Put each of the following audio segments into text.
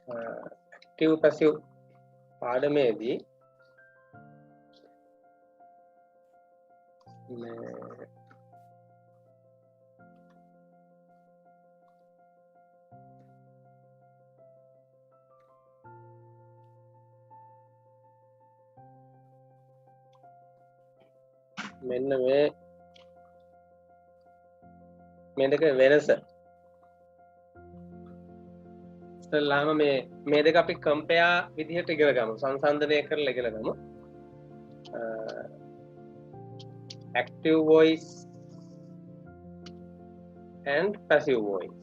Active passive පාඩමේදී මෙන්න මේ දෙක වෙනස ඉස්සෙල්ලාම මේ දෙක අපි කම්පෙයා විදිහට ඉගෙන ගමු සංසන්දනය කරලා ඉගෙන ගමු active voice and passive voice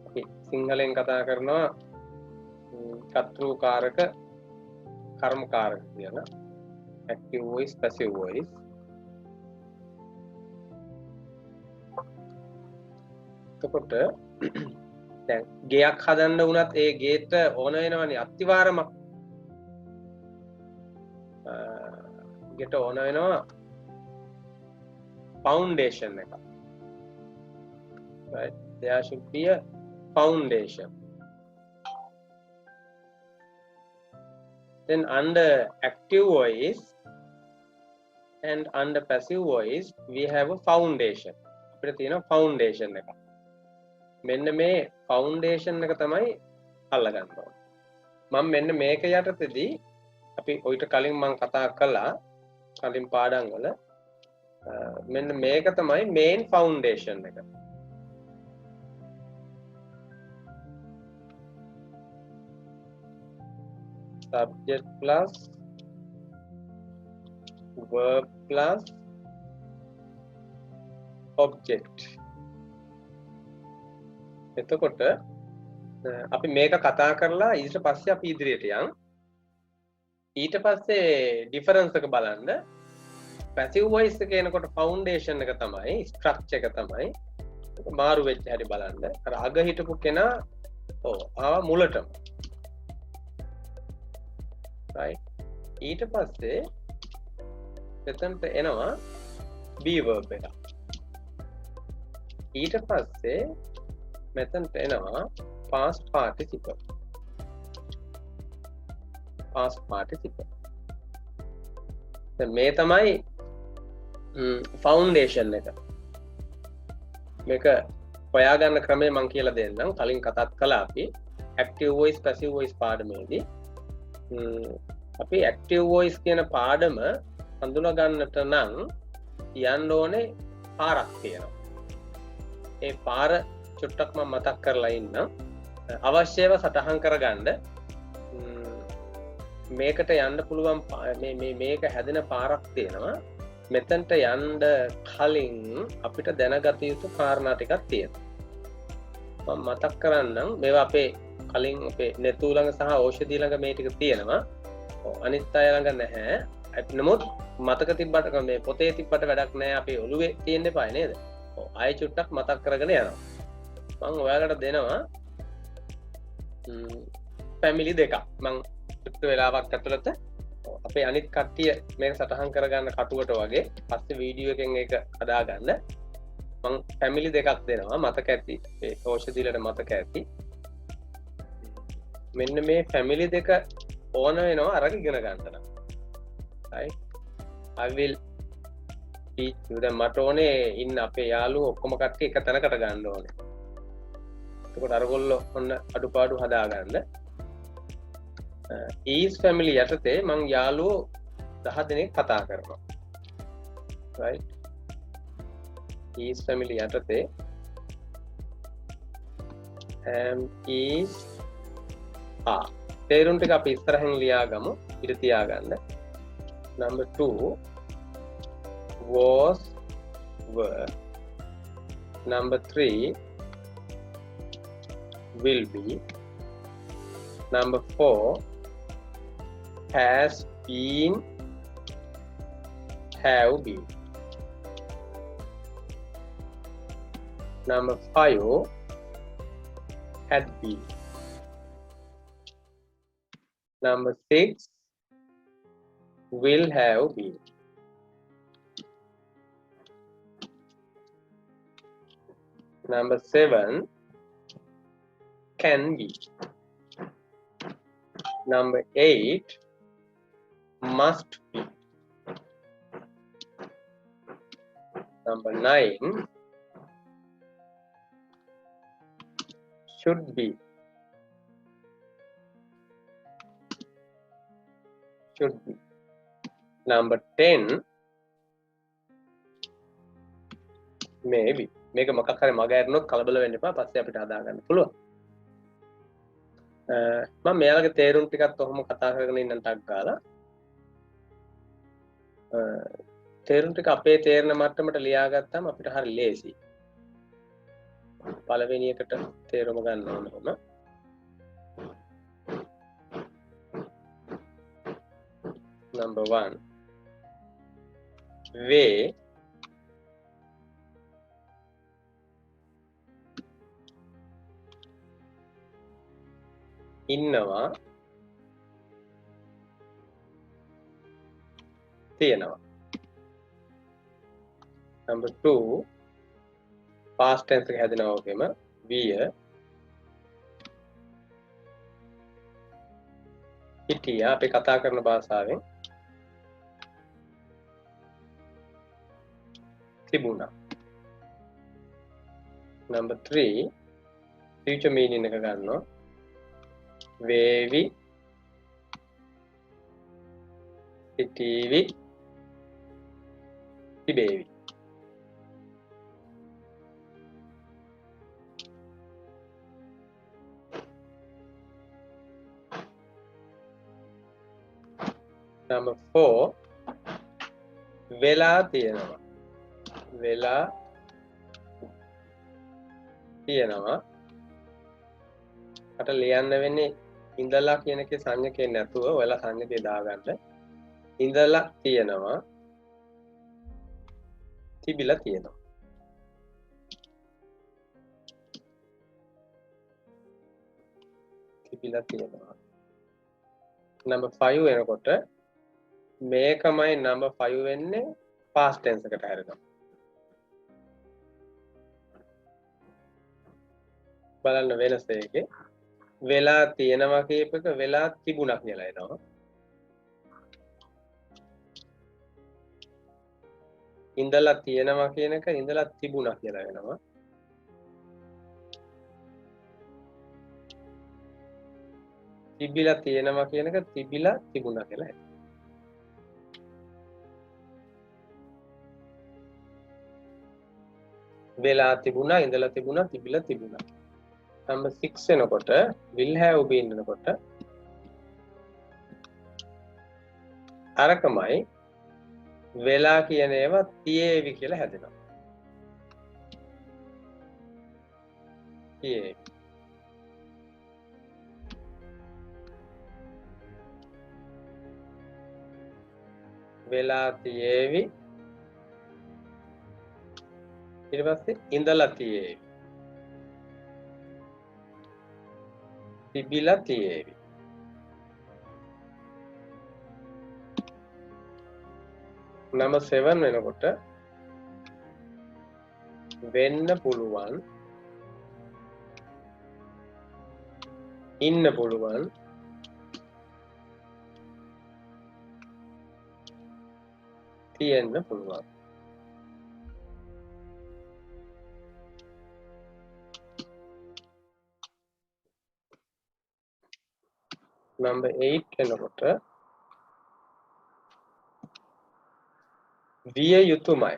අපි සිංහලෙන් කතා කරනවා කර්තෘකාරක කර්මකාරක කියලා active voice passive voice එතකොට දැන් ගේයක් හදන්න වුණත් ඒ ගේට ඕන වෙනවනේ අත්තිවාරමක් ගෙට ඕන වෙනවා foundation එක right there should be a foundation then under active voice and under passive voice we have a foundation අපිට තියෙනවා foundation එක මෙන්න මේ ෆවුන්ඩේෂන් එක තමයි අල්ලගන්න ඕනේ. මම මෙන්න මේක යටතේදී අපි ඔයිට කලින් මම කතා කළා කලින් පාඩම් වල මෙන්න මේක තමයි මේන් ෆවුන්ඩේෂන් එක. subject plus verb plus object එතකොට අපි මේක කතා කරලා ඊට පස්සේ අපි ඉදිරියට යන් ඊට පස්සේ ඩිෆරන්ස් එක බලන්න පැසිව් වොයිස් එක එනකොට ෆවුන්ඩේෂන් එක තමයි ස්ට්‍රක්චර් එක තමයි මාරු වෙච්ච හැටි බලන්න අර අග හිටපු කෙනා ආවා මුලටම right ඊට පස්සේ එතනට එනවා be verb එක ඊට පස්සේ මෙතනට එනවා past participle දැන් මේ තමයි ෆවුන්ඩේෂන් එක මේක හොයාගන්න ක්‍රමය මම කියලා දෙන්නම් කලින් කතාත් කළා අපි active voice passive voice පාඩමේදී අපි active voice කියන පාඩම හඳුනා ගන්නට නම් යන්න ඕනේ පාරක් තියෙනවා ඒ පාර චුට්ටක් මම මතක් කරලා ඉන්නම් අවශ්‍යව සටහන් කරගන්න මේකට යන්න පුළුවන් මේක හැදෙන පාරක් තියෙනවා මෙතනට යන්න කලින් අපිට දැනගත යුතු කාරණා ටිකක් තියෙනවා මම මතක් කරන්නම් මේවා අපේ කලින් අපේ නෙතු ළඟ සහ ඖෂධි ළඟ මේ ටික තියෙනවා අනිත් අය ළඟ නැහැ නමුත් මතක තිබ්බට මේ පොතේ තිබ්බට වැඩක් නැහැ අපේ ඔළුවේ තියෙන්න එපා නේද ආයෙ චුට්ටක් මතක් කරගෙන යනවා මම ඔයාලට දෙනවා ෆැමිලි දෙකක් මම චුට්ට වෙලාවක් ඇතුළත අපේ අනිත් කට්ටිය මේක සටහන් කරගන්න කටුවට වගේ පස්සේ වීඩියෝ එකෙන් ඒක හදාගන්න මම ෆැමිලි දෙකක් දෙනවා මතක ඇති ඒ ඖෂධිලට මතක ඇති මෙන්න මේ ෆැමිලි දෙක ඕන වෙනවා අරගෙන ඉගෙන ගන්න නම් right I will teach you දැන් මට ඕනේ ඉන්න අපේ යාළුවෝ ඔක්කොම කට්ටිය එක තැනකට ගන්න ඕනේ එතකොට අරගොල්ලෝ ඔන්න අඩුපාඩු හදාගන්න is family යටතේ මං යාළුවෝ 10 දෙනෙක් කතා කරනවා right is family යටතේ is තේරුම් ටික අපි ඉස්සරහින් ලියාගමු ඉත තියාගන්න number 2 was were number 3 will be number 4 has been have been number 5 had been number 6 will have been number 7 can be Number 8 must be. Number 9 should be. Should be. Number 10 maybe. මේක මොකක් හරි මග ඇරුණොත් කලබල වෙන්න එපා. පස්සේ අපිට හදා ගන්න පුළුවන්. මම මෙයාලගේ තේරුම් ටිකත් ඔහොම කතා කරගෙන ඉන්න ටක් ගාලා තේරුම් ටික අපේ තේරෙන මට්ටමට ලියාගත්තාම අපිට හරි ලේසි. පළවෙනි එකට තේරුම ගන්න ඕන ඔහොම. Number 1 way ඉන්නවා තියෙනවා. Number 2 past tense එක හැදෙනවා වගේම විය හිටියා අපි කතා කරන භාෂාවෙන් තිබුණා. Number 3 future meaning එක ගන්නවා වේවි සිටීවි තිබේවි. Number 4 වෙලා තියෙනවා. වෙලා තියෙනවා. අට ලියන්න වෙන්නේ ඉඳලා කියන එකේ සංඥකේ නැතුව ඔයාලා සංඥකේ දාගන්න. ඉඳලා තියෙනවා. තිබිලා තියෙනවා. තිබිලා තියෙනවා. Number 5 වෙනකොට මේකමයි number 5 වෙන්නේ past tense එකට හැරෙනවා. බලන්න වෙනස එකේ වෙලා තියෙනවා කියප එක වෙලා තිබුණා කියලා එනවා. ඉඳලා තියෙනවා කියන එක ඉඳලා තිබුණා කියලා වෙනවා. තිබිලා තියෙනවා කියන එක තිබිලා තිබුණා කියලා එනවා. වෙලා තිබුණා ඉඳලා තිබුණා තිබිලා තිබුණා. Number 6 වෙනකොට will have been වෙනකොට අරකමයි වෙලා කියන ඒවා තියේවි කියලා හැදෙනවා. තියේවි. වෙලා තියේවි ඊට පස්සේ ඉඳලා තියේවි. තිබිලා තියේවි. Number 7 වෙනකොට වෙන්න පුළුවන් ඉන්න පුළුවන් තියෙන්න පුළුවන්. Number 8 වෙනකොට විය යුතුමයි.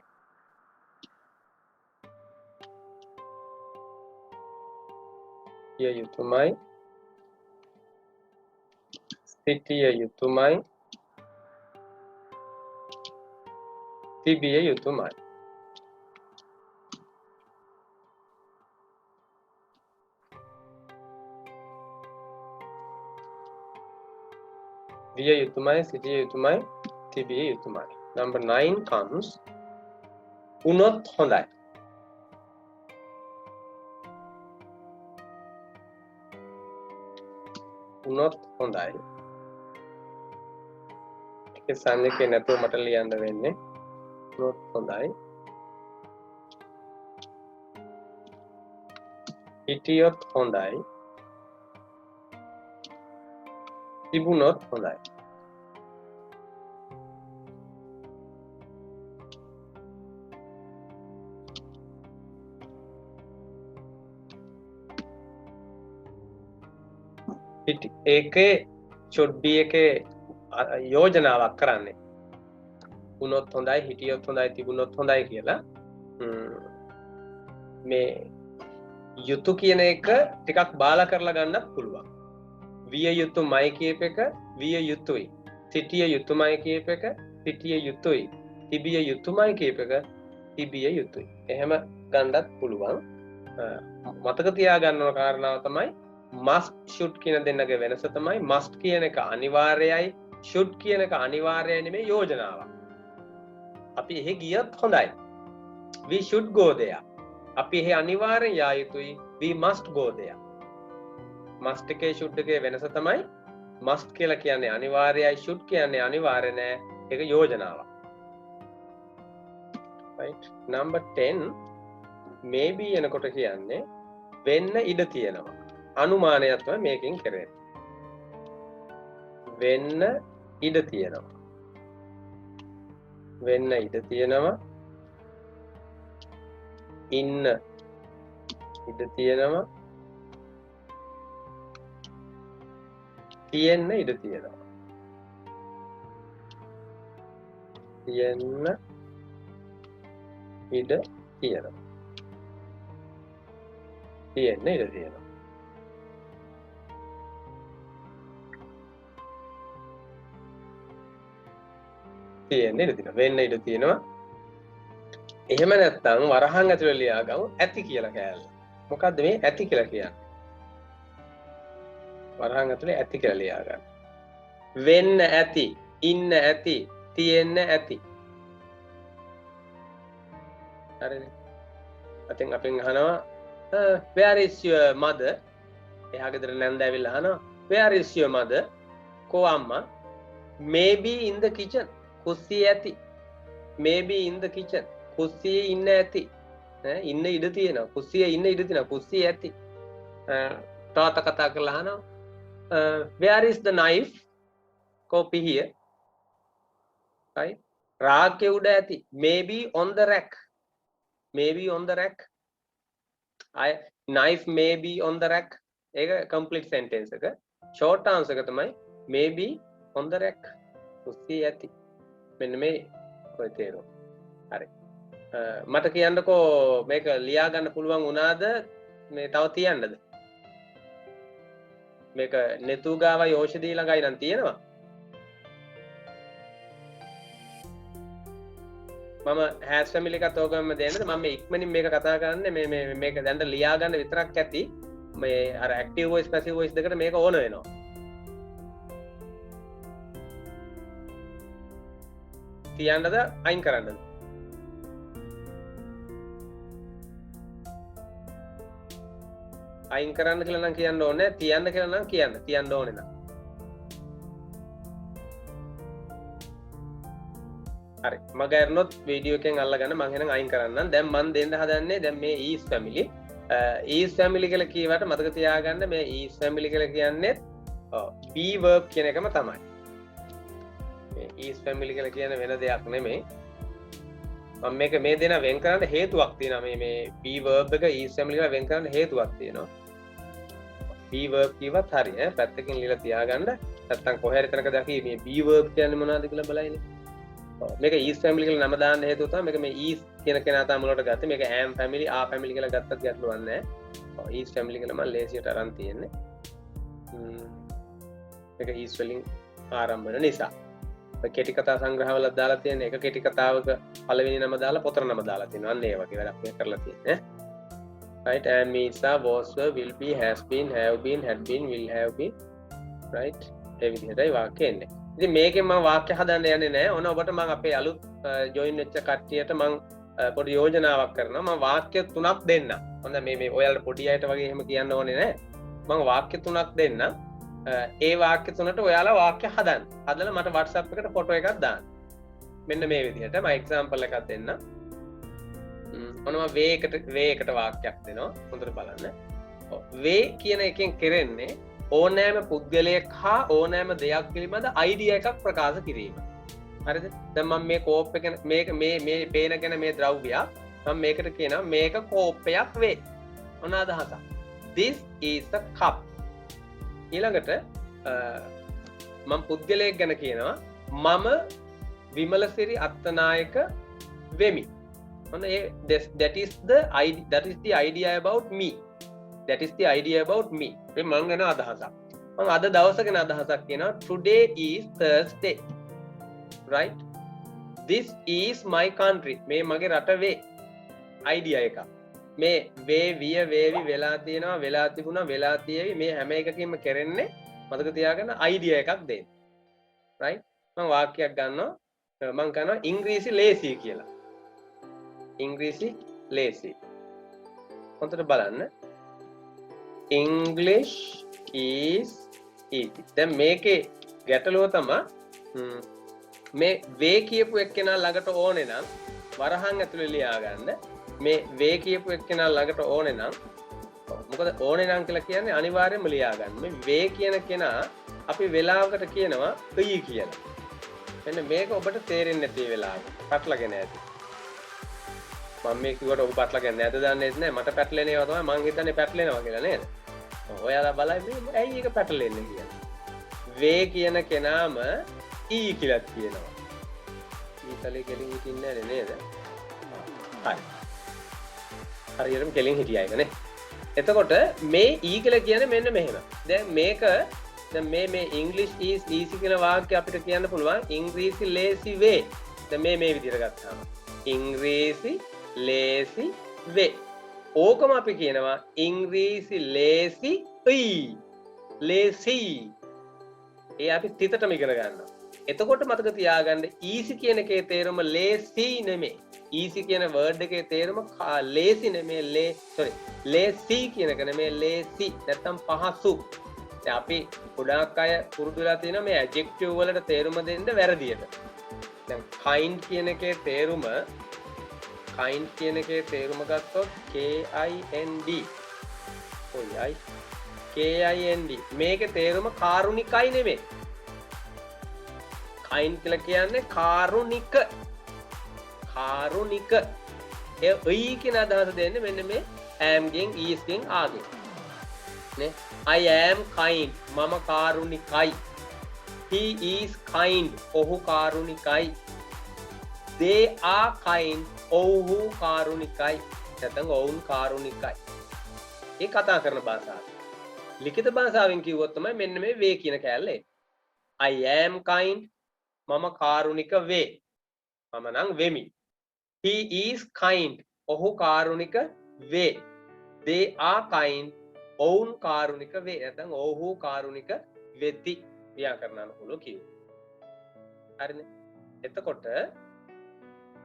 විය යුතුමයි. සිටිය යුතුමයි. තිබිය යුතුමයි. විය යුතුමයි. සිටිය යුතුමයි. තිබිය යුතුමයි. Number 9 comes උනොත් හොඳයි. උනොත් හොඳයි. ඒක සංඥකේ නැතුව මට ලියන්න වෙන්නේ උනොත් හොඳයි. හිටියොත් හොඳයි. තිබුණොත් හොඳයි. ඒකේ should be එකේ යෝජනාවක් කරන්නේ. වුණොත් හොඳයි, හිටියොත් හොඳයි, තිබුණොත් හොඳයි කියලා. මේ යුතු කියන එක ටිකක් බාලා කරලා ගන්නත් පුළුවන්. විය යුතුමයි කියප එක විය යුතුයි. සිටිය යුතුමයි කියප එක සිටිය යුතුයි. තිබිය යුතුමයි කියප එක තිබිය යුතුයි. එහෙම ගන්නත් පුළුවන්. මතක තියාගන්න ඕන කාරණාව තමයි must should කියන දෙන්නගේ වෙනස තමයි must කියන එක අනිවාර්යයි, should කියන එක අනිවාර්යයි නෙමෙයි යෝජනාවක්. අපි එහෙ ගියත් හොඳයි. We should go there. අපි එහෙ අනිවාර්යෙන් යා යුතුයි. We must go there. must එකේ should එකේ වෙනස තමයි must කියලා කියන්නේ අනිවාර්යයි, should කියන්නේ අනිවාර්ය නෑ. ඒක යෝජනාවක්. right. number 10 maybe එනකොට කියන්නේ වෙන්න ඉඩ තියෙනවා. අනුමානයක් තමයි මේකෙන් කරන්නේ. වෙන්න ඉඩ තියෙනවා. වෙන්න ඉඩ තියෙනවා. ඉන්න ඉඩ තියෙනවා. තියෙන්න ඉඩ තියෙනවා. තියෙන්න ඉඩ තියෙනවා. තියෙන්න ඉඩ තියෙනවා. තියෙන්න ඉඩ තියෙනවා. වෙන්න ඉඩ තියෙනවා. එහෙම නැත්නම් වරහන් ඇතුළේ ලියා ගමු ඇති කියලා කෑල්ල. මොකද්ද මේ ඇති කියලා කියන්නේ? වරහන් ඇතුළේ ඇති කියලා ලියා ගන්න. වෙන්න ඇති, ඉන්න ඇති, තියෙන්න ඇති. හරිද? අතින් අපෙන් අහනවා where is your mother? එහා ගෙදර නැන්ද ඇවිල්ලා අහනවා where is your mother? කෝ අම්මා? maybe in the kitchen. කුස්සියේ ඇති. maybe in the kitchen. කුස්සියේ ඉන්න ඇති. ඉන්න ඉඩ තියෙනවා. කුස්සියේ ඉන්න ඉඩ තියෙනවා. කුස්සියේ ඇති. තාත කතා කරලා අහනවා where is the knife? කෝපි here. right? රාක්කේ උඩ ඇති. maybe on the rack. maybe on the rack. knife may be on the rack. ඒක complete sentence එක. short answer එක තමයි maybe on the rack. කුස්සියේ ඇති. මෙන්න මේ ඔය තේරුම. හරි. මට කියන්නකෝ මේක ලියා ගන්න පුළුවන් වුණාද මේ තව තියන්නද? මේක නෙතු ගාවයි ඖෂධී ළඟයි නම් තියෙනවා. මම හැස් ෆැමිලි එකත් ඕගම දෙන්නද? මම ඉක්මනින් මේක කතා කරන්නේ මේ මේක දැන් ලියා ගන්න විතරක් ඇති. මේ අර ඇක්ටිව් වොයිස් පැසිව් වොයිස් දෙකට මේක ඕන වෙනවා. තියන්නද අයින් කරන්නද? අයින් කරන්න කියලා නම් කියන්න ඕනේ. තියන්න කියලා නම් තියන්න ඕනේ නම්. හරි. මග ඇරනොත් වීඩියෝ එකෙන් අල්ලගන්න මම එහෙනම් අයින් කරන්නම්. දැන් මම දෙන්න හදන්නේ දැන් මේ is family. is family කියලා කියවට මතක තියාගන්න මේ is family කියලා කියන්නේ be verb කියන එකම තමයි. මේ is family කියලා කියන වෙන දෙයක් නෙමෙයි. මම මේක මේ දෙන වෙන් කරන්න හේතුවක් තියෙනවා. මේ be verb එක is family කියලා වෙන් කරන්න හේතුවක් තියෙනවා. be verb කිව්වත් හරි ඈ පැත්තකින් ලියලා තියාගන්න. නැත්තම් කොහේ හරි තැනක දැකී මේ be verb කියන්නේ මොනවද කියලා බලයිනේ. මේක is family කියලා නම දාන්න හේතුව තමයි මේක මේ is කියන කෙනා තමයි මුලට ගත්තේ. මේක am family, are family කියලා ගත්තත් ගැටලුවක් නැහැ. is family කියලා මම ලේසියට අරන් තියෙන්නේ. මේක is වලින් ආරම්භ වෙන නිසා. කෙටි කතා සංග්‍රහවල දාලා තියෙන එක කෙටි කතාවක පළවෙනි නම දාලා පොතර නම දාලා තියෙනවා. අන්න ඒ වගේ වැඩක් මේ කරලා තියෙන්නේ. right? am, is, are, was, were, will be, has been, have been, had been, will have been. right? ඒ විදිහටයි වාක්‍ය එන්නේ. ඉතින් මේකෙන් මම වාක්‍ය හදන්න යන්නේ නැහැ. ඕන ඔබට මම අපේ අලුත් ජොයින් වෙච්ච කට්ටියට මම පොඩි යෝජනාවක් කරනවා. මම වාක්‍ය තුනක් දෙන්න. හොඳ මේ ඔයාලට පොඩි අයට වගේ එහෙම කියන්න ඕනේ නැහැ. මම වාක්‍ය තුනක් දෙන්න. ඒ වාක්‍ය තුනට ඔයාලා වාක්‍ය හදන්න. හදලා මට WhatsApp එකට ෆොටෝ එකක් දාන්න. මෙන්න මේ විදිහට මම එක්සැම්පල් එකක් දෙන්න. ඔන්න මම වේ එකට වාක්‍යයක් දෙනවා. හොඳට බලන්න. වේ කියන එකෙන් කරන්නේ ඕනෑම පුද්ගලයෙක් හා ඕනෑම දෙයක් පිළිබඳ අයිඩියා එකක් ප්‍රකාශ කිරීම. හරිද? දැන් මම මේ කෝප් එක මේ පේනගෙන මේ ද්‍රව්‍යයක් මම මේකට කියනවා මේක කෝප්පයක් වේ. මොන අදහසක්? This is a cup. ඊළඟට මම පුද්ගලයෙක් ගැන කියනවා මම විමලසිරි අත්තනායක වෙමි. ඔන්න ඒ that is the idea about me. That is the idea about me. මේ මම ගැන අදහසක්. මම අද දවස ගැන අදහසක් කියනවා today is Thursday. Right? This is my country. මේ මගේ රට වේ. idea එක. මේ වේ විය වේවි වෙලා තියෙනවා වෙලා තිබුණා වෙලා තියෙවි මේ හැම එකකින්ම කරන්නේ මතක තියාගන්න idea එකක් දෙන්න. Right? මම වාක්‍යයක් ගන්නවා මම කරනවා ඉංග්‍රීසි ලේසි කියලා. ඉංග්‍රීසි ලේසි. හොඳට බලන්න. English is easy. දැන් මේකේ ගැටලුව තමයි මේ වේ කියපු එක්කෙනා ළඟට ඕනේ නම් වරහන් ඇතුලේ ලියා ගන්න. මේ වේ කියපු එක්කෙනා ළඟට ඕනේ නම් මොකද ඕනේ නම් කියලා කියන්නේ අනිවාර්යයෙන්ම ලියා ගන්න. මේ වේ කියන කෙනා අපි වෙලාවකට කියනවා ඊ කියලා. මෙන්න මේක ඔබට තේරෙන්නේ නැති වෙලාවක පැටලගෙන ඇති. මම මේ කිව්වට ඔබ පැටලගෙන නැද්ද දන්නේ නැහැ. මට පැටලෙන ඒවා තමයි මං හිතන්නේ පැටලෙනවා කියලා නේද? ඔයාලා බලයි මේ ඇයි ඒක පැටලෙන්නේ කියලා. වේ කියන කෙනාම ඊ කියලා කියනවා. ඊතලේ කෙලින් හිටින්නේ නැහැ නේද? හරි. හරියටම කෙලින් හිටියා ඒක නේ. එතකොට මේ ඊ කියලා කියන්නේ මෙන්න මෙහෙම. දැන් මේක දැන් මේ English is easy කියන වාක්‍ය අපිට කියන්න පුළුවන් ඉංග්‍රීසි lazy way. දැන් මේ විදිහට ගත්තාම ඉංග්‍රීසි lazy way. ඕකම අපි කියනවා ඉංග්‍රීසි lazy lazy. ඒ අපි තිතටම ඉගෙන ගන්නවා. එතකොට මතක තියාගන්න easy කියන එකේ තේරුම lazy නෙමෙයි. easy කියන word එකේ තේරුම lazy නෙමෙයි lazy කියන එක නෙමෙයි lazy නැත්තම් පහසු. දැන් අපි ගොඩාක් අය පුරුදු වෙලා තියෙනවා මේ adjective වලට තේරුම දෙන්න වැරදියට. දැන් kind කියන එකේ තේරුම ගත්තොත් KIND. ඔයයි KIND. මේකේ තේරුම කාරුණිකයි නෙමෙයි. kind කියලා කියන්නේ කාරුණික. ඒ ඊ කියන අදහස දෙන්නේ මෙන්න මේ am ගෙන් is ගෙන් ආගෙන්. නේ? I am kind. මම කාරුණිකයි. He is kind. ඔහු කාරුණිකයි. They are kind. ඔව්හු කාරුණිකයි. නැත්නම් ඔවුන් කාරුණිකයි. ඒ කතා කරන භාෂාව. ලිඛිත භාෂාවෙන් කිව්වොත් තමයි මෙන්න මේ වේ කියන කැලේ. I am kind. මම කාරුණික වේ. මම නම් වෙමි. He is kind. ඔහු කාරුණික වේ. They are kind. ඔවුන් කාරුණික වේ. නැත්නම් ඔහු කාරුණික වෙති. ව්‍යාකරණ අනුකූලව කියමු. හරිනේ. එතකොට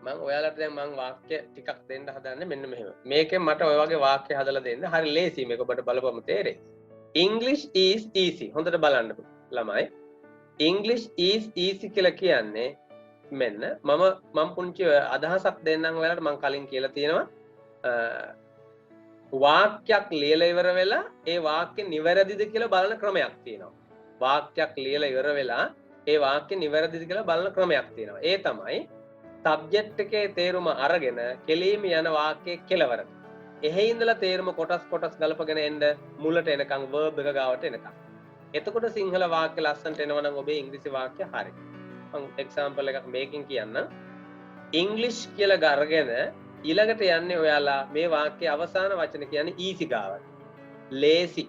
මම ඔයාලට දැන් මම වාක්‍ය ටිකක් දෙන්න හදන්නේ මෙන්න මෙහෙම. මේකෙන් මට ඔය වගේ වාක්‍ය හදලා දෙන්න. හරි ලේසි මේක ඔබට බලපුවම තේරෙයි. English is easy. හොඳට බලන්න ළමයි. English is easy කියලා කියන්නේ මෙන්න මම පුංචි අදහසක් දෙන්නම් ඔයාලට මම කලින් කියලා තියෙනවා. වාක්‍යයක් ලියලා ඉවර වෙලා ඒ වාක්‍ය නිවැරදිද කියලා බලන ක්‍රමයක් තියෙනවා. වාක්‍යයක් ලියලා ඉවර වෙලා ඒ වාක්‍ය නිවැරදිද කියලා බලන ක්‍රමයක් තියෙනවා. ඒ තමයි සබ්ජෙක්ට් එකේ තේරුම අරගෙන කෙලීම යන වාක්‍යයේ කෙලවර. එහි ඉඳලා තේරුම කොටස් ගලපගෙන එන්න මුලට එනකන් verb එක ගාවට එනකන්. එතකොට සිංහල වාක්‍ය ලස්සනට එනවා නම් ඔබේ ඉංග්‍රීසි වාක්‍ය හරි. මම එක්සැම්පල් එකක් මේකෙන් කියන්න. English කියලා අරගෙන ඊළඟට යන්නේ ඔයාලා මේ වාක්‍යයේ අවසාන වචන කියන්නේ easy ගාවට. lazy.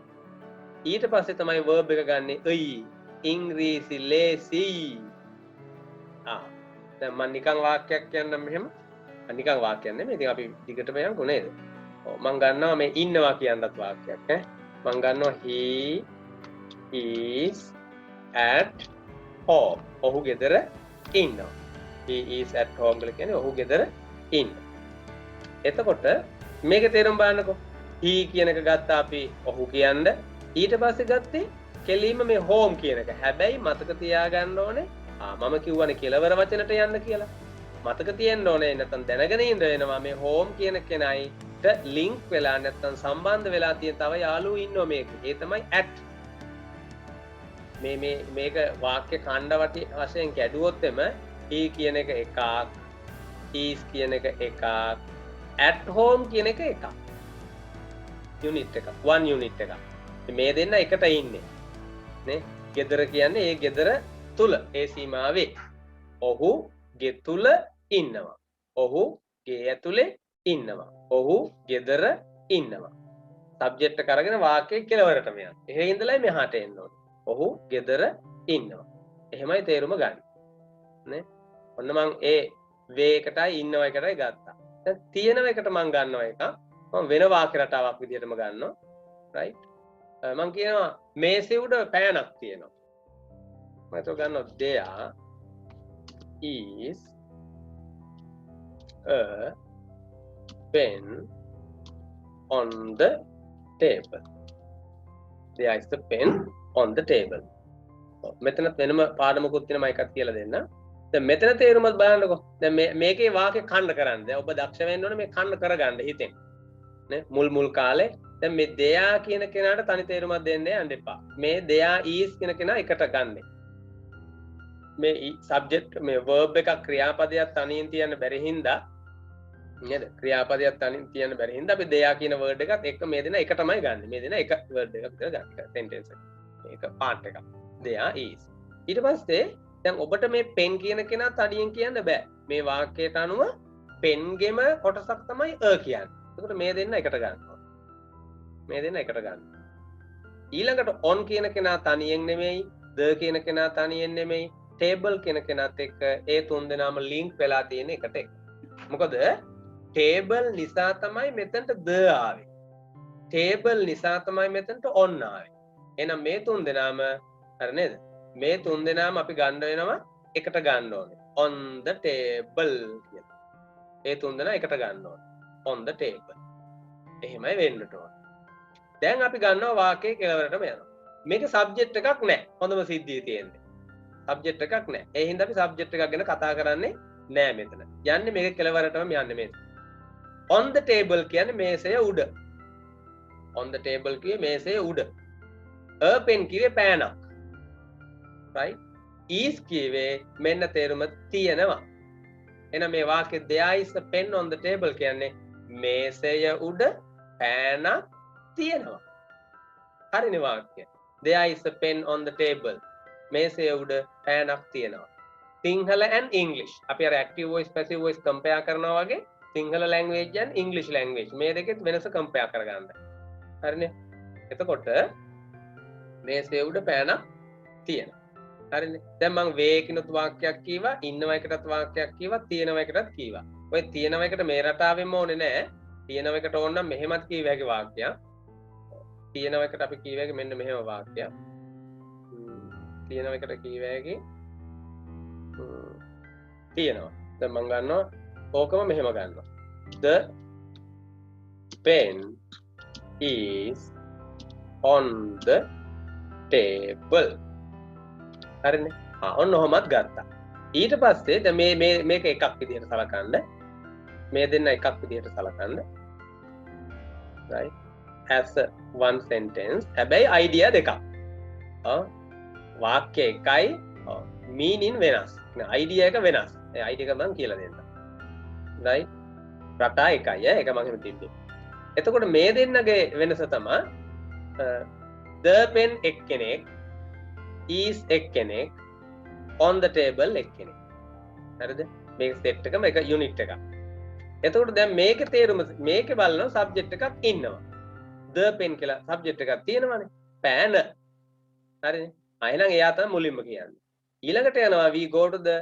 ඊට පස්සේ තමයි verb එක ගන්නෙ යි. ඉංග්‍රීසි lazy. දැන් මම නිකන් වාක්‍යයක් කියන්නම් මෙහෙම. නිකන් වාක්‍යයක් නෙමෙයි. ඉතින් අපි දිගටම යමුකෝ නේද? ඔව් මම ගන්නවා මේ ඉන්නවා කියනවත් වාක්‍යයක් ඈ. මම ගන්නවා he is at home. ඔහු ගෙදර ඉන්නවා. he is at home කියලා කියන්නේ ඔහු ගෙදර ඉන්නවා. එතකොට මේකේ තේරුම බලන්නකෝ. he කියන එක ගත්තා අපි ඔහු කියන්න. ඊට පස්සේ ගත්තේ කෙලින්ම මේ home කියන එක. හැබැයි මතක තියාගන්න ඕනේ මම කියවනේ කෙලවර වචනට යන්න කියලා. මතක තියෙන්න ඕනේ නැත්නම් දැනගෙන ඉන්න වෙනවා මේ home කියන කෙනයිට link වෙලා නැත්නම් සම්බන්ධ වෙලා තියෙන තව යාළුවෝ ඉන්නවා මේක. ඒ තමයි at. මේක වාක්‍ය ඛණ්ඩ වශයෙන් කැඩුවොත් එම he කියන එක එකක්, is කියන එක එකක්, at home කියන එක එකක්. යුනිට් එක, one unit එක. මේ දෙන්න එකට ඉන්නේ. නේ? ගෙදර කියන්නේ ඒ ගෙදර තුල ඒ සීමාවේ. ඔහු ගේ තුල ඉන්නවා. ඔහු ගේ ඇතුලේ ඉන්නවා. ඔහු ගෙදර ඉන්නවා. සබ්ජෙක්ට් එක අරගෙන වාක්‍යයේ කෙලවරටම යනවා. එහෙ ඉඳලා මෙහාට එන්න ඕනේ. ඔහු ගෙදර ඉන්නවා. එහෙමයි තේරුම ගන්න. නේ? ඔන්න මං ඒ වේ එකටයි ඉන්නව එකටයි ගත්තා. දැන් තියෙනව එකට මං ගන්නවා එක. මම වෙන වාක්‍ය රටාවක් විදිහටම ගන්නවා. right? මං කියනවා මේසේ උඩ පෑනක් තියෙනවා. මම ඒක ගන්නවා there is a pen on the table. There is a pen on the table. මෙතන වෙනම පාඩමකුත් තියෙනවා එකක් කියලා දෙන්න. දැන් මෙතන තේරුමත් බලන්නකෝ. දැන් මේකේ වාක්‍ය ඛණ්ඩ කරන්න. දැන් ඔබ දක්ෂ වෙන්න ඕනේ මේ ඛණ්ඩ කරගන්න හිතෙන්. නේ මුල් කාලේ දැන් මේ දෙයා කියන කෙනාට තනි තේරුමක් දෙන්න යන්න එපා. මේ දෙයා is කියන කෙනා එකට ගන්න. මේ සබ්ජෙක්ට් මේ verb එකක් ක්‍රියාපදයක් තනියෙන් තියන්න බැරි හින්දා නේද? ක්‍රියාපදයක් තනියෙන් තියන්න බැරි හින්දා අපි දෙයා කියන word එකත් එක්ක මේ දෙන එක තමයි ගන්න. මේ දෙන එක word එකක් විතර ගන්න. sentence එක. මේක part එකක්. there is. ඊට පස්සේ දැන් ඔබට මේ pen කියන කෙනා තනියෙන් කියන්න බෑ. මේ වාක්‍යයට අනුව pen ගෙම කොටසක් තමයි කියන්නේ. එතකොට මේ දෙන්න එකට ගන්නවා. මේ දෙන්න එකට ගන්න. ඊළඟට on කියන කෙනා තනියෙන් නෙමෙයි, the කියන කෙනා තනියෙන් නෙමෙයි, table කියන කෙනාත් එක්ක ඒ තුන් දෙනාම link වෙලා තියෙන එකට එක. මොකද table නිසා තමයි මෙතනට the ආවේ. table නිසා තමයි මෙතනට on ආවේ. එහෙනම් මේ තුන් දෙනාම හරි නේද? මේ තුන් දෙනාම අපි ගන්න වෙනවා එකට ගන්න ඕනේ. on the table කියලා. ඒ තුන් දෙනා එකට ගන්න ඕනේ. on the table. එහෙමයි වෙන්නට ඕන. දැන් අපි ගන්නවා වාක්‍යයේ කෙලවරටම යනවා. මේක සබ්ජෙක්ට් එකක් නැහැ. හොඳම සිද්ධිය තියෙන්නේ. සබ්ජෙක්ට් එකක් නැහැ. ඒ හින්දා අපි සබ්ජෙක්ට් එකක් ගැන කතා කරන්නේ නැහැ මෙතන. යන්නේ මේක කෙලවරටම යන්නේ මේක. on the table කියන්නේ මේසය උඩ. on the table කියේ මේසය උඩ. a pen කියේ පෑනක්. right? is කියේ මෙන්න තේරුම තියෙනවා. එහෙනම් මේ වාක්‍යයේ there is a pen on the table කියන්නේ මේසය උඩ පෑනක් තියෙනවා. හරිනේ වාක්‍යය. There is a pen on the table. මේසය උඩ පෑනක් තියෙනවා. Sinhala and English. අපි අර active voice passive voice compare කරනවා වගේ Sinhala language and English language මේ දෙකෙත් වෙනස compare කරගන්න. හරිනේ? එතකොට මේසය උඩ පෑනක් තියෙනවා. හරිනේ? දැන් මම වේකිනුත් වාක්‍යයක් කීවා, ඉන්නව එකටත් වාක්‍යයක් කීවා, තියෙනව එකටත් කීවා. ඔය තියෙනව එකට මේ රටාවෙම ඕනේ නෑ. තියෙනව එකට ඕන නම් මෙහෙමත් කීව හැකි වාක්‍යයක්. තියෙනව එකට අපි කීව හැකි මෙන්න මෙහෙම වාක්‍යයක්. තියෙනව එකට කීව හැකි තියෙනවා. දැන් මම ගන්නවා ඕකම මෙහෙම ගන්නවා. The pen is on the table. හරිනේ? ඔන්න ඔහොමත් ගත්තා. ඊට පස්සේ දැන් මේක එකක් විදිහට සලකන්න. මේ දෙන්න එකක් විදිහට සලකන්න. right? as a one sentence. හැබැයි idea දෙකක්. වාක්‍ය එකයි meaning වෙනස්. idea එක වෙනස්. ඒ idea එක මම කියලා දෙන්නම්. right? රටා එකයි ඒක මම එහෙම තිබ්බේ. එතකොට මේ දෙන්නගේ වෙනස තමයි the pen එක්කෙනෙක්, is එක්කෙනෙක්, on the table එක්කෙනෙක්. හරිද? මේක සෙට් එකම එක යුනිට් එකක්. එතකොට දැන් මේකේ තේරුම මේකේ බලනවා සබ්ජෙක්ට් එකක් ඉන්නවා. the pen කියලා සබ්ජෙක්ට් එකක් තියෙනවානේ. පෑන. හරිනේ? එහෙනම් එයා තමයි මුලින්ම කියන්නේ. ඊළඟට යනවා we go to the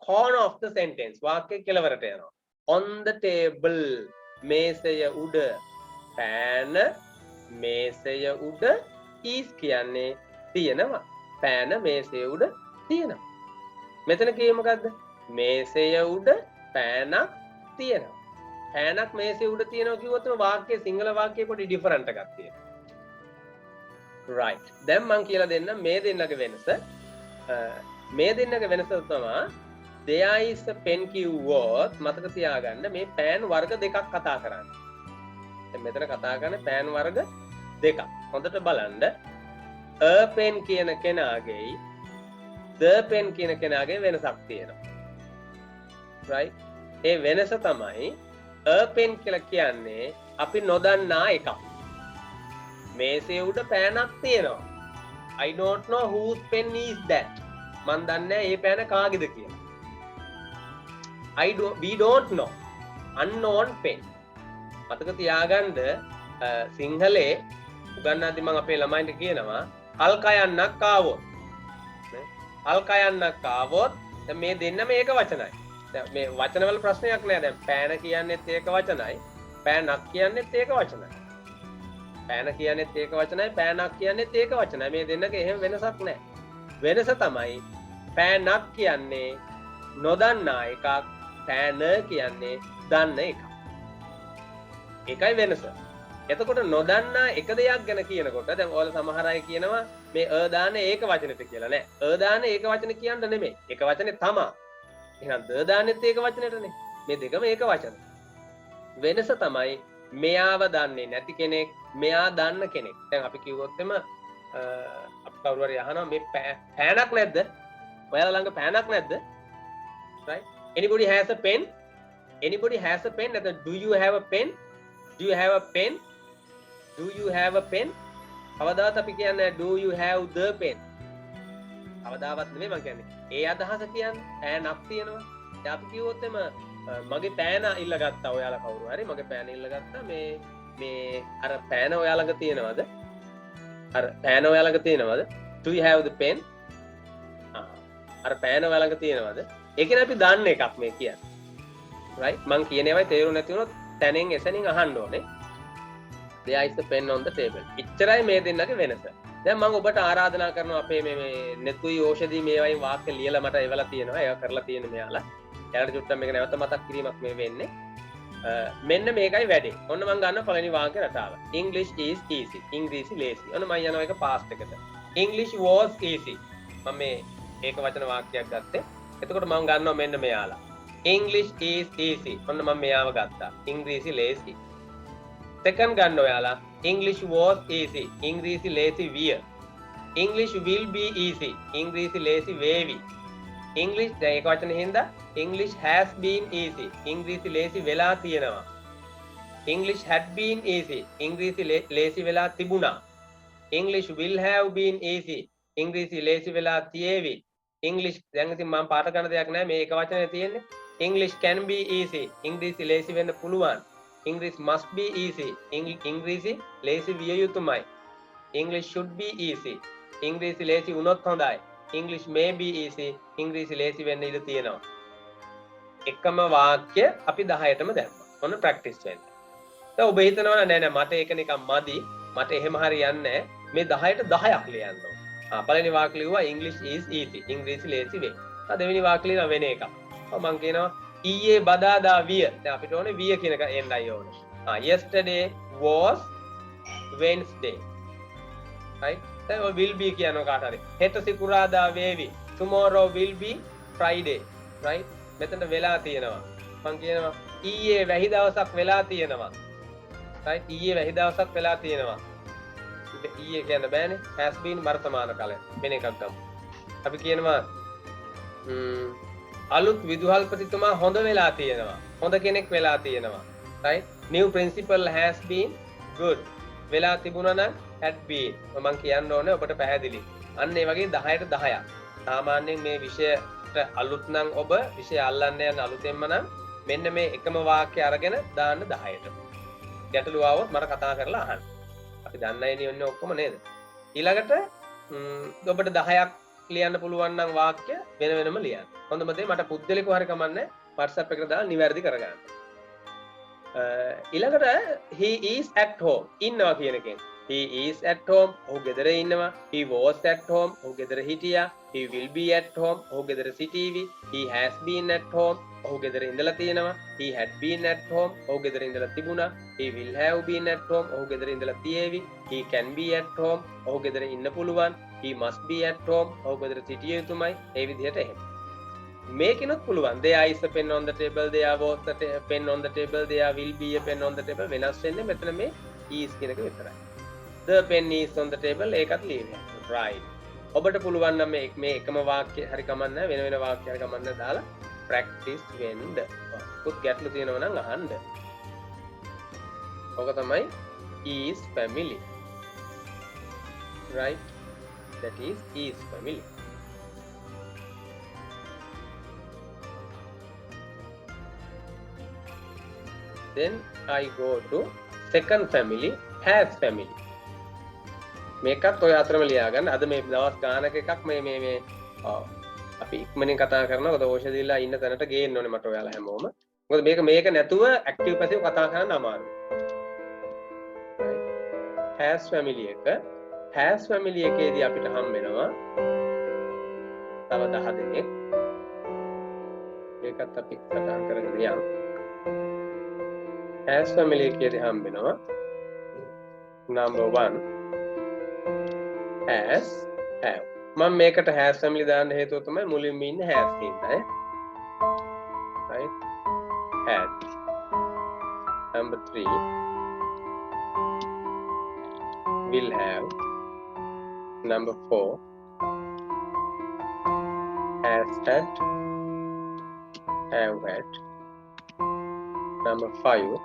corner of the sentence. වාක්‍යයේ කෙලවරට යනවා. on the table මේසය උඩ පෑන මේසය උඩ is කියන්නේ තියෙනවා. පෑන මේසය උඩ තියෙනවා. මෙතන කියේ මොකද්ද? මේසය උඩ පෑනක් තියෙනවා. පෑනක් මේසය උඩ තියෙනවා කිව්වොත් වාක්‍යයේ සිංහල වාක්‍යයේ පොඩි ඩිෆරන්ට් එකක් තියෙනවා. right. දැන් මම කියලා දෙන්නම් මේ දෙන්නගේ වෙනස. මේ දෙන්නගේ වෙනස තමයි there is a pen කිව්වොත් මතක තියාගන්න මේ පෑන් වර්ග දෙකක් කතා කරන්නේ. දැන් මෙතන කතා කරන්නේ පෑන් වර්ග දෙකක්. හොඳට බලන්න. a pen කියන කෙනාගේ the pen කියන කෙනාගේ වෙනසක් තියෙනවා. right? ඒ වෙනස තමයි a pen කියලා කියන්නේ අපි නොදන්නා එකක්. මේසේ උඩ පෑනක් තියෙනවා. I don't know whose pen is that. මන් දන්නේ ඒ පෑන කාගේද කියලා. we don't know. unknown pen. මතක තියාගන්න සිංහලේ උගන්වද්දි මම අපේ ළමයින්ට කියනවා කල් කයන්නක් ආවොත්. කල් කයන්නක් ආවොත් දැන් මේ දෙන්නම ඒක වචනයි. දැන් මේ වචනවල ප්‍රශ්නයක් නෑ. දැන් පෑන කියන්නේත් ඒක වචනයි. පෑනක් කියන්නේත් ඒක වචනයි. පෑන කියන්නේත් ඒක වචනයි. පෑනක් කියන්නේත් ඒක වචනයි. මේ දෙන්නක එහෙම වෙනසක් නෑ. වෙනස තමයි පෑනක් කියන්නේ නොදන්නා එකක්. පෑන කියන්නේ දන්න එකක්. ඒකයි වෙනස. එතකොට නොදන්නා එක දෙයක් ගැන කියනකොට දැන් ඔයාලා සමහර අය කියනවා මේ අ දාන්නේ ඒක වචනෙට කියලා නෑ. අ දාන්නේ ඒක වචන කියන්න නෙමෙයි. ඒක වචනේ තමයි. එහෙනම් ද දාන්නෙත් ඒක වචනෙටනේ. මේ දෙකම ඒක වචන. වෙනස තමයි මෙයාව දන්නේ නැති කෙනෙක්, මෙයා දන්න කෙනෙක්. දැන් අපි කිව්වොත් එම අපි කවුරු හරි අහනවා මේ පෑනක් නැද්ද? ඔයාලා ළඟ පෑනක් නැද්ද? right? Anybody has a pen? Anybody has a pen? Do you have a pen? Do you have a pen? Do you have a pen? කවදාවත් අපි කියන්නේ do you have the pen? කවදාවත් නෙමෙයි මම කියන්නේ. ඒ අදහස කියන්නේ පෑනක් තියෙනවා. දැන් අපි කිව්වොත් එම මගේ පෑන ඉල්ලගත්තා ඔයාලා කවුරු හරි මගේ පෑන ඉල්ලගත්තා මේ අර පෑන ඔයා ළඟ තියෙනවද? අර පෑන ඔයා ළඟ තියෙනවද? Do you have the pen? අර පෑන ඔයා ළඟ තියෙනවද? ඒ කියන්නේ අපි දන්න එකක් මේ කියන්නේ. right? මං කියන ඒවායි තේරුම් නැති වුණොත් තැනෙන් එසනින් අහන්න ඕනේ. There is a pen on the table. ඉච්චරයි මේ දෙන්නගේ වෙනස. දැන් මම ඔබට ආරාධනා කරනවා අපේ මේ නෙතුයි ඖෂධි මේවයින් වාක්‍ය ලියලා මට එවලා තියෙනවා. ඒක කරලා තියෙන මෙයාලා. එයාලට චුට්ටක් මේක නැවත මතක් කිරීමක් මේ වෙන්නේ. මෙන්න මේකයි වැඩේ. ඔන්න මම ගන්න පළවෙනි වාක්‍ය රටාව. English is easy. ඉංග්‍රීසි ලේසි. ඔන්න මම යනවා එක past එකට. English was easy. මම මේ ඒක වචන වාක්‍යයක් ගත්තේ. එතකොට මම ගන්නවා මෙන්න මෙයාලා. English is easy. ඔන්න මම මෙයාව ගත්තා. ඉංග්‍රීසි ලේසි. Second ගන්න ඔයාලා. English was easy. ඉංග්‍රීසි ලේසි විය. English will be easy. ඉංග්‍රීසි ලේසි වේවි. English දැන් ඒක වචනේ හින්දා English has been easy. ඉංග්‍රීසි ලේසි වෙලා තියෙනවා. English had been easy. ඉංග්‍රීසි ලේසි වෙලා තිබුණා. English will have been easy. ඉංග්‍රීසි ලේසි වෙලා තියේවි. English දැන් ඉතින් මම පාට කරන දෙයක් නැහැ මේ එක වචනේ තියෙන්නේ. English can be easy. ඉංග්‍රීසි ලේසි වෙන්න පුළුවන්. English must be easy. ඉංග්‍රීසි ලේසි විය යුතුමයි. English should be easy. ඉංග්‍රීසි ලේසි වුණොත් හොඳයි. English may be easy. ඉංග්‍රීසි ලේසි වෙන්න ඉඩ තියෙනවා. එකම වාක්‍ය අපි 10ටම දැම්මා. ඔන්න ප්‍රැක්ටිස් වෙන්න. දැන් ඔබ හිතනවා නෑ මට ඒක නිකන් මදි. මට එහෙම හරියන්නේ නෑ. මේ 10ට 10ක් ලියන්න ඕන. පළවෙනි වාක්‍ය ලිව්වා English is easy. ඉංග්‍රීසි ලේසි වේ. දෙවෙනි වාක්‍ය ලියනවා වෙන එකක්. මම කියනවා ඊයේ බදාදා විය. දැන් අපිට ඕනේ විය කියන එක එන්නයි ඕනේ. yesterday was Wednesday. right? දැන් ඔය will be කියනවා කාට හරි. හෙට සිකුරාදා වේවි. tomorrow will be Friday. right? මෙතන වෙලා තියෙනවා. මම කියනවා ඊයේ වැහි දවසක් වෙලා තියෙනවා. right? ඊයේ වැහි දවසක් වෙලා තියෙනවා. ඊයේ කියන්න බෑනේ. has been වර්තමාන කාලය. වෙන එකක් ගමු. අපි කියනවා අලුත් විදුහල්පතිතුමා හොඳ වෙලා තියෙනවා. හොඳ කෙනෙක් වෙලා තියෙනවා. right? New principal has been good. වෙලා තිබුණා නම් had been. මම කියන්න ඕනේ ඔබට පැහැදිලි. අන්න ඒ වගේ 10ට 10ක්. සාමාන්‍යයෙන් මේ විෂයට අලුත් නම් ඔබ විෂය අල්ලන්න යන අලුතෙන්ම නම් මෙන්න මේ එකම වාක්‍ය අරගෙන දාන්න 10ට. ගැටලුව આવොත් මට කතා කරලා අහන්න. අපි දන්නයි නේ ඔක්කොම නේද? ඊළඟට ඔබට 10ක් ලියන්න පුළුවන් නම් වාක්‍ය වෙන වෙනම ලියන්න. හොඳම දේ මට පුද්ගලිකව හරි කමන්නේ WhatsApp එකට දාලා නිවැරදි කරගන්න. ඊළඟට he is at home ඉන්නවා කියන එකෙන් he is at home ඔහු ගෙදර ඉන්නවා. he was at home ඔහු ගෙදර හිටියා. he will be at home ඔහු ගෙදර සිටීවි. he has been at home ඔහු ගෙදර ඉඳලා තියෙනවා. he had been at home ඔහු ගෙදර ඉඳලා තිබුණා. he will have been at home ඔහු ගෙදර ඉඳලා තියේවි. he can be at home ඔහු ගෙදර ඉන්න පුළුවන්. he must be at home ඔහු ගෙදර සිටිය යුතුමයි. ඒ විදිහට එහෙම මේකිනුත් පුළුවන්. there is a pen on the table. there was a pen on the table. there will be a pen on the table. වෙනස් වෙන්නේ මෙතන මේ is කියන එක විතරයි. the pen is on the table ඒකත් ලියන්න. right. ඔබට පුළුවන් නම් මේ එකම වාක්‍ය හරි කමන්න වෙන වෙන වාක්‍ය හරි කමන්න දාලා practice වෙන්න. පුත් ගැටලු තියෙනවා නම් අහන්න. ඔක තමයි is family. right. that is family. then I go to second family has family. මේකත් ඔය අතරම ලියා ගන්න. අද මේ දවස් ගානක එකක් මේ අපි ඉක්මනින් කතා කරනවා. මොකද ඕෂධිලා ඉන්න තැනට ගේන්න ඕනේ මට ඔයාලා හැමෝම. මොකද මේක නැතුව ඇක්ටිව් පැසිව් කතා කරන්න අමාරුයි. has family එකේදී අපිට හම් වෙනවා තව 10 දෙනෙක්. ඒකත් අපි කතා කරගෙන යමු. has family එකේදී හම් වෙනවා number 1 has have. මම මේකට has family දාන්න හේතුව තමයි මුලින්ම ඉන්න has හින්දා right. had. number 3 will have. number 4 has had have had. number 5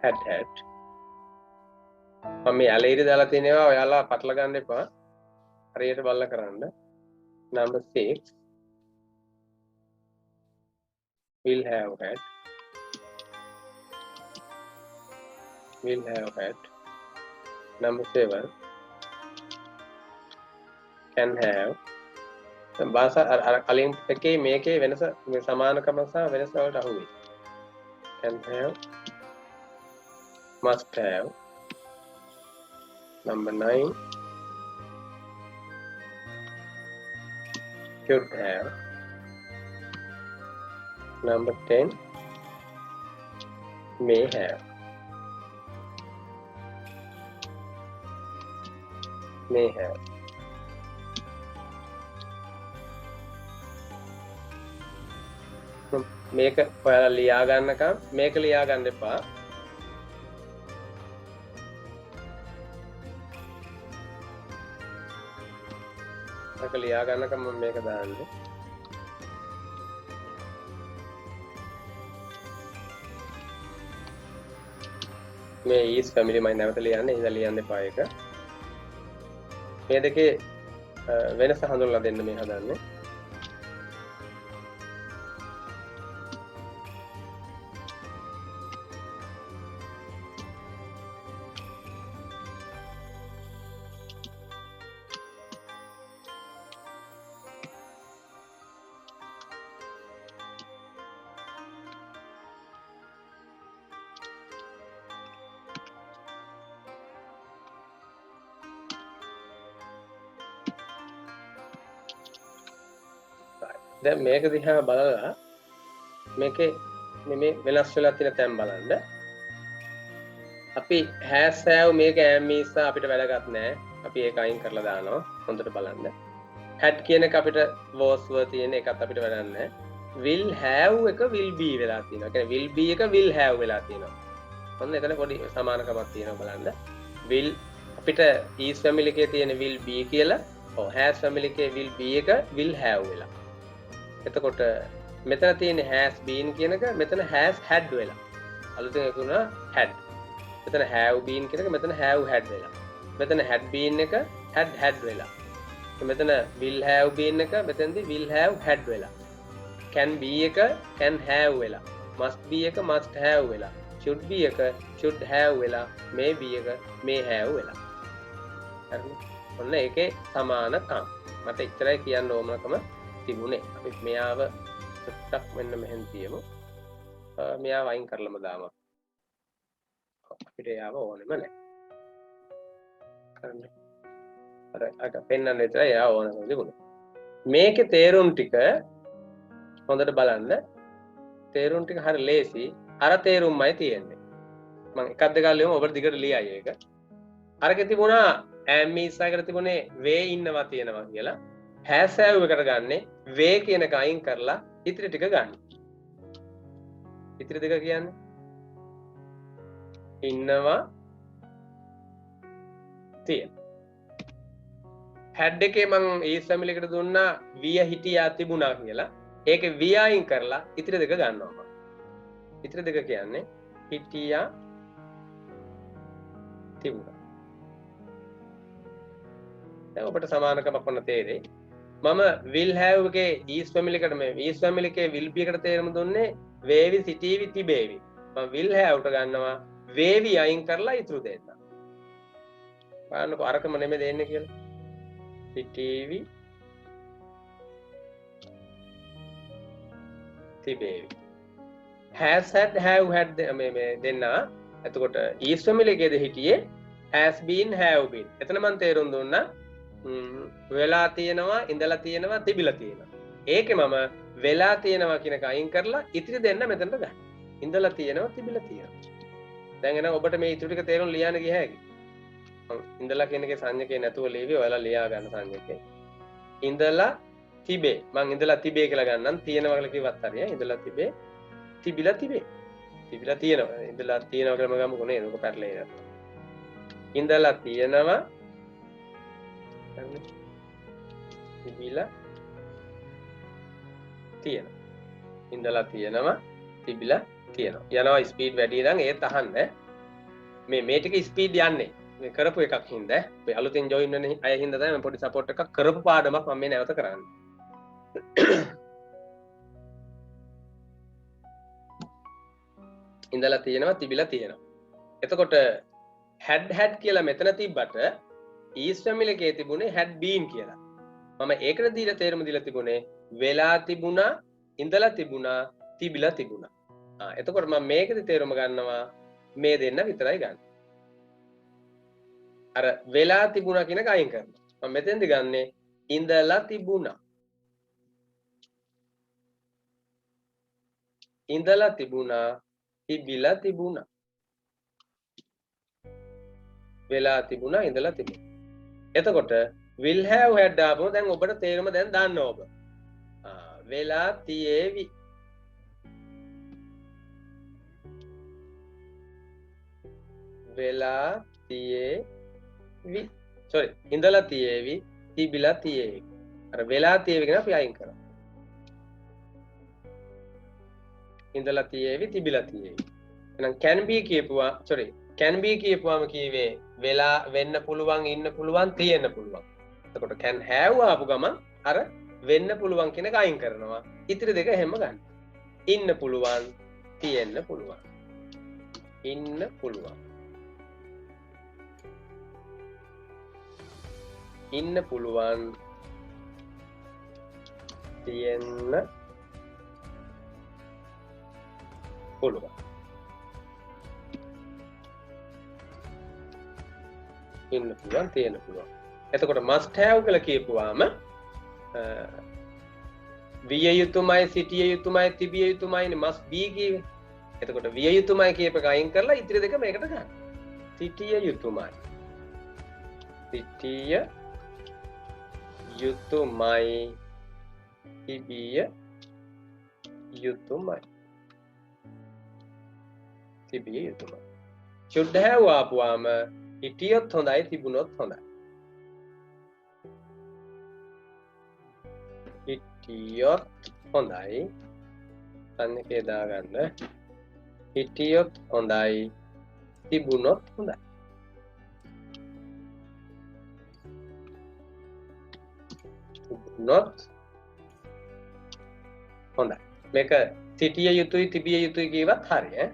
had had. මම මේ ඇලේරි දාලා තියෙනවා ඔයාලා පටල ගන්න එපා. හරියට බලලා කරන්න. number 6 will have had. will have had. number 7 can have. භාෂා අර කලින් එකේ මේකේ වෙනස මේ සමානකම සහ වෙනස වලට අහු වෙයි. can have must have. number 9 should have. number 10 may have. may have. මේක ඔයාලා ලියා ගන්නකම් මේක ලියා ගන්න එපා. මේක ලියා ගන්නකම් මම මේක දාන්නේ. මේ is family මම නැවත ලියන්නේ. ඉඳලා ලියන්න එපා ඒක. මේ දෙකේ වෙනස හඳුන්වලා දෙන්න මේ හදන්නේ. දැන් මේක දිහා බලලා මේකේ මේ වෙනස් වෙලා තියෙන තැන් බලන්න. අපි has have මේක am is අපිට වැදගත් නෑ. අපි ඒක අයින් කරලා දානවා. හොඳට බලන්න. had කියන එක අපිට was were තියෙන එකත් අපිට වැඩක් නෑ. will have එක will be වෙලා තියෙනවා. කියන්නේ will be එක will have වෙලා තියෙනවා. ඔන්න එතන පොඩි සමානකමක් තියෙනවා බලන්න. will අපිට is family එකේ තියෙන will be කියලා has family එකේ will be එක will have වෙලා. එතකොට මෙතන තියෙන has been කියන එක මෙතන has had වෙලා. අලුතෙන් එකුණා had. මෙතන have been කියන එක මෙතන have had වෙලා. මෙතන had been එක had වෙලා. මෙතන will have been එක මෙතනදී will have had වෙලා. can be එක can have වෙලා. must be එක must have වෙලා. should be එක should have වෙලා. may be එක may have වෙලා. හරිද? ඔන්න ඒකේ සමානකම්. මට ඉතරයි කියන්න ඕනකම තිබුණේ. අපි මෙයාව චුට්ටක් මෙන්න මෙහෙන් තියමු. මෙයාව අයින් කරලම දාමු. අපිට යාව ඕනෙම නැහැ. කරන්න. අර පෙන්නන්න විතරයි යාව ඕනකම තිබුණේ. මේකේ තේරුම් ටික හොඳට බලන්න. තේරුම් ටික හරිය ලේසි. අර තේරුම්මයි තියෙන්නේ. මම එකක් දෙකක් ලියමු ඔබට දිගට ලියයි ඒක. අරකේ තිබුණා am is එකට තිබුණේ way ඉන්නවා තියෙනවා කියලා. has have එකට ගන්නෙ way කියන එක අයින් කරලා ඉතිරි ටික ගන්න. ඉතිරි දෙක කියන්නේ ඉන්නවා තියෙන. හැඩ් එකේ මං ඊස් ෆැමිලි එකට දුන්නා විය හිටියා තිබුණා කියලා. ඒකේ v අයින් කරලා ඉතිරි දෙක ගන්නවා මම. ඉතිරි දෙක කියන්නේ හිටියා තිබුණා. දැන් ඔබට සමානකමක් වන්න තේරෙයි. මම will have එකේ is family එකට මේ is family එකේ will be එකට තේරුම දුන්නේ වේවි සිටීවි තිබේවි. මම will have ට ගන්නවා වේවි අයින් කරලා ඉතුරු දෙන්න. බලන්නකො අරකම නෙමෙයි දෙන්නේ කියලා. සිටීවි තිබේවි. has had have had මේ දෙන්නා. එතකොට is family එකේද හිටියේ has been have been. එතන මම තේරුම් දුන්නා වෙලා තියෙනවා ඉඳලා තියෙනවා තිබිලා තියෙනවා. ඒකේ මම වෙලා තියෙනවා කියන එක අයින් කරලා ඉතිරි දෙන්න මෙතනට ගන්න. ඉඳලා තියෙනවා තිබිලා තියෙනවා. දැන් එනවා ඔබට මේ ඉතුරු ටික තේරුම් ලියන්න ගිය හැකි. මම ඉඳලා කියන එකේ සංඥකේ නැතුව ලියවි ඔයාලා ලියා ගන්න සංඥකේ. ඉඳලා තිබේ. මම ඉඳලා තිබේ කියලා ගන්නම්. තියෙනවා කියලා කිව්වත් හරියයි. ඉඳලා තිබේ තිබිලා තිබේ. තිබිලා තියෙනවා. ඉඳලා තියෙනවා කියලා මම ගමුකෝ නේද? ඔක පැටලෙන්නේ නැත්නම්. ඉඳලා තියෙනවා තිබිලා තියෙනවා. ඉඳලා තියෙනවා තිබිලා තියෙනවා. යනවා ස්පීඩ් වැඩි නම් ඒත් අහන්න. මේ ටික ස්පීඩ් යන්නේ. මේ කරපු එකක් හින්දා. මේ අලුතෙන් ජොයින් වෙන අය හින්දා තමයි මම පොඩි සපෝට් එකක් කරපු පාඩමක් මම මේ නැවත කරන්නේ. ඉඳලා තියෙනවා තිබිලා තියෙනවා. එතකොට had කියලා මෙතන තිබ්බට is family එකේ තිබුණේ had been කියලා. මම ඒකට දීලා තේරුම දීලා තිබුණේ වෙලා තිබුණා, ඉඳලා තිබුණා, තිබිලා තිබුණා. එතකොට මම මේකෙදි තේරුම ගන්නවා මේ දෙන්න විතරයි ගන්න. අර වෙලා තිබුණා කියන එක අයින් කරනවා. මම මෙතෙන්දි ගන්නෙ ඉඳලා තිබුණා. ඉඳලා තිබුණා, තිබිලා තිබුණා. වෙලා තිබුණා, ඉඳලා තිබුණා. එතකොට will have had දාපුව දැන් ඔබට තේරුම දැන් දාන්න ඔබ. වෙලා තියේවි. වෙලා තියේවි. sorry ඉඳලා තියේවි, තිබිලා තියේවි. අර වෙලා තියේවි කියන අපි අයින් කරා. ඉඳලා තියේවි, තිබිලා තියේවි. එහෙනම් can be කියපුවා sorry can be කියපුවාම කීවේ වෙලා වෙන්න පුළුවන්, ඉන්න පුළුවන්, තියෙන්න පුළුවන්. එතකොට can have ආපු ගමන් අර වෙන්න පුළුවන් කියන එක අයින් කරනවා. ඉතිරි දෙක හැම ගන්න. ඉන්න පුළුවන්, තියෙන්න පුළුවන්. ඉන්න පුළුවන්. ඉන්න පුළුවන්, තියෙන්න පුළුවන්. ඉන්න පුළුවන්, තියෙන්න පුළුවන්. එතකොට must have කියලා කියපුවාම විය යුතුමයි, සිටිය යුතුමයි, තිබිය යුතුමයි must be කියවේ. එතකොට විය යුතුමයි කියප එක අයින් කරලා ඉතිරි දෙක මේකට ගන්න. සිටිය යුතුමයි. සිටිය යුතුමයි, තිබිය යුතුමයි. තිබිය යුතුමයි. should have ආපුවාම හිටියොත් හොඳයි, තිබුණොත් හොඳයි. හිටියොත් හොඳයි. සංකේතය දාගන්න. හිටියොත් හොඳයි, තිබුණොත් හොඳයි. තිබුණොත් හොඳයි. මේක සිටිය යුතුයි, තිබිය යුතුයි කියවත් හරි ඈ.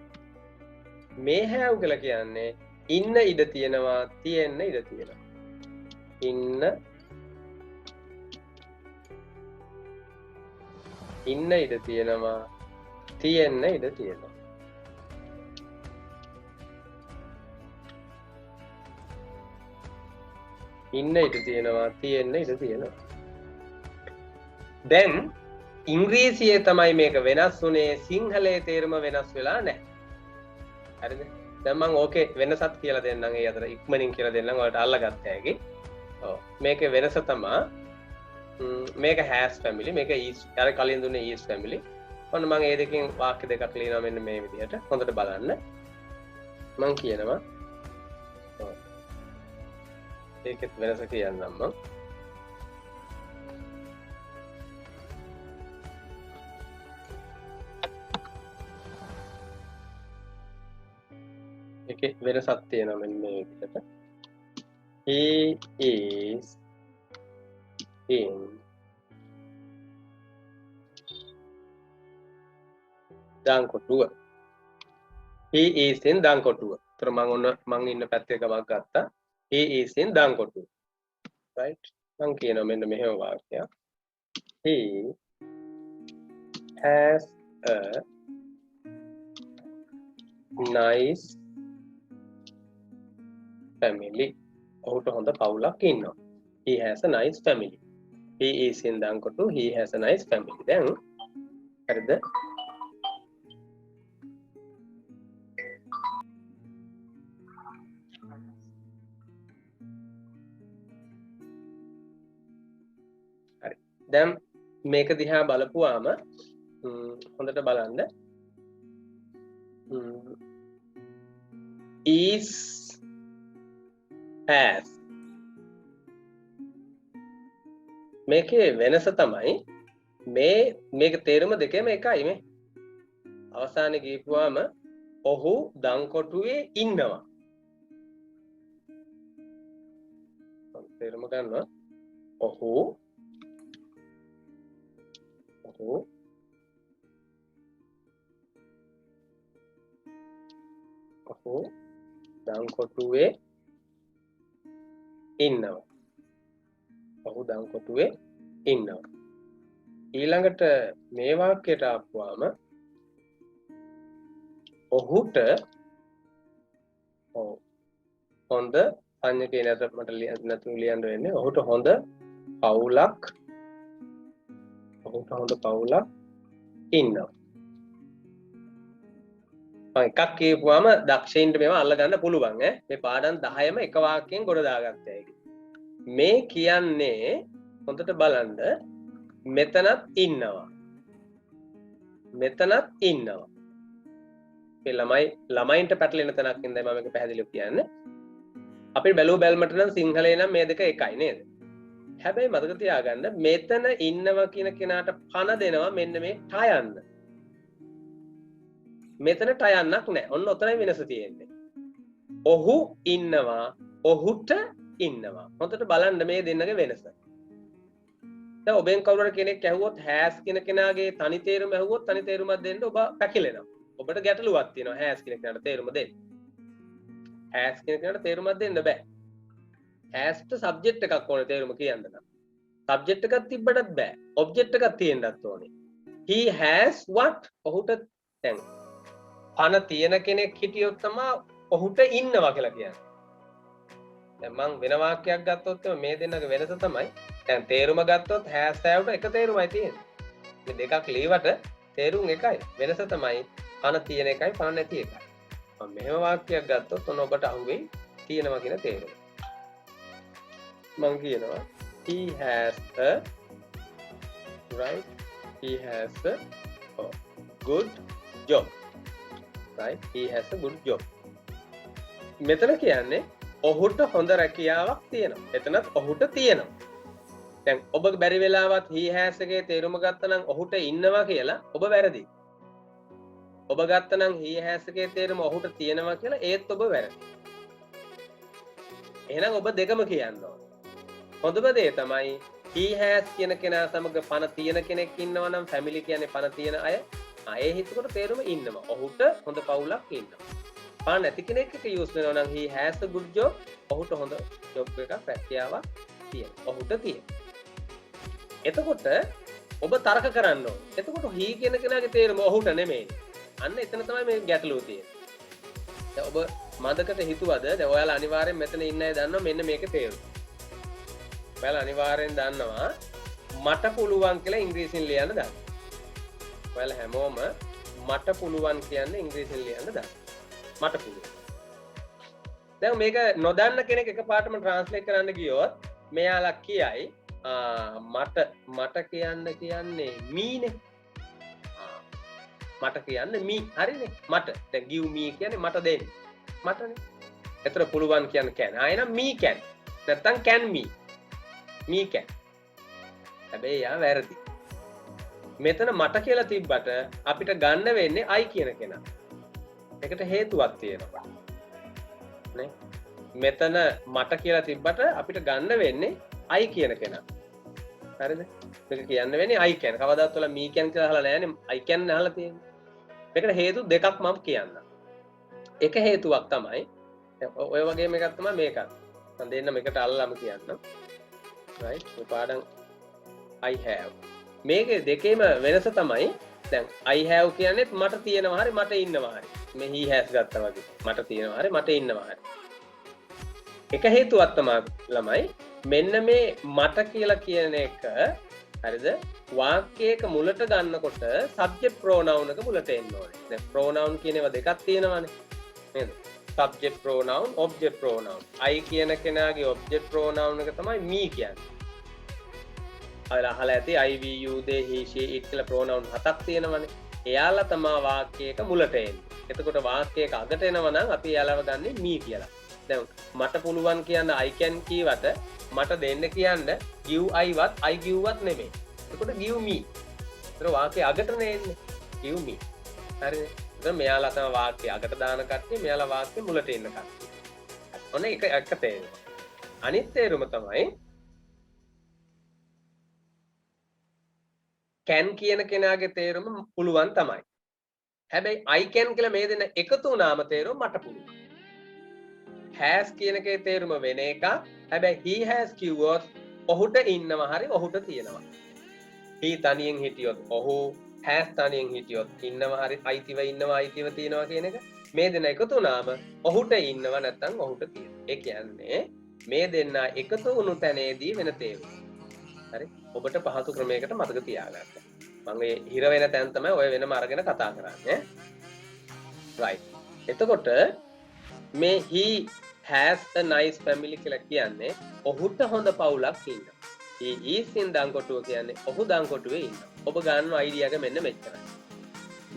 මේ have කියලා කියන්නේ ඉන්න ඉඩ තියෙනවා, තියෙන්න ඉඩ තියෙනවා. ඉන්න ඉඩ තියෙනවා, තියෙන්න ඉඩ තියෙනවා. ඉන්න ඉඩ තියෙනවා, තියෙන්න ඉඩ තියෙනවා. දැන් ඉංග්‍රීසියේ තමයි මේක වෙනස් වුණේ, සිංහලයේ තේරුම වෙනස් වෙලා නැහැ. හරිද? දැන් මම ඕකේ වෙනසත් කියලා දෙන්නම්. ඒ අතර ඉක්මනින් කියලා දෙන්නම්. ඔයාලට අල්ලගත්ත හැකි. ඔව්. මේකේ වෙනස තමයි මේක has family, මේක is අර කලින් දුන්නේ is family. ඔන්න මම මේ දෙකෙන් වාක්‍ය දෙකක් ලියනවා මෙන්න මේ විදිහට. හොඳට බලන්න. මං කියනවා ඒකෙත් වෙනස කියන්නම් මං ඒකේ වෙනසක් තියෙනවා මෙන්න මේ විදිහට he is in දංකොටුව he is in දංකොටුව. ඒතර මං ඉන්න පැත්තේ ගමක් ගත්තා. he is in දංකොටුව. right? මං කියනවා මෙන්න මෙහෙම වාක්‍යයක්. he has a nice family. ඔහුට හොඳ පවුලක් ඉන්නවා. he has a nice family. he is in දංකොටුව. he has a nice family. දැන් හරිද? දැන් මේක දිහා බලපුවාම හොඳට බලන්න is has මේකේ වෙනස තමයි මේක තේරුම දෙකේම එකයි මේ අවසානයේ ගිහුවාම ඔහු දංකොටුවේ ඉන්නවා තේරුම ගන්නවා ඔහු දංකොටුවේ ඉන්නවා. ඔහු දංකොටුවේ ඉන්නවා. ඊළඟට මේ වාක්‍යයට ආපුවාම ඔහුට හොඳ සංඥකේ මට නැතුව ලියන්න වෙන්නේ ඔහුට හොඳ පවුලක් ඉන්නවා. එකක් කියපුවාම දක්ෂයින්ට මේවා අල්ලගන්න පුළුවන් ඈ. මේ පාඩම් 10ම එක වාක්‍යයෙන් ගොඩ දාගත්තා ඒක. මේ කියන්නේ හොඳට බලන්න මෙතනත් ඉන්නවා. මේ ළමයින්ට පැටලෙන තැනක් ඉඳන් මම මේක පැහැදිලිව කියන්නේ. අපි බැලුව බැලමට නම් සිංහලේ නම් මේ දෙක එකයි නේද? හැබැයි මතක තියාගන්න මෙතන ඉන්නවා කියන කෙනාට පණ දෙනවා මෙන්න මේ ටයන්න. මෙතන ටයන්නක් නැහැ. ඔන්න ඔතනයි වෙනස තියෙන්නේ. ඔහු ඉන්නවා, ඔහුට ඉන්නවා. හොඳට බලන්න මේ දෙන්නගේ වෙනස. දැන් ඔබෙන් කවුරු කෙනෙක් ඇහුවොත් has කියන කෙනාගේ තනි තේරුම ඇහුවොත් තනි තේරුමක් දෙන්න ඔබ පැකිලෙනවා. ඔබට ගැටලුවක් තියෙනවා has කියන කෙනාට තේරුම දෙන්න. has කියන කෙනාට තේරුමක් දෙන්න බෑ. has ට subject එකක් ඕනේ තේරුම කියන්න නම්. subject එකක් තිබ්බටත් බෑ. object එකක් තියෙන්නත් ඕනේ. he has what? ඔහුට දැන් පණ තියෙන කෙනෙක් හිටියොත් තමයි ඔහුට ඉන්නවා කියලා කියන්නේ. දැන් මම වෙන වාක්‍යයක් ගත්තොත් මේ දෙන්නගේ වෙනස තමයි දැන් තේරුම ගත්තොත් has have එක තේරුමයි තියෙන්නේ. මේ දෙකක් ලියවට තේරුම් එකයි. වෙනස තමයි පණ තියෙන එකයි පණ නැති එකයි. මම මෙහෙම වාක්‍යයක් ගත්තොත් ඔන්න ඔබට අහුවෙයි තියෙනවා කියන තේරුම. මම කියනවා he has a good job. Right? He has a good job. මෙතන කියන්නේ ඔහුට හොඳ රැකියාවක් තියෙනවා. එතනත් ඔහුට තියෙනවා. දැන් ඔබ බැරි වෙලාවත් he has එකේ තේරුම ගත්තනම් ඔහුට ඉන්නවා කියලා ඔබ වැරදි. ඔබ ගත්තනම් he has එකේ තේරුම ඔහුට තියෙනවා කියලා ඒත් ඔබ වැරදි. එහෙනම් ඔබ දෙකම කියන්න ඕන. හොඳම දේ තමයි he has කියන කෙනා සමග පණ තියෙන කෙනෙක් ඉන්නවා නම් family කියන්නේ පණ තියෙන අය. ඒ හිතකොට තේරුම ඉන්නවා. ඔහුට හොඳ පවුලක් ඉන්නවා. පණ නැති කෙනෙක් එක යූස් වෙනවා නම් he has a good job. ඔහුට හොඳ ජොබ් එකක් රැකියාවක් තියෙනවා. ඔහුට තියෙනවා. එතකොට ඔබ තර්ක කරන්න ඕනේ. එතකොට he කියන කෙනාගේ තේරුම ඔහුට නෙමෙයි. අන්න එතන තමයි මේ ගැටලුව තියෙන්නේ. දැන් ඔබ මදකට හිතුවද? දැන් ඔයාලා අනිවාර්යෙන් මෙතන ඉන්න අය දන්නවා මෙන්න මේකේ තේරුම. ඔයාලා අනිවාර්යෙන් දන්නවා මට පුළුවන් කියලා ඉංග්‍රීසියෙන් ලියන්න දාන්න. ඔයාලා හැමෝම මට පුළුවන් කියන්නේ ඉංග්‍රීසියෙන් ලියන්න දාන්න. මට පුළුවන්. දැන් මේක නොදන්න කෙනෙක් එකපාරටම ට්‍රාන්ස්ලේට් කරන්න ගියොත් මෙයාලා කියයි මට කියන්නේ මීනේ. මට කියන්නේ මී හරිනේ. මට දැන් give me කියන්නේ මට දෙන්න. මටනේ. එතන පුළුවන් කියන්නේ can. ආයෙනම් me can. නැත්තම් can me. me can. හැබැයි යා වැරදි. මෙතන මට කියලා තිබ්බට අපිට ගන්න වෙන්නේ I කියන කෙනා. ඒකට හේතුවක් තියෙනවා. නේ? මෙතන මට කියලා තිබ්බට අපිට ගන්න වෙන්නේ I කියන කෙනා. හරිද? මේක කියන්න වෙන්නේ I can. කවදාවත් ඔයාලා me can කියලා අහලා නැහැනේ. I can අහලා තියෙන්නේ. මේකට හේතු දෙකක් මම කියන්නම්. එක හේතුවක් තමයි ඔය වගේම එකක් තමයි මේකත්. මම දෙන්නම එකට අල්ලලාම කියන්නම්. right? මේ පාඩම් I have. මේකේ දෙකේම වෙනස තමයි දැන් I have කියන්නේ මට තියෙනවා හරි මට ඉන්නවා හරි. මේ he has ගත්තා වගේ. මට තියෙනවා හරි මට ඉන්නවා හරි. එක හේතුවක් තමයි ළමයි මෙන්න මේ මට කියලා කියන එක හරිද? වාක්‍යයක මුලට ගන්නකොට subject pronoun එක මුලට එන්න ඕනේ. දැන් pronoun කියන ඒවා දෙකක් තියෙනවානේ. නේද? subject pronoun, object pronoun. I කියන කෙනාගේ object pronoun එක තමයි me කියන්නේ. අහලා ඇති I, we, you, they, he, she, it කියලා pronoun හතක් තියෙනවානේ. එයාලා තමයි වාක්‍යයක මුලට එන්නේ. එතකොට වාක්‍යයක අගට එනවා නම් අපි එයාලව ගන්නෙ me කියලා. දැන් මට පුළුවන් කියන්න I can කීවට මට දෙන්න කියන්න give I වත් I give වත් නෙමෙයි. එතකොට give me. ඒතර වාක්‍යය අගටනේ එන්නේ. give me. හරිද? ඒතර මෙයාලා තමයි වාක්‍යය අගට දාන කට්ටිය, මෙයාලා වාක්‍යය මුලට එන්න කට්ටිය. ඔන්න එක තේරුම. අනිත් තේරුම තමයි can කියන කෙනාගේ තේරුම පුළුවන් තමයි. හැබැයි I can කියලා මේ දෙන එකතු වුණාම තේරුම මට පුළුවන්. has කියන එකේ තේරුම වෙන එකක්. හැබැයි he has කිව්වොත් ඔහුට ඉන්නවා හරි ඔහුට තියෙනවා. he තනියෙන් හිටියොත් ඔහු, has තනියෙන් හිටියොත් ඉන්නවා හරි අයිතිව ඉන්නවා අයිතිව තියෙනවා කියන එක. මේ දෙන එකතු වුණාම ඔහුට ඉන්නවා නැත්නම් ඔහුට තියෙනවා. ඒ කියන්නේ මේ දෙන්න එකතු වුණු තැනේදී වෙන තේරුම. හරි? ඔබට පහසු ක්‍රමයකට මතක තියාගන්න. මම මේ හිර වෙන තැන් තමයි ඔය වෙනම අරගෙන කතා කරන්නේ. right. එතකොට මේ he has a nice family කියලා කියන්නේ ඔහුට හොඳ පවුලක් ඉන්නවා. he is in දංකොටුව කියන්නේ ඔහු දංකොටුවේ ඉන්නවා. ඔබ ගන්න අයිඩියා එක මෙන්න මෙච්චරයි.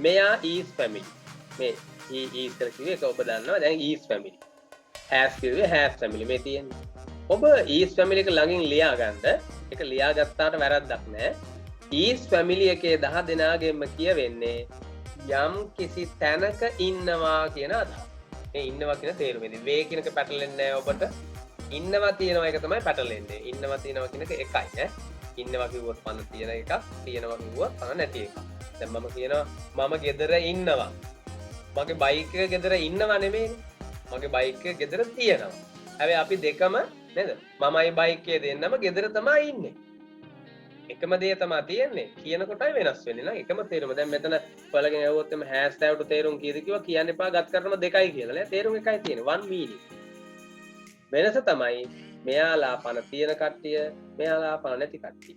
මෙයා is family. මේ he is කියලා කිව්වේ ඒක ඔබ දන්නවා. දැන් is family. has කිව්වේ has family මේ තියෙන්නේ. ඔබ is family එක ළඟින් ලියා ගන්න. ඒක ලියා ගත්තාට වැරද්දක් නැහැ. is family එකේ 10 දෙනාගෙම කියවෙන්නේ යම් කිසි තැනක ඉන්නවා කියන අදහස. මේ ඉන්නවා කියන තේරුමේදී වේ කියන එක පැටලෙන්නේ නැහැ ඔබට. ඉන්නවා තියෙනවා එක තමයි පැටලෙන්නේ. ඉන්නවා තියෙනවා කියන එක එකයි ඈ. ඉන්නවා කිව්වොත් පන තියෙන එකක්, තියෙනවා කිව්වොත් පන නැති එකක්. දැන් මම කියනවා මම ගෙදර ඉන්නවා. මගේ බයික් එක ගෙදර ඉන්නවා නෙමෙයිනේ. මගේ බයික් එක ගෙදර තියෙනවා. හැබැයි අපි දෙකම නේද? මමයි බයික් එකේ දෙන්නම ගෙදර තමයි ඉන්නේ. එකම දේ තමයි තියෙන්නේ. කියන කොටයි වෙනස් වෙන්නේ නේද? එකම තේරුම. දැන් මෙතන ඔයාලගෙන් ඇහුවොත් එම hashtag තේරුම් කීයද කිව්වා කියන්න එපා. ගත් කරනම දෙකයි කියලා නේද? තේරුම් එකයි තියෙන්නේ. one meaning. වෙනස තමයි මෙයාලා පණ තියෙන කට්ටිය, මෙයාලා පණ නැති කට්ටිය.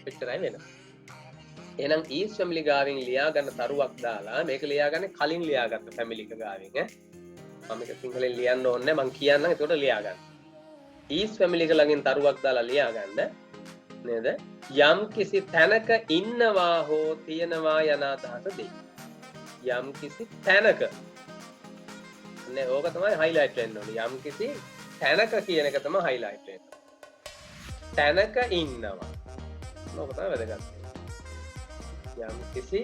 එච්චරයි වෙනස. එහෙනම් is family ගාවින් ලියා ගන්න තරුවක් දාලා මේක ලියාගන්නේ කලින් ලියාගත්ත family එක ගාවින් ඈ. මම මේක සිංහලෙන් ලියන්න ඕනේ නැහැ. මම කියන්නම් ඒකට ලියා ගන්න. is family එක ළඟින් තරුවක් දාලා ලියා ගන්න. නේද? යම් කිසි තැනක ඉන්නවා හෝ තියෙනවා යන අදහස දෙයි. යම් කිසි තැනක. නේ ඕක තමයි highlight වෙන්න ඕනේ. යම් කිසි තැනක කියන එක තමයි highlight වෙන්න. තැනක ඉන්නවා. ඕක තමයි වැදගත්. යම් කිසි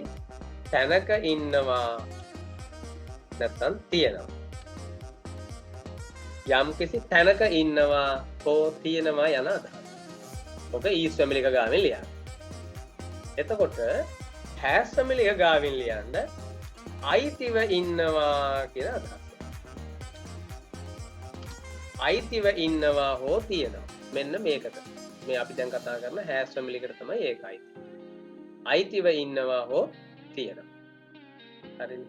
තැනක ඉන්නවා නැත්තම් තියෙනවා. යම් කිසි තැනක ඉන්නවා හෝ තියෙනවා යන අදහස. ඔක is family එක ගාවින් ලියන්න. එතකොට has family එක ගාවින් ලියන්න අයිතිව ඉන්නවා කියන අදහස. අයිතිව ඉන්නවා හෝ තියෙනවා. මෙන්න මේකට. මේ අපි දැන් කතා කරන has family එකට තමයි ඒකයි. අයිතිව ඉන්නවා හෝ තියෙනවා. හරිද?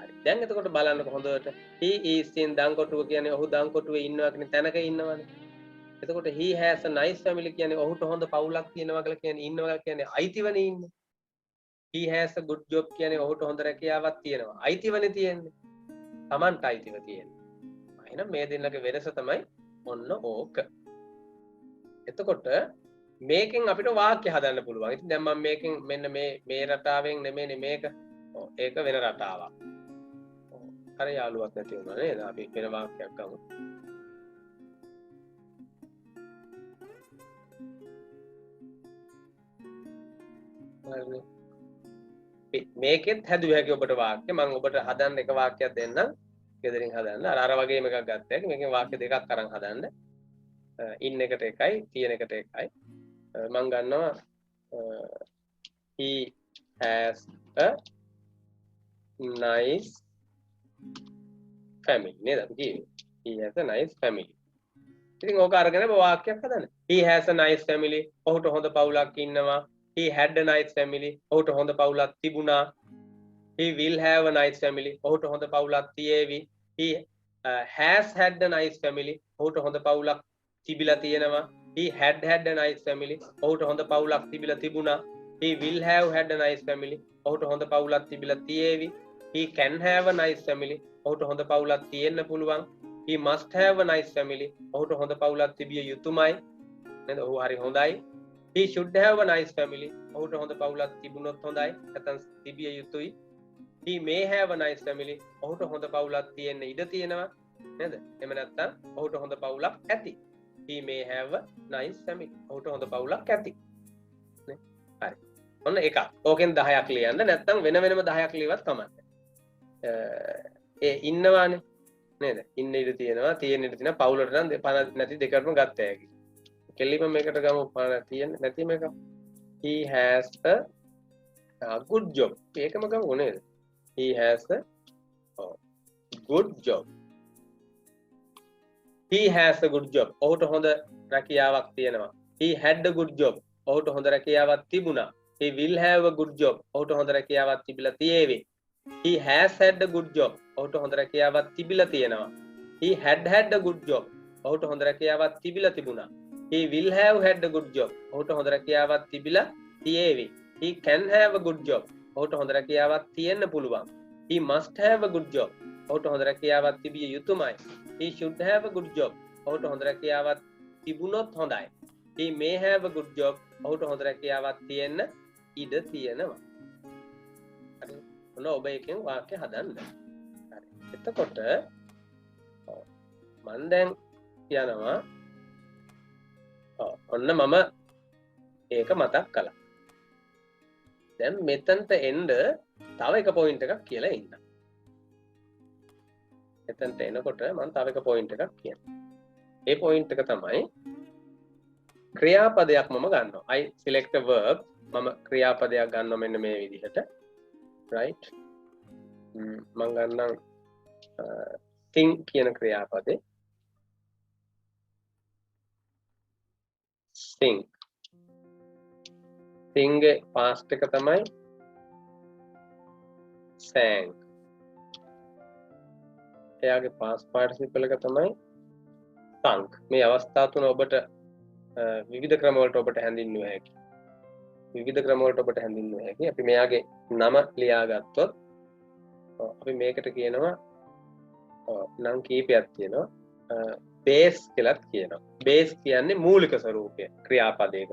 හරි. දැන් එතකොට බලන්නකො හොඳට. he is in දංකොටුව කියන්නේ ඔහු දංකොටුවේ ඉන්නවා කියන තැනක ඉන්නවනේ. එතකොට he has a nice family කියන්නේ ඔහුට හොඳ පවුලක් තියෙනවා කියලා කියන්නේ ඉන්නවා කියන්නේ අයිතිවනේ ඉන්නේ. he has a good job කියන්නේ ඔහුට හොඳ රැකියාවක් තියෙනවා. අයිතිවනේ තියෙන්නේ. Tamanට අයිතිව තියෙන්නේ. එහෙනම් මේ දෙන්නගේ වෙනස තමයි ඔන්න ඕක. එතකොට මේකෙන් අපිට වාක්‍ය හදන්න පුළුවන්. ඉතින් දැන් මම මේකෙන් මෙන්න මේ රටාවෙන් නෙමෙයිනේ මේක. ඒක වෙන රටාවක්. අර යාළුවක් නැති වුණා නේද? අපි වෙන වාක්‍යයක් ගමු. හරිනේ. මේකෙත් හැදුව හැකි ඔබට වාක්‍ය. මම ඔබට හදන්න එක වාක්‍යයක් දෙන්නම්. ගෙදරින් හදන්න. අර වගේම එකක් ගත්ත හැකි. මේකෙන් වාක්‍ය දෙකක් අරන් හදන්න. ඉන් එකට එකයි, තියෙන එකට එකයි. මම ගන්නවා he has a nice family නේද? අපි කිව්වේ. he has a nice family. ඉතින් ඕක අරගෙන වාක්‍යයක් හදන්න. he has a nice family. ඔහුට හොඳ පවුලක් ඉන්නවා. he had a nice family. ඔහුට හොඳ පවුලක් තිබුණා. he will have a nice family. ඔහුට හොඳ පවුලක් තියේවි. he has had a nice family. ඔහුට හොඳ පවුලක් තිබිලා තියෙනවා. he had a nice family. ඔහුට හොඳ පවුලක් තිබිලා තිබුණා. he will have had a nice family. ඔහුට හොඳ පවුලක් තිබිලා තියේවි. he can have a nice family. ඔහුට හොඳ පවුලක් තියෙන්න පුළුවන්. he must have a nice family. ඔහුට හොඳ පවුලක් තිබිය යුතුමයි. නේද? ඔහු හරි හොඳයි. he should have a nice family. ඔහුට හොඳ පවුලක් තිබුණොත් හොඳයි. නැත්නම් තිබිය යුතුයි. he may have a nice family. ඔහුට හොඳ පවුලක් තියෙන්න ඉඩ තියෙනවා. නේද? එහෙම නැත්නම් ඔහුට හොඳ පවුලක් ඇති. he may have a nice family. ඔහුට හොඳ පවුලක් ඇති. නේ? හරි. ඔන්න එකක්. ඕකෙන් 10ක් ලියන්න. නැත්නම් වෙන වෙනම 10ක් ලියවත් කමක් ඒ ඉන්නවානේ. නේද? ඉන්න ඉඩ තියෙනවා. තියෙන ඉඩ තියෙනවා. පවුලට නම් පණ නැති දෙකටම ගත්ත හැකි. කෙලිම මේකට ගමු පණ තියෙන නැති මේක. he has a good job. ඒකම ගමු නේද? he has a good job. he has a good job. ඔහුට හොඳ රැකියාවක් තියෙනවා. he had a good job. ඔහුට හොඳ රැකියාවක් තිබුණා. he will have a good job. ඔහුට හොඳ රැකියාවක් තිබිලා තියෙවි. he has had a good job. ඔහුට හොඳ රැකියාවක් තිබිලා තියෙනවා. he had a good job. ඔහුට හොඳ රැකියාවක් තිබිලා තිබුණා. he will have had a good job. ඔහුට හොඳ රැකියාවක් තිබිලා තියෙවි. he can have a good job. ඔහුට හොඳ රැකියාවක් තියෙන්න පුළුවන්. he must have a good job. ඔහුට හොඳ රැකියාවක් තිබිය යුතුමයි. he should have a good job. ඔහුට හොඳ රැකියාවක් තිබුණොත් හොඳයි. he may have a good job. ඔහුට හොඳ රැකියාවක් තියෙන්න ඉඩ තියෙනවා. හරි. ඔන්න ඔබ එකෙන් වාක්‍ය හදන්න. හරි. එතකොට මම දැන් කියනවා ඔන්න මම ඒක මතක් කළා. දැන් මෙතනට එන්න තව එක පොයින්ට් එකක් කියලා ඉන්න. එතනට එනකොට මම තව එක පොයින්ට් එකක් කියනවා. ඒ පොයින්ට් එක තමයි ක්‍රියාපදයක් මම ගන්නවා. I select a verb. මම ක්‍රියාපදයක් ගන්නවා මෙන්න මේ විදිහට. right? මම ගන්නම් sing කියන ක්‍රියාපදේ. sing. sing ගේ past එක තමයි sang. එයාගේ past participle එක තමයි sung. මේ අවස්ථා තුන ඔබට විවිධ ක්‍රම වලට ඔබට හැඳින්වුව හැකි. විවිධ ක්‍රම වලට ඔබට හැඳින්වුව හැකි. අපි මෙයාගේ නම ලියාගත්තොත් අපි මේකට කියනවා නම් කීපයක් තියෙනවා. බේස් කියලාත් කියනවා. බේස් කියන්නේ මූලික ස්වરૂපය ක්‍රියාපදයක.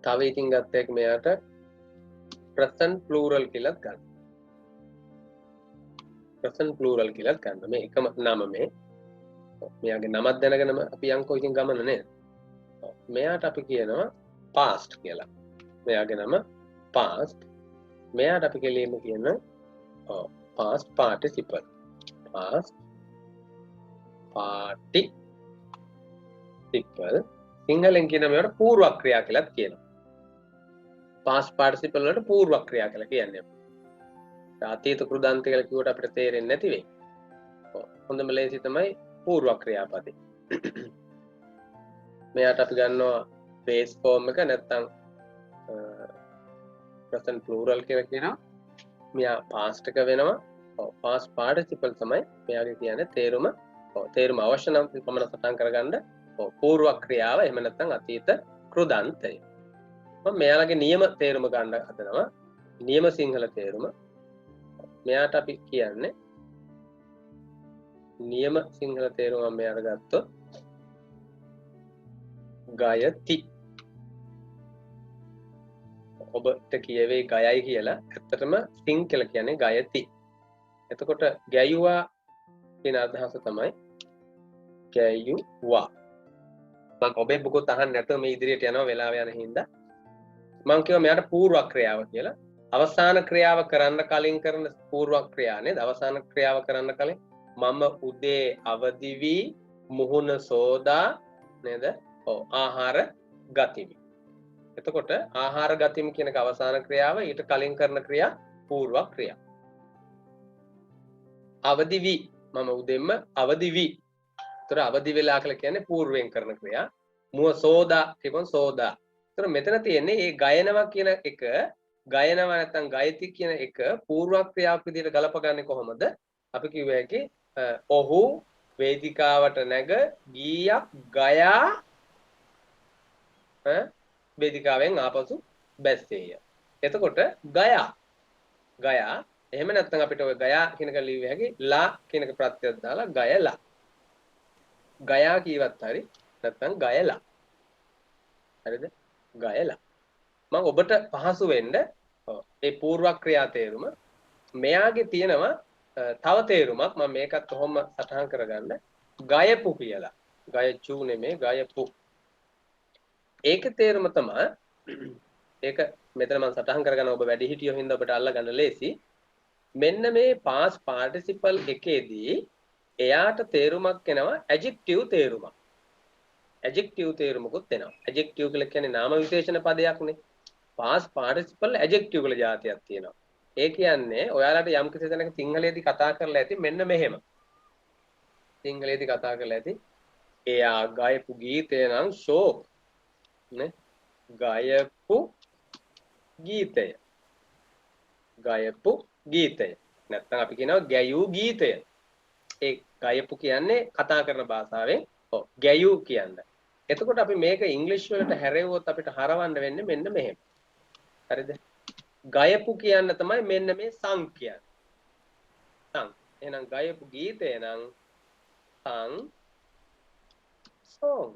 තව ඉතින් ගත්ත එක මෙයාට present plural කියලාත් ගන්න. present plural කියලාත් ගන්න. මේ එකම නම මේ. මෙයාගේ නමක් දැනගෙනම අපි යන්කෝ ඉතින් ගමන නේද? මෙයාට අපි කියනවා past කියලා. මෙයාගේ නම past. මෙයාට අපි කෙලින්ම කියන past participle. past participle. සිංහලෙන් කියන මේවට පූර්ව ක්‍රියා කියලාත් කියනවා. past participle වලට පූර්ව ක්‍රියා කියලා කියන්නේ. අතීත කෘදාන්ත කියලා කිව්වට අපිට තේරෙන්නේ නැති වෙයි. හොඳම ලේසි තමයි පූර්ව ක්‍රියාපදේ. මෙයාට අපි ගන්නවා base form එක නැත්නම් present plural කියලා කියනවා. මෙයා past එක වෙනවා. past participle තමයි මෙයාගේ කියන්නේ තේරුම අවශ්‍ය නම් පමණ සටහන් කරගන්න පූර්ව ක්‍රියාව එහෙම නැත්නම් අතීත කෘදාන්තය. මම මෙයාලගේ නියම තේරුම ගන්න හදනවා. නියම සිංහල තේරුම. මෙයාට අපි කියන්නේ නියම සිංහල තේරුම මම මෙයාට ගත්තොත් ගයති. ඔබට කියවේ ගයයි කියලා. ඇත්තටම sing කියලා කියන්නේ ගයති. එතකොට ගැයුවා කියන අදහස තමයි ගැයුවා. මම ඔබේ බුකුත් අහන්න නැතුව මේ ඉදිරියට යනවා වෙලාව යන හින්දා මම කියව මෙයාට පූර්ව ක්‍රියාව කියලා. අවසාන ක්‍රියාව කරන්න කලින් කරන පූර්ව ක්‍රියාව නේද? අවසාන ක්‍රියාව කරන්න කලින් මම උදේ අවදි වී මුහුණ සෝදා නේද? ඔව් ආහාර ගතිමි. එතකොට ආහාර ගතිමි කියන එක අවසාන ක්‍රියාව ඊට කලින් කරන ක්‍රියා පූර්ව ක්‍රියාව. අවදි වී මම උදෙන්ම අවදි වී. ඒතර අවදි වෙලා කියලා කියන්නේ පූර්වයෙන් කරන ක්‍රියා. මුව සෝදා කියපොන් සෝදා. ඒතර මෙතන තියෙන්නේ මේ ගයනවා කියන එක ගයනවා නැත්නම් ගයති කියන එක පූර්ව ක්‍රියාවක් විදිහට ගලපගන්නේ කොහොමද? අපි කිව්වේ කි ඔහු වේදිකාවට නැග ගීයක් ගයා වේදිකාවෙන් ආපසු බැස්සේය. එතකොට ගයා එහෙම නැත්නම් අපිට ඔය ගයා කියන එක ලියුවේ හැකි ලා කියන එක ප්‍රත්‍යයක් දාලා ගයලා. ගයා කීවත් හරි නැත්නම් ගයලා. හරිද? ගයලා. මම ඔබට පහසු වෙන්න මේ පූර්ව ක්‍රියා තේරුම මෙයාගේ තියෙනවා තව තේරුමක් මම මේකත් කොහොම සටහන් කරගන්න ගයපු කියලා. ගයචු නෙමෙයි ගයපු. ඒකේ තේරුම තමයි ඒක මෙතන මම සටහන් කරගන්න ඔබ වැඩි හිටියෝ හින්දා ඔබට අල්ලගන්න ලේසි. මෙන්න මේ past participle එකේදී එයාට තේරුමක් එනවා adjective තේරුමක්. adjective තේරුමකුත් එනවා. adjective කියලා කියන්නේ නාම විශේෂණ පදයක්නේ. past participle adjective වල જાතියක් තියෙනවා. ඒ කියන්නේ ඔයාලට යම් කිසි තැනක සිංහලයේදී කතා කරලා ඇති මෙන්න මෙහෙම. සිංහලයේදී කතා කරලා ඇති එයා ගයපු ගීතය නම් ෂෝක් නේ. ගයපු ගීතය. ගයපු ගීතය. නැත්නම් අපි කියනවා ගැයූ ගීතය. ඒ ගයපු කියන්නේ කතා කරන භාෂාවෙන් ඔව් ගැයූ කියන්නේ. එතකොට අපි මේක ඉංග්‍රීසි වලට හැරෙව්වොත් අපිට හරවන්න වෙන්නේ මෙන්න මෙහෙම. හරිද? ගයපු කියන්න තමයි මෙන්න මේ සං කියන්නේ. සං. එහෙනම් ගයපු ගීතය නම් සං song.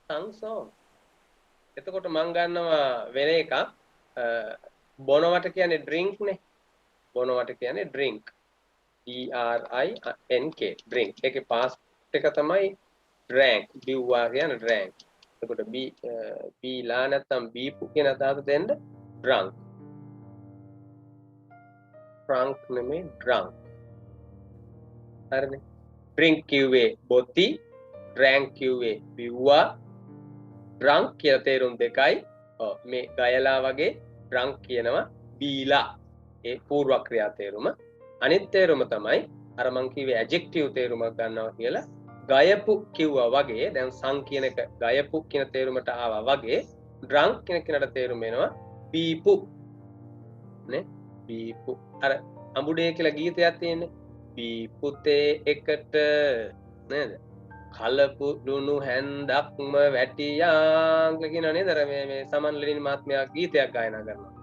සං song. එතකොට මම ගන්නවා වෙන එකක් බොනවට කියන්නේ drink නේ. බොනවට කියන්නේ drink. drink drink. ඒකේ past එක තමයි drank. බිව්වා කියන drank. එතකොට බීලා නැත්නම් බීපු කියන අදහස දෙන්න drunk. drunk නෙමෙයි drunk. හරිනේ. drink කිව්වේ බොති, drank කිව්වේ බිව්වා. drunk කියලා තේරුම් දෙකයි. ඔව් මේ ගයලා වගේ drunk කියනවා බීලා. ඒ පූර්ව ක්‍රියා තේරුම. අනිත් තේරුම තමයි අර මං කිව්වේ adjective තේරුමක් ගන්නවා කියලා. ගයපු කිව්වා වගේ දැන් සං කියන එක ගයපු කියන තේරුමට ආවා වගේ drunk කියන කෙනාට තේරුම එනවා බීපු නේ. බීපු අර අඹුඩේ කියලා ගීතයක් තියෙන්නේ. බීපුතේ එකට නේද? කලපු ලුණු හැන්දක්ම වැටියා කියලා නේද? මේ සමන් ලෙනින් මහත්මයා ගීතයක් ගායනා කරනවා.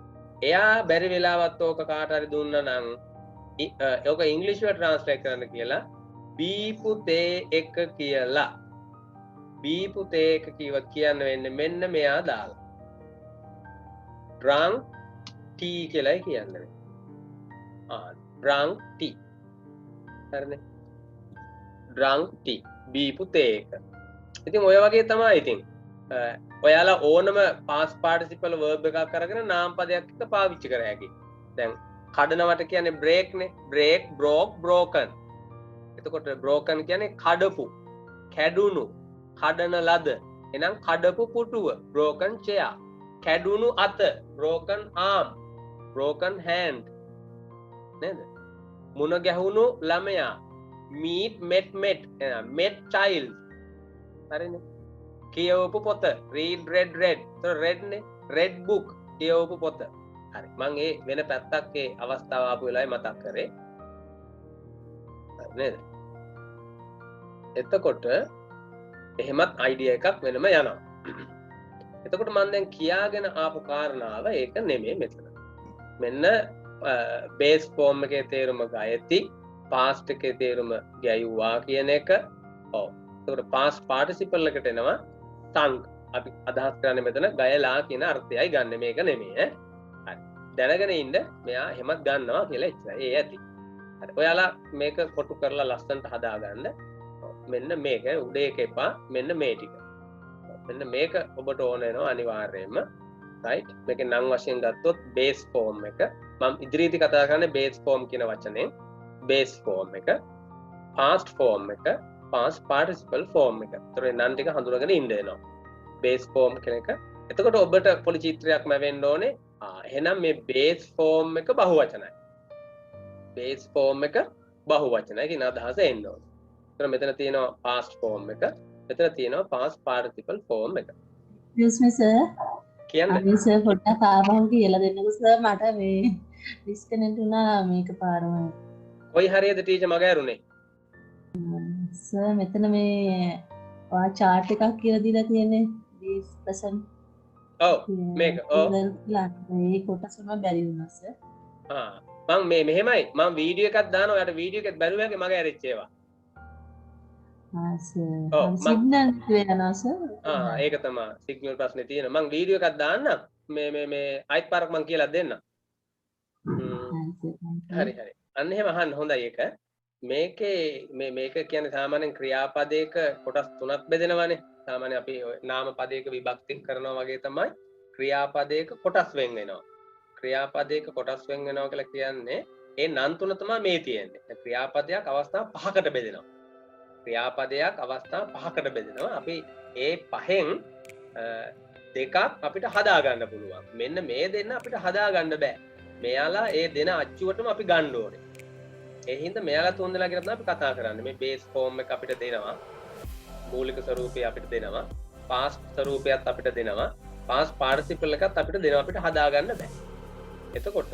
එයා බැරි වෙලාවත් ඕක කාට හරි දුන්නා නම් ඕක ඉංග්‍රීසි වලට ට්‍රාන්ස්ලේට් කරන්න කියලා බීපුතේ එක කියලා. බීපුතේ එක කිව්වත් කියන්න වෙන්නේ මෙන්න මෙයා දාලා. drunk tea කියලායි කියන්නේ. drunk tea. හරිනේ. drunk tea. බීපුතේ එක. ඉතින් ඔය වගේ තමයි ඉතින්. ඔයාලා ඕනම past participle verb එකක් අරගෙන නාම පදයක් එක්ක පාවිච්චි කර හැකියි. දැන් කඩනවට කියන්නේ break නේ. break, broke, broken. එතකොට broken කියන්නේ කඩපු, කැඩුණු, කඩන ලද. එහෙනම් කඩපු පුටුව broken chair. කැඩුණු අත broken arm, broken hand. නේද? මුණ ගැහුණු ළමයා met met child. හරිනේ. කියවපු පොත read read read. so read නේ read book කියවපු පොත. හරි. මම ඒ වෙන පැත්තක් ඒ අවස්ථාව ආපු වෙලාවේ මතක් කරේ. නේද? එතකොට එහෙමත් අයිඩියා එකක් වෙනම යනවා. එතකොට මම දැන් කියාගෙන ආපු කාරණාව ඒක නෙමෙයි මෙතන. මෙන්න බේස් ෆෝම් එකේ තේරුම ගයති, පාස්ට් එකේ තේරුම ගැයුවා කියන එක. ඔව්. එතකොට පාස්ට් පාටිසිපල් එකට එනවා සං අපි අදහස් කරන්නේ මෙතන ගයලා කියන අර්ථයයි ගන්න මේක නෙමෙයි ඈ. හරි. දැනගෙන ඉන්න මෙයා එහෙමත් ගන්නවා කියලා ඉච්චා. ඒ ඇති. හරි. ඔයාලා මේක කොටු කරලා ලස්සනට හදාගන්න. මෙන්න මේක උඩ එක එපා. මෙන්න මේ ටික. මෙන්න මේක ඔබට ඕන වෙනවා අනිවාර්යයෙන්ම. right? මේක නම් වශයෙන් ගත්තොත් base form එක. මම ඉදිරියේදී කතා කරන්නේ base form කියන වචනේ. base form එක, past form එක, past participle form එක. ඒතර නන් ටික හඳුනගෙන ඉන්න වෙනවා. base form කියන එක. එතකොට ඔබට පොඩි චිත්‍රයක්ම වෙන්න ඕනේ. එහෙනම් මේ base form එක බහුවචනයි. base form එක බහුවචනයි කියන අදහස එන්න ඕනේ. ඒතර මෙතන තියෙනවා past form එක. මෙතන තියෙනවා past participle form එක. excuse me sir. කියන්නේ අනේ සර් පොඩ්ඩක් ආවම කියලා දෙන්නකෝ සර් මට මේ ඩිස්කනෙක්ට් වුණා මේක පාරම. කොයි හරියද ටීචර් මග ඇරුනේ? සර් මෙතන මේ වා chart එකක් කියලා දීලා තියෙන්නේ 20%. ඔව් මේක ඔව් මේ කොටස මම බැරි වුණා සර්. මම මෙහෙමයි මම වීඩියෝ එකක් දානවා. ඔයාලට වීඩියෝ එකත් බැලුවාගේ මග ඇරිච්ච ඒවා. සර් සිග්නල් වෙනවා සර්. ඒක තමයි සිග්නල් ප්‍රශ්නේ තියෙන. මම වීඩියෝ එකක් දාන්නම්. මේ අයිත් පාරක් මම කියලා දෙන්නම්. හරි හරි. අන්න එහෙම අහන්න හොඳයි ඒක. මේක කියන්නේ සාමාන්‍යයෙන් ක්‍රියාපදයක කොටස් තුනක් බෙදෙනවානේ. සාමාන්‍ය අපි නාම පදයක විභක්ති කරනවා වගේ තමයි ක්‍රියාපදයක කොටස් වෙන් වෙනවා. ක්‍රියාපදයක කොටස් වෙන් වෙනවා කියලා කියන්නේ ඒ නම් තුන තමයි මේ තියෙන්නේ. ක්‍රියාපදයක් අවස්ථා පහකට බෙදෙනවා. ක්‍රියාපදයක් අවස්ථා පහකට බෙදෙනවා. අපි ඒ පහෙන් දෙකක් අපිට හදා ගන්න පුළුවන්. මෙන්න මේ දෙන්න අපිට හදා ගන්න බෑ. මෙයාලා ඒ දෙන අච්චුවටම අපි ගන්න ඕනේ. ඒ හින්දා මෙයාලා තුන් දෙනා ගැන තමයි අපි කතා කරන්නේ. මේ බේස් ෆෝම් එක අපිට දෙනවා. මූලික ස්වරූපය අපිට දෙනවා. පාස්ට් ස්වරූපයත් අපිට දෙනවා. පාස්ට් පාර්ටිසිපල් එකත් අපිට දෙනවා. අපිට හදා ගන්න බෑ. එතකොට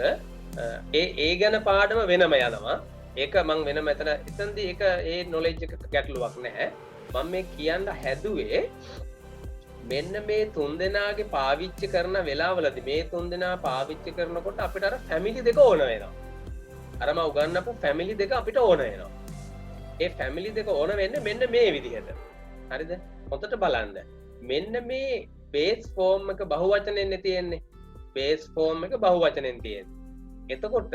ඒ ගැන පාඩම වෙනම යනවා. ඒක මම වෙන මෙතන එතනදී ඒක ඒ නොලෙජ් එක ගැටලුවක් නැහැ. මම මේ කියන්න හැදුවේ මෙන්න මේ තුන් දෙනාගේ පාවිච්චි කරන වෙලාවලදී මේ තුන් දෙනා පාවිච්චි කරනකොට අපිට අර ෆැමිලි දෙක ඕන වෙනවා. අර මම උගන්වපු ෆැමිලි දෙක අපිට ඕන වෙනවා. ඒ ෆැමිලි දෙක ඕන වෙන්නේ මෙන්න මේ විදිහට. හරිද? හොඳට බලන්න. මෙන්න මේ බේස් ෆෝම් එක බහුවචනෙන් තියෙන්නේ. බේස් ෆෝම් එක බහුවචනෙන් තියෙන්නේ. එතකොට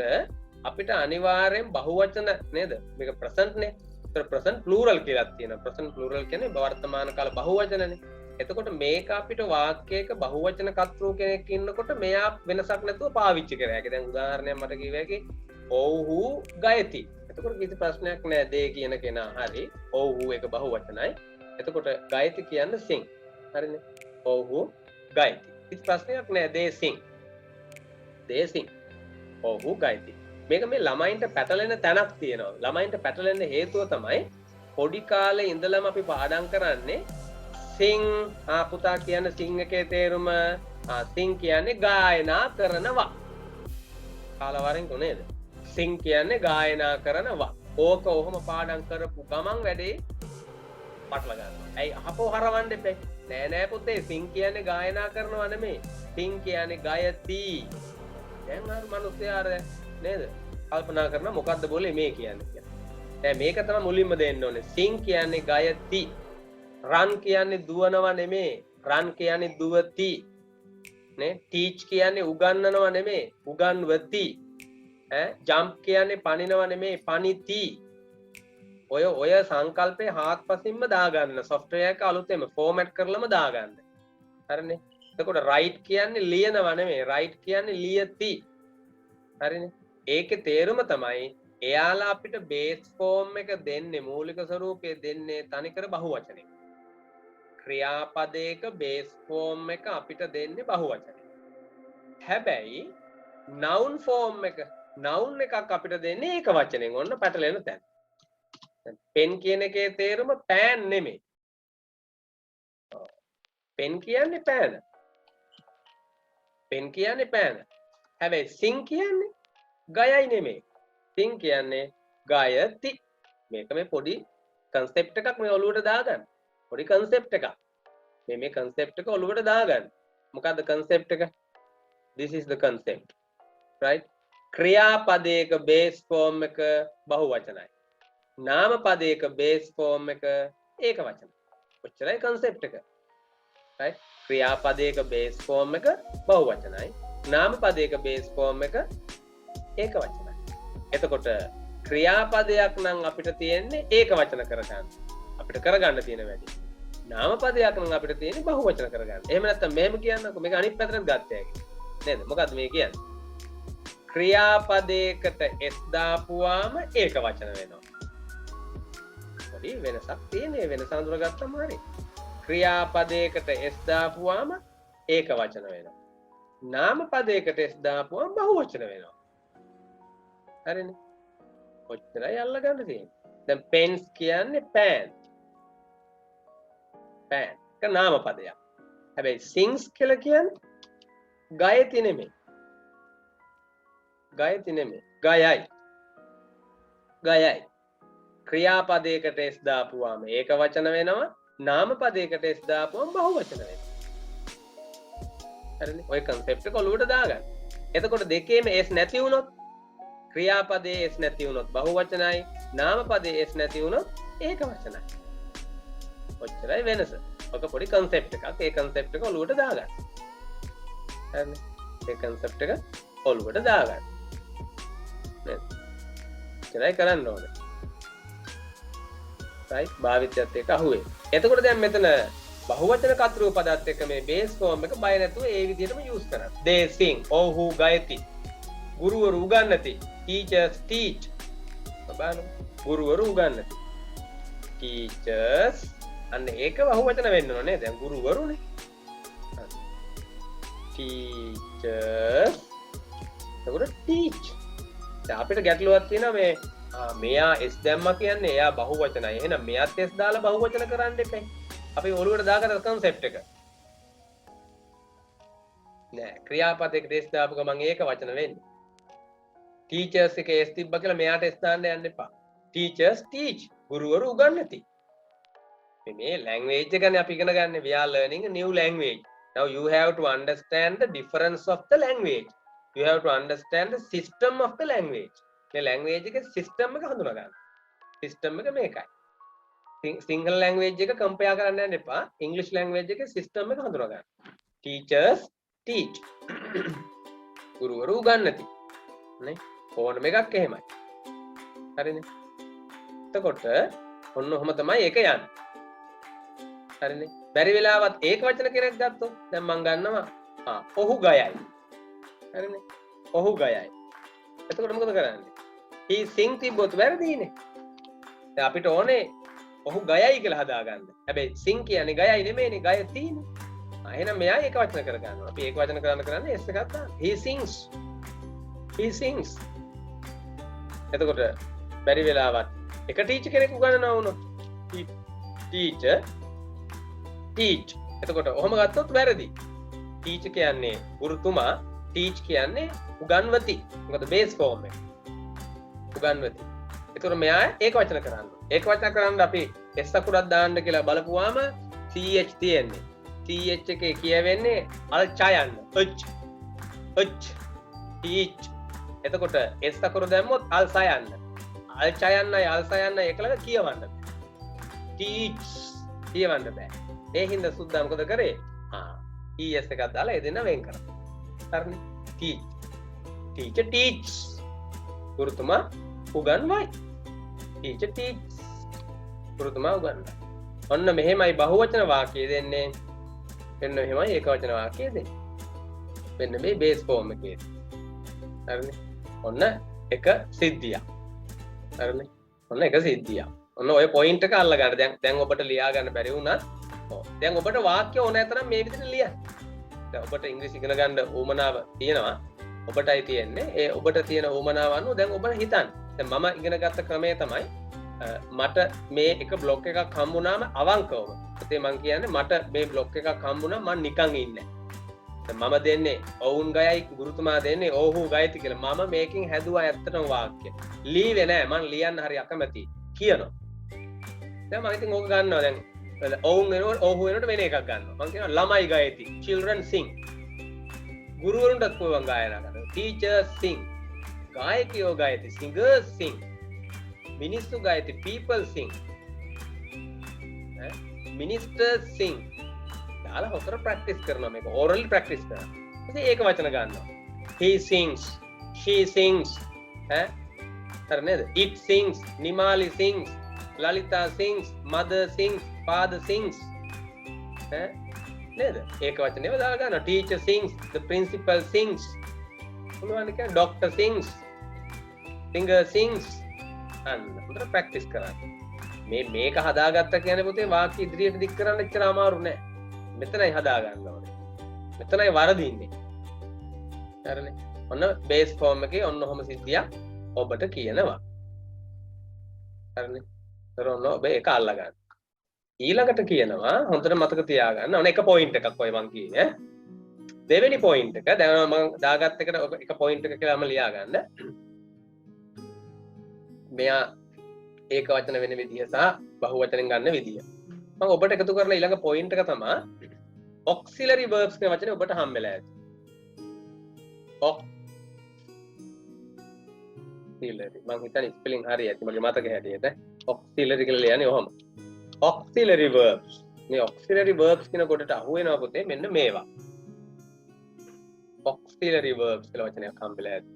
අපිට අනිවාර්යෙන් බහුවචන නේද? මේක ප්‍රසන්ට් නේ. ඒතර ප්‍රසන්ට් ප්ලූරල් කියලා තියෙනවා. ප්‍රසන්ට් ප්ලූරල් කියන්නේ වර්තමාන කාල බහුවචනනේ. එතකොට මේක අපිට වාක්‍යයක බහුවචන කර්තෘ කෙනෙක් ඉන්නකොට මෙයා වෙනසක් නැතුව පාවිච්චි කරා. ඒක දැන් උදාහරණයක් මට කිව්වා ඔව්හු ගයති. එතකොට කිසි ප්‍රශ්නයක් නැහැ. දේ කියන කෙනා හරි. ඔව්හු එක බහුවචනයි. එතකොට ගයති කියන්නේ sing. හරිනේ. ඔව්හු ගයති. කිසි ප්‍රශ්නයක් නැහැ. they sing. they sing. ඔව්හු ගයති. මේක මේ ළමයින්ට පැටලෙන තැනක් තියෙනවා. ළමයින්ට පැටලෙන්න හේතුව තමයි පොඩි කාලේ ඉඳලම අපි පාඩම් කරන්නේ sing. පුතා කියන්නේ sing එකේ තේරුම sing කියන්නේ ගායනා කරනවා. කාලවරින් කොනේද? sing කියන්නේ ගායනා කරනවා. ඕක ඔහොම පාඩම් කරපු ගමන් වැඩේ පටල ගන්නවා. ඇයි අහපෝ හරවන්න එපා. නෑ පුතේ sing කියන්නේ ගායනා කරනවා නෙමෙයි. sing කියන්නේ ගයති. දැන් අර මිනිස්සයා නේද? කල්පනා කරන මොකද්ද બોලේ මේ කියන්නේ කියලා. දැන් මේක තමයි මුලින්ම දෙන්න ඕනේ. sing කියන්නේ ගයති. run කියන්නේ දුවනවා නෙමෙයි. run කියන්නේ දුවති. නේ? teach කියන්නේ උගන්වනවා නෙමෙයි. උගන්වති. ජම්ප් කියන්නේ පනිනවා නෙමෙයි. පනිති. ඔය සංකල්පේ හාත්පසින්ම දාගන්න. software එක අලුතෙන්ම format කරලම දාගන්න. හරිනේ? එතකොට write කියන්නේ ලියනවා නෙමෙයි. write කියන්නේ ලියති. හරිනේ? ඒකේ තේරුම තමයි එයාලා අපිට බේස් ෆෝම් එක දෙන්නේ මූලික ස්වරූපය දෙන්නේ තනිකර බහුවචනෙන්. ක්‍රියාපදයක බේස් ෆෝම් එක අපිට දෙන්නේ බහුවචනෙන්. හැබැයි noun ෆෝම් එක noun එකක් අපිට දෙන්නේ ඒක වචනෙන්. ඔන්න පැටලෙන තැන. pen කියන එකේ තේරුම pan නෙමෙයි. pen කියන්නේ pan. pen කියන්නේ pan. හැබැයි sing කියන්නේ ගයයි නෙමෙයි. sing කියන්නේ ගයති. මේක මේ පොඩි concept එකක් මේ ඔළුවට දාගන්න. පොඩි concept එකක්. මේ concept එක ඔළුවට දාගන්න. මොකද්ද concept එක? This is the concept. Right? ක්‍රියාපදයක base form එක බහුවචනයි. නාම පදයක base form එක ඒක වචනයි. ඔච්චරයි concept එක. right? ක්‍රියාපදයක බේස් ෆෝම් එක බහුවචනයි. නාමපදයක බේස් ෆෝම් එක ඒක වචනයි. එතකොට ක්‍රියාපදයක් නම් අපිට තියෙන්නේ ඒක වචන කරගන්න. අපිට කරගන්න තියෙන වැඩි. නාමපදයක් නම් අපිට තියෙන්නේ බහුවචන කරගන්න. එහෙම නැත්නම් මෙහෙම කියන්නකෝ මේක අනිත් පැත්තට ගත්ත හැකි. නේද? මොකද්ද මේ කියන්නේ? ක්‍රියාපදයකට s දාපුවාම ඒක වචන වෙනවා. පොඩි වෙනසක් තියෙන. ඒ වෙනස අඳුරගත්තම හරි. ක්‍රියාපදයකට s දාපුවාම ඒක වචන වෙනවා. නාමපදයකට s දාපුවාම බහුවචන වෙනවා. හරිනේ. ඔච්චරයි අල්ලගන්න තියෙන්නේ. දැන් pens කියන්නේ pan. pan එක නාමපදයක්. හැබැයි sings කියලා කියන්නේ ගයති නෙමෙයි. ගයති නෙමෙයි. ගයයි. ගයයි. ක්‍රියාපදයකට s දාපුවාම ඒක වචන වෙනවා. නාමපදයකට s දාපුවාම බහුවචන වෙනවා. හරිනේ. ඔය concept එක ඔලුවට දාගන්න. එතකොට දෙකේම s නැති වුණොත් ක්‍රියාපදයේ s නැති වුණොත් බහුවචනයි. නාමපදයේ s නැති වුණොත් ඒක වචනයි. ඔච්චරයි වෙනස. ඔක පොඩි concept එකක්. ඒ concept එක ඔලුවට දාගන්න. හරිනේ. ඒ concept එක ඔලුවට දාගන්න. නේද? ඔච්චරයි කරන්න ඕනේ. right? භාවිතයත් එක්ක අහුවේ. එතකොට දැන් මෙතන බහුවචන කර්තෘ පදත් එක්ක මේ base form එක බය නැතුව ඒ විදිහටම use කරන්න. they sing. ඔහු ගයති. ගුරුවරු උගන්වති. teachers teach. බලන්න. ගුරුවරු උගන්වති. teachers අන්න ඒක බහුවචන වෙන්න ඕනේ. දැන් ගුරුවරුනේ. teachers එතකොට teach. දැන් අපිට ගැටලුවක් තියෙනවා මේ මෙයා s දැම්මා කියන්නේ එයා බහුවචනයි. එහෙනම් මෙයාත් s දාලා බහුවචන කරන්න එපා. අපි ඔළුවට දාගත්ත concept එක. නෑ ක්‍රියාපදයකට s දාපු ගමන් ඒක වචන වෙන්නේ. teachers එකේ s තිබ්බා කියලා මෙයාට s දාන්න යන්න එපා. teachers teach. ගුරුවරු උගන්වති. මේ language එකනේ අපි ඉගෙන ගන්න. we are learning a new language. Now you have to understand the difference of the language. You have to understand the system of the language. මේ language එකේ system එක හඳුනා ගන්න. system එක මේකයි. සිංහල language එක compare කරන්න යන්න එපා. English language එකේ system එක හඳුනා ගන්න. teachers teach. ගුරුවරු උගන්වති. නේ? ඕනම එකක් එහෙමයි. හරිනේ? එතකොට ඔන්න ඔහම තමයි ඒක යන්නේ. හරිනේ? බැරි වෙලාවත් ඒක වචන කෙනෙක් ගත්තොත් දැන් මම ගන්නවා ඔහු ගයයි. හරිනේ? ඔහු ගයයි. එතකොට මොකද කරන්නේ? he sing තිබ්බොත් වැරදීනේ. දැන් අපිට ඕනේ ඔහු ගයයි කියලා හදාගන්න. හැබැයි sing කියන්නේ ගයයි නෙමෙයිනේ ගය තියෙන්නේ. එහෙනම් මෙයා ඒක වචන කරගන්නවා. අපි ඒක වචන කරන්නේ s එකක් දාන්න. he sings. he sings. එතකොට බැරි වෙලාවත් එක ටීචර් කෙනෙක් උගන්වනවා වුණොත් teacher teach. එතකොට ඔහොම ගත්තොත් වැරදි. teacher කියන්නේ ගුරුතුමා, teach කියන්නේ උගන්වති. මොකද base form එක. උගන්වති. එතකොට මෙයා ඒක වචන කරන්න. ඒක වචන කරන්න අපි s අකුරක් දාන්න කියලා බලපුවාම ch තියෙන්නේ. ch එකේ කියවෙන්නේ අල් ඡයන්න. ch teach. එතකොට s අකුර දැම්මොත් අල් සයන්න. අල් ඡයන්නයි අල් සයන්නයි එකලක කියවන්න. teach කියවන්න බෑ. ඒ හින්දා සුද්දා මොකද කරේ? es එකක් දාලා ඒ දෙන්න වෙන් කරා. හරිනේ? teach. teacher teach. ගුරුතුමා උගන්වයි. teacher teach. ගුරුතුමා උගන්වයි. ඔන්න මෙහෙමයි බහුවචන වාක්‍ය දෙන්නේ. මෙන්න මෙහෙමයි ඒකවචන වාක්‍ය දෙන්නේ. මෙන්න මේ base form එකේ. හරිනේ? ඔන්න එක සිද්ධියක්. හරිනේ? ඔන්න එක සිද්ධියක්. ඔන්න ඔය පොයින්ට් එක අල්ල ගන්න. දැන් ඔබට ලියා ගන්න බැරි වුණත් දැන් ඔබට වාක්‍ය ඕන තරම් මේ විදිහට ලියන්න. දැන් ඔබට ඉංග්‍රීසි ඉගෙන ගන්න උවමනාව තියෙනවා. ඔබටයි තියෙන්නේ. ඒ ඔබට තියෙන උවමනාව අනුව දැන් ඔබට හිතන්න. දැන් මම ඉගෙන ගත්ත ක්‍රමය තමයි මට මේ එක බ්ලොග් එකක් හම්බුනාම අවංකවම. ඒත් මම කියන්නේ මට මේ බ්ලොග් එකක් හම්බුනා මම නිකන් ඉන්නේ. දැන් මම දෙන්නේ ඔවුන් ගයයි ගුරුතුමා දෙන්නේ ඔහු ගයති කියලා. මම මේකෙන් හැදුවා ඇත්තටම වාක්‍ය. ලීවේ නෑ. මම ලියන්න හරි අකමැති කියනවා. දැන් මම ඉතින් ඕක ගන්නවා දැන් ඔවුන් වෙනකොට ඔහු වෙනකොට වෙන එකක් ගන්නවා. මම කියනවා ළමයි ගයති. children sing. ගුරුවරුන්ටත් පුළුවන් ගායනා කරන්න. teachers sing. ගායකයෝ ගයති. singers sing. මිනිස්සු ගයති. people sing. ministers sing. දාලා හොතර ප්‍රැක්ටිස් කරනවා මේක ඕරල් ප්‍රැක්ටිස් කරනවා. ඉතින් ඒක වචන ගන්නවා. he sings, she sings, ඈ හරි නේද? it sings, Nimali sings, Lalita sings, mother sings, father sings, ඈ නේද? ඒක වචනේම දාලා ගන්නවා. teacher sings, the principal sings, මොනවද කියන්නේ? doctor sings, singer sings. අන්න හොතර ප්‍රැක්ටිස් කරන්න. මේක හදාගත්ත කියන්නේ පුතේ වාක්‍ය ඉදිරියට දික් කරන්න එච්චර අමාරු නෑ. මෙතනයි හදා ගන්න ඕනේ. මෙතනයි වරදින්නේ. හරිනේ. ඔන්න බේස් ෆෝම් එකේ ඔන්න ඔහම සිද්ධියක් ඔබට කියනවා. හරිනේ. ඒතර ඔන්න ඔබ ඒක අල්ලා ගන්න. ඊළඟට කියනවා හොඳට මතක තියාගන්න. ඔන්න එක පොයින්ට් එකක් ඔය මං කියන්නේ. දෙවෙනි පොයින්ට් එක දැන් මම දාගත්ත එකට ඔබ එක පොයින්ට් එක කියලාම ලියා ගන්න. මෙයා ඒක වචන වෙන විදිහ සහ බහුවචනෙන් ගන්න විදිහ. මම ඔබට එකතු කරලා ඊළඟ පොයින්ට් එක තමයි auxiliary verbs කියන වචනේ ඔබට හම්බෙලා ඇති. auxiliary මම හිතන්නේ ස්පෙලිං හරි ඇති මගේ මතකයේ හැටියට. auxiliary කියලා ලියන්නේ ඔහොම. auxiliary verbs. මේ auxiliary verbs කියන කොටට අහු වෙනවා පුතේ මෙන්න මේවා. auxiliary verbs කියලා වචනයක් හම්බෙලා ඇති.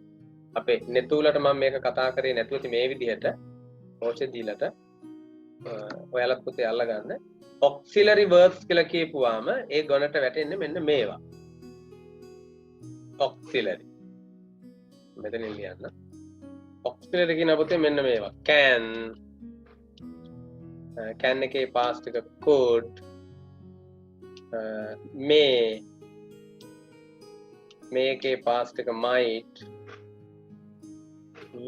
අපේ නෙතුලට මම මේක කතා කරේ නැතුව මේ විදිහට ඕෂේ දීලට ඔයාලත් පුතේ අල්ල ගන්න. auxiliary verbs කියලා කියපුවාම ඒ ගොනට වැටෙන්නේ මෙන්න මේවා. auxiliary. මෙතනින් ලියන්න. auxiliary කියන පුතේ මෙන්න මේවා. can එකේ past එක could, may එකේ past එක might,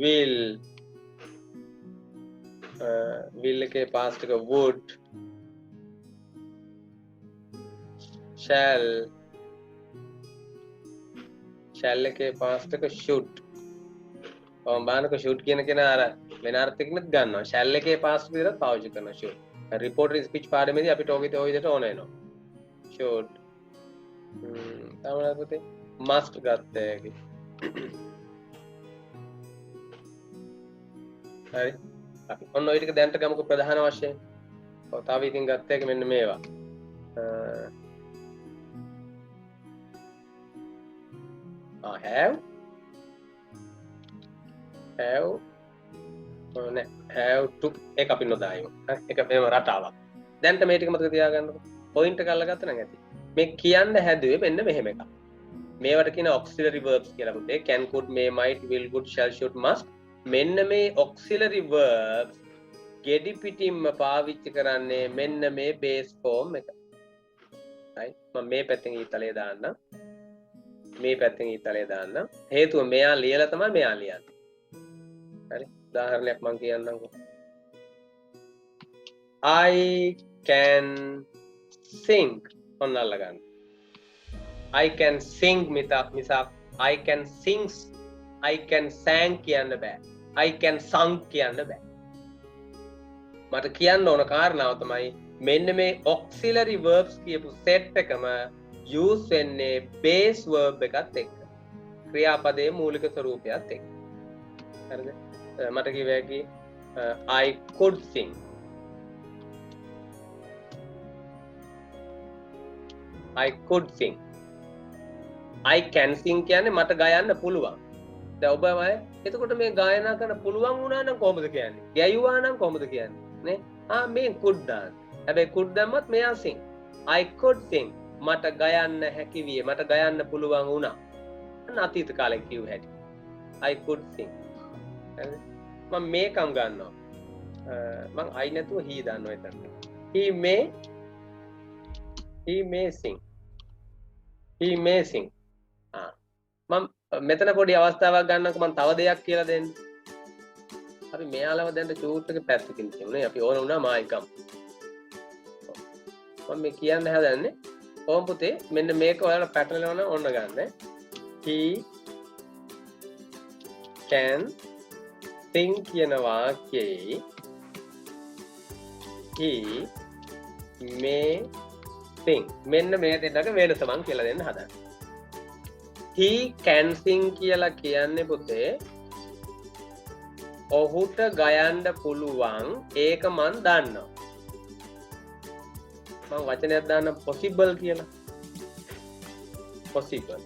will එකේ past එක would, shall එකේ past එක should. බානක should කියන කෙනා අර වෙන අර්ථයකින්ත් ගන්නවා. shall එකේ past විදිහට පාවිච්චි කරනවා should. reporter speech පාඩමේදී අපිට ඔය විදිහට ඕන වෙනවා. should. තමයි පුතේ must ගත්තා ඒකේ. හරි. අපි ඔන්න ඔය ටික දැනට ගමුකෝ ප්‍රධාන වශයෙන්. ඔව් තව ඉතින් ගත්ත එක මෙන්න මේවා. have to ඒක අපි නොදායමු. ඒක මේව රටාවක්. දැන්ට මේ ටික මතක තියාගන්නකො. පොයින්ට් එක අල්ලගත්ත නම් ඇති. මේ කියන්න හැදුවේ මෙන්න මෙහෙම එකක්. මේවට කියන auxiliary verbs කියලා පුතේ. can, could, may, might, will, would, shall, should, must. මෙන්න මේ auxiliary verbs ගෙඩි පිටින්ම පාවිච්චි කරන්නේ මෙන්න මේ base form එක. right? මම මේ පැත්තෙන් ඊතලයේ දාන්නම්. මේ පැත්තෙන් ඊතලයේ දාන්නම්. හේතුව මෙයා ලියලා තමයි මෙයා ලියන්නේ. හරි? උදාහරණයක් මම කියන්නම්කෝ. I can sing. ඔන්න අල්ලගන්න. I can sing මිසක් I can sings, I can sang කියන්න බෑ. I can sung කියන්න බෑ. මට කියන්න ඕන කාරණාව තමයි මෙන්න මේ auxiliary verbs කියපු set එකම use වෙන්නේ base verb එකත් එක්ක. ක්‍රියාපදයේ මූලික ස්වරූපයත් එක්ක. හරිද? මට කිව්ව හැකි I could sing. I could sing. I can sing කියන්නේ මට ගයන්න පුළුවන්. දැන් ඔබ එතකොට මේ ගායනා කරන්න පුළුවන් වුණා නම් කොහොමද කියන්නේ? ගැයුවා නම් කොහොමද කියන්නේ? නේ? මේ could දාන්න. හැබැයි could දැම්මත් මෙයා sing. I could sing. මට ගයන්න හැකි විය. මට ගයන්න පුළුවන් වුණා. අතීත කාලේ කිව්ව හැටි. I could sing. හරිද? මම මේකම් ගන්නවා. මම I නැතුව he දාන්නවා එතන. He may sing. He may sing. මම මෙතන පොඩි අවස්ථාවක් ගන්නකො මම තව දෙයක් කියලා දෙන්න. අපි මෙයාලව දැන් චූට් එක පැත්තකින් තියුනේ. අපි ඕන වුණා මායිකම්. මම මේ කියන්න හදන්නේ ඕම් පුතේ මෙන්න මේක ඔයාලා පැටලෙනවන ඕන්න ගන්න. He can sing කියන වාක්‍යයේ he may sing. මෙන්න මේ දෙන්නක වෙනස මං කියලා දෙන්න හදන්නේ. He can sing කියලා කියන්නේ පුතේ ඔහුට ගයන්න පුළුවන් ඒක මන් දන්නවා. මම වචනයක් දාන්න possible කියලා. possible.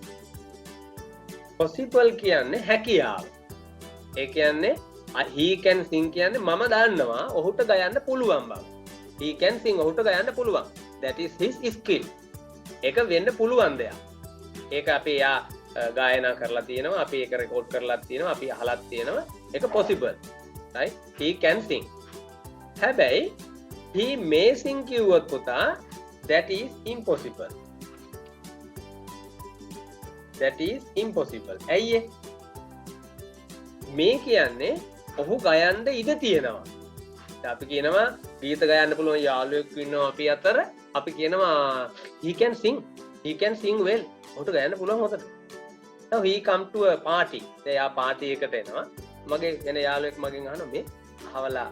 possible කියන්නේ හැකියාව. ඒ කියන්නේ he can sing කියන්නේ මම දන්නවා ඔහුට ගයන්න පුළුවන් බව. he can sing ඔහුට ගයන්න පුළුවන්. that is his skill. ඒක වෙන්න පුළුවන් දෙයක්. ඒක අපි යා ගායනා කරලා තියෙනවා, අපි ඒක රෙකෝඩ් කරලා තියෙනවා, අපි අහලත් තියෙනවා. ඒක possible. right? he can sing. හැබැයි he may sing කිව්වොත් පුතා that is impossible. that is impossible. ඇයි ඒ? මේ කියන්නේ ඔහු ගයන්න ඉඩ තියෙනවා. අපි කියනවා ගීත ගයන්න පුළුවන් යාළුවෙක් ඉන්නවා අපි අතර. අපි කියනවා he can sing. he can sing well. ඔහුට ගයන්න පුළුවන් හොඳට. now he come to a party. එයා පාටි එකට එනවා. මගේ එන යාළුවෙක් මගෙන් අහනවා මේ අහවලා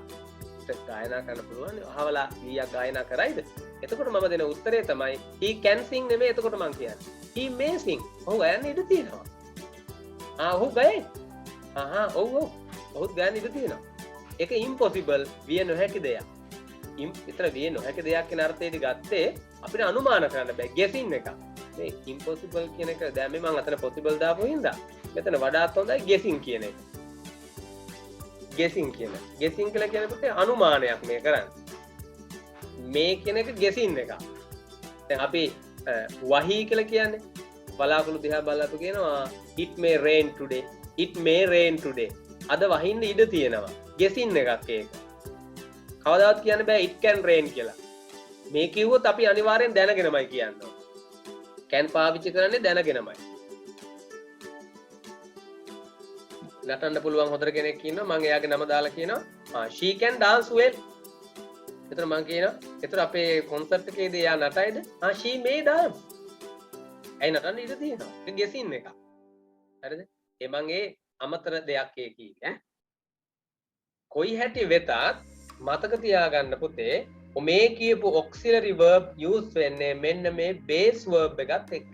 ගායනා කරන්න පුළුවන්. අහවලා ගීයක් ගායනා කරයිද? එතකොට මම දෙන උත්තරේ තමයි he can sing නෙමෙයි. එතකොට මම කියන්නේ he may sing. ඔහු ගයන්න ඉඩ තියෙනවා. ඔහු ගයයි. ඔව් ඔහුත් ගයන්න ඉඩ තියෙනවා. ඒක impossible විය නොහැකි දෙයක්. විතර විය නොහැකි දෙයක් කියන අර්ථයේදී ගත්තේ අපිට අනුමාන කරන්න බෑ guessing එක. මේ impossible කියන එක දැන් මේ මම අතන possible දාපු හින්දා මෙතන වඩාත් හොඳයි guessing කියන එක. guessing කියන. guessing කියලා කියන පුතේ අනුමානයක් මේ කරන්නේ. මේ කියන එක guessing එක. දැන් අපි වහී කියලා කියන්නේ බලාකුළු දිහා බලලා අපි කියනවා it may rain today. it may rain today. අද වහින්න ඉඩ තියෙනවා. guessing එකක් ඒක. කවදාවත් කියන්න බෑ it can rain කියලා. මේ කිව්වොත් අපි අනිවාර්යෙන් දැනගෙනමයි කියන්නේ. can පාවිච්චි කරන්නේ දැනගෙනමයි. නටන්න පුළුවන් හොඳට කෙනෙක් ඉන්නවා මම එයාගේ නම දාලා කියනවා she can dance well. එතන මම කියනවා එතන අපේ කොන්සර්ට් එකේදී එයා නටයිද? she may dance. ඇයි නටන්න ඉඩ තියෙනවා. ඒක guessing එකක්. හරිද? ඒ මං ඒ අමතර දෙයක් ඒ කිව්වේ. කොයි හැටි වෙතත් මතක තියාගන්න පුතේ මේ කියපු auxiliary verb use වෙන්නේ මෙන්න මේ base verb එකත් එක්ක.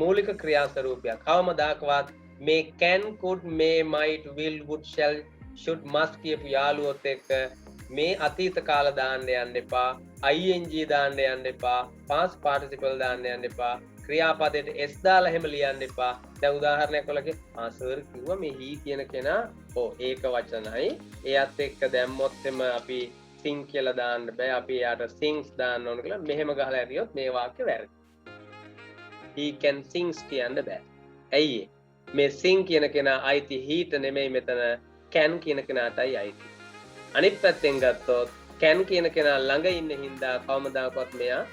මූලික ක්‍රියා ස්වරූපයක්. කවමදාකවත් මේ can, could, may, might, will, would, shall, should, must කියපු යාළුවොත් එක්ක මේ අතීත කාල දාන්න යන්න එපා. ing දාන්න යන්න එපා. past participle දාන්න යන්න එපා. ක්‍රියාපදයට s දාලා එහෙම ලියන්න එපා. දැන් උදාහරණයක් වලගේ සර් කිව්වා මේ he කියන කෙනා ඒක වචනයි. එයත් එක්ක දැම්මොත් එම අපි sing කියලා දාන්න බෑ. අපි එයාට sings දාන්න ඕන කියලා මෙහෙම ගහලා ඇරියොත් මේ වාක්‍ය වැරදි. he can sings කියන්න බෑ. ඇයි මේ sing කියන කෙනා අයිති heට නෙමෙයි මෙතන can කියන කෙනාටයි අයිති. අනිත් පැත්තෙන් ගත්තොත් can කියන කෙනා ළඟ ඉන්න හින්දා කවමදාකවත් මෙයා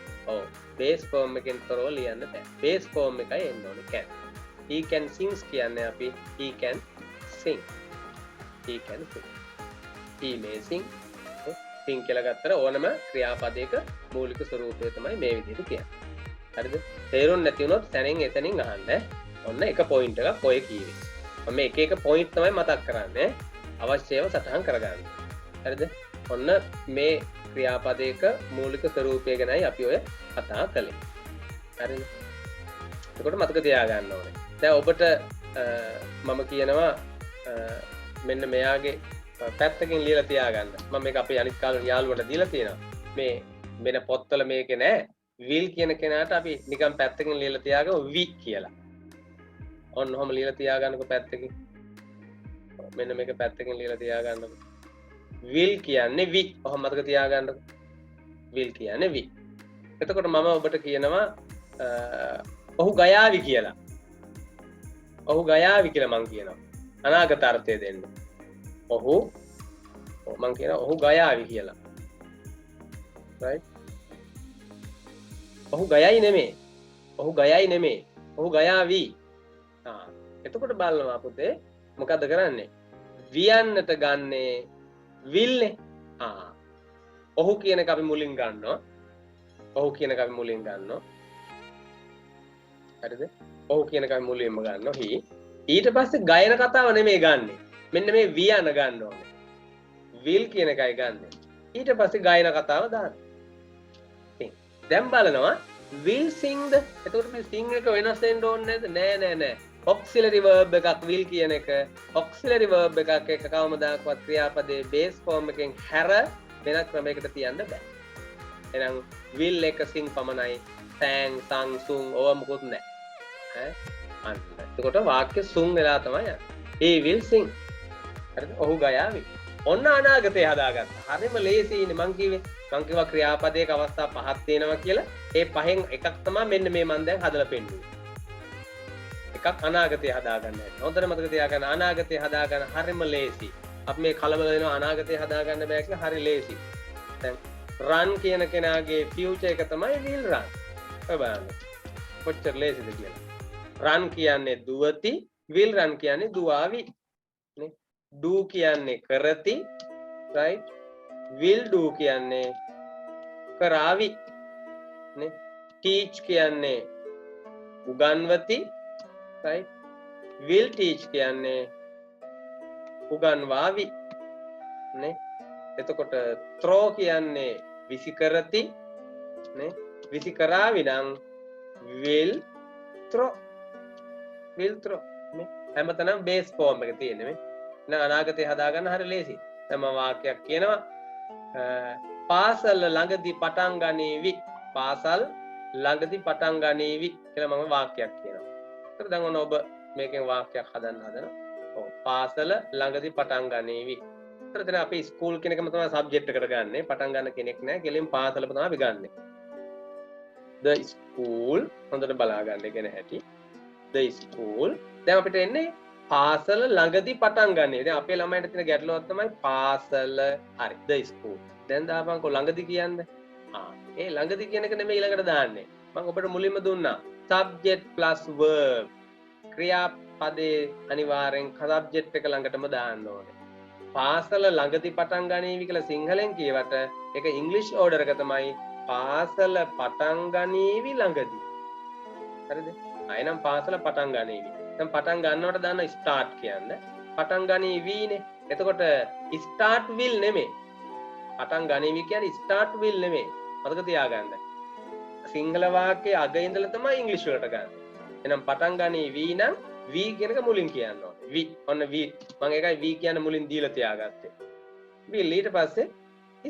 base form එකෙන් තොරව ලියන්න බෑ. base form එකයි එන්න ඕනේ can. he can sings කියන්නේ අපි he can sing. he can sing. he may sing. sing කියලා ගත්තර ඕනම ක්‍රියාපදයක මූලික ස්වරූපය තමයි මේ විදිහට කියන්නේ. හරිද? තේරුම් නැති වුණොත් තැනින් එතනින් අහන්න. ඔන්න එක පොයින්ට් එකක් ඔය කීවේ. මම මේ එක එක පොයින්ට් තමයි මතක් කරන්නේ. අවශ්‍යව සටහන් කරගන්න. හරිද? ඔන්න මේ ක්‍රියාපදයක මූලික ස්වරූපය ගැනයි අපි ඔය කතා කළේ. හරිද? එතකොට මතක තියාගන්න ඕනේ. දැන් ඔබට මම කියනවා මෙන්න මෙයාගේ පැත්තකින් ලියලා තියාගන්න. මම මේක අපේ අනිත් කාලේ යාළුවට දීලා තියෙනවා. මේ වෙන පොත්වල මේක නෑ. will කියන කෙනාට අපි නිකන් පැත්තකින් ලියලා තියාගමු we කියලා. ඔන්න ඔහම ලියලා තියාගන්නකො පැත්තකින්. මෙන්න මේක පැත්තකින් ලියලා තියාගන්නකො. will කියන්නේ we. ඔහම මතක තියාගන්නකො. will කියන්නේ we. එතකොට මම ඔබට කියනවා ඔහු ගයාවි කියලා. ඔහු ගයාවි කියලා මං කියනවා. අනාගත අර්ථය දෙන්න. ඔහු මං කියනවා ඔහු ගයාවි කියලා. right? ඔහු ගයයි නෙමේ. ඔහු ගයයි නෙමේ. ඔහු ගයාවි. එතකොට බලනවා පුතේ මොකද්ද කරන්නේ? වියන්නට ගන්නේ will නේ. ඔහු කියන එක අපි මුලින් ගන්නවා. ඔහු කියන එක අපි මුලින් ගන්නවා. හරිද? ඔහු කියන එක අපි මුලින්ම ගන්නවා he. ඊට පස්සේ ගයන කතාව නෙමෙයි ගන්නෙ. මෙන්න මේ වියන ගන්න ඕනේ. will කියන එකයි ගන්නෙ. ඊට පස්සේ ගයන කතාව දාන්න. දැන් බලනවා will sing ද? එතකොට මේ sing එක වෙනස් වෙන්න ඕනේ නේද? නෑ. auxiliary verb එකක් will කියන එක auxiliary verb එකක් කවමදාකවත් ක්‍රියාපදයේ base form එකෙන් හැර වෙනත් ක්‍රමයකට තියන්න බෑ. එහෙනම් will එක sing පමණයි. sang sang sung ඕවා මොකුත් නැහැ. අන්න. එතකොට වාක්‍ය sung වෙලා තමයි යන්නේ. he will sing. හරිද? ඔහු ගයාවි. ඔන්න අනාගතේ හදාගත්තා. හරිම ලේසියිනේ මං කිව්වා ක්‍රියාපදයක අවස්ථා පහක් තියෙනවා කියලා. ඒ පහෙන් එකක් තමයි මෙන්න මේ මං දැන් හදලා පෙන්නන්නේ. එකක් අනාගතේ හදාගන්න හැටි. හොඳට මතක තියාගන්න අනාගතේ හදාගන්න හරිම ලේසි. අපි මේ කලබල වෙනවා අනාගතේ හදාගන්න බෑ කියලා හරි ලේසි. දැන් run කියන කෙනාගේ future එක තමයි will run. ඔය බලන්න. කොච්චර ලේසිද කියලා. run කියන්නේ දුවති, will run කියන්නේ දුවාවි. නේ? do කියන්නේ කරති, right? will do කියන්නේ කරාවි. නේ? teach කියන්නේ උගන්වති, right? will teach කියන්නේ උගන්වාවි. නේ? එතකොට throw කියන්නේ විසි කරති, නේ? විසි කරාවි නම් will throw. will throw. නේ? හැමතැනම base form එක තියෙන්නේ මේ. එහෙනම් අනාගතේ හදාගන්න හරිය ලේසි. දැන් මම වාක්‍යයක් කියනවා. පාසල ළඟදී පටන් ගනීවි. පාසල් ළඟදී පටන් ගනීවි කියලා මම වාක්‍යයක් කියනවා. ඒතර දැන් ඔන්න ඔබ මේකෙන් වාක්‍යයක් හදන්න හදනවා. ඔව් පාසල ළඟදී පටන් ගනීවි. ඒතර දැන් අපි ස්කූල් කියන එකම තමයි සබ්ජෙක්ට් එකට ගන්නෙ. පටන් ගන්න කෙනෙක් නැහැ. කෙලින් පාසලම තමයි අපි ගන්නෙ. the school හොඳට බලා ගන්න කියන හැටි. the school දැන් අපිට එන්නේ පාසල ළඟදී පටන් ගන්නේ. දැන් අපේ ළමයින්ට තියෙන ගැටලුවක් තමයි පාසල හරි the school. දැන් දාපන්කෝ ළඟදී කියන්නේ. ඒ ළඟදී කියන එක නෙමෙයි ඊළඟට දාන්නේ. මම ඔබට මුලින්ම දුන්නා. subject plus verb. ක්‍රියාපදේ අනිවාර්යෙන් subject එක ළඟටම දාන්න ඕනේ. පාසල ළඟදී පටන් ගනීවි කියලා සිංහලෙන් කියවට ඒක ඉංග්‍රීසි ඕඩර් එක තමයි පාසල පටන් ගනීවි ළඟදී. හරිද? ආයෙනම් පාසල පටන් ගනීවි. දැන් පටන් ගන්නවට දාන්න start කියන්නේ. පටන් ගනීවිනේ. එතකොට start will නෙමෙයි. පටන් ගනීවි කියන්නේ start will නෙමෙයි. මතක තියාගන්න. සිංහල වාක්‍යයේ අග ඉඳලා තමයි ඉංග්‍රීසි වලට ගන්න. එහෙනම් පටන් ගනීවි නම් we කියන එක මුලින් කියන්න ඕනේ. we ඔන්න we මම ඒකයි we කියන මුලින් දීලා තියාගත්තේ. will ඊට පස්සේ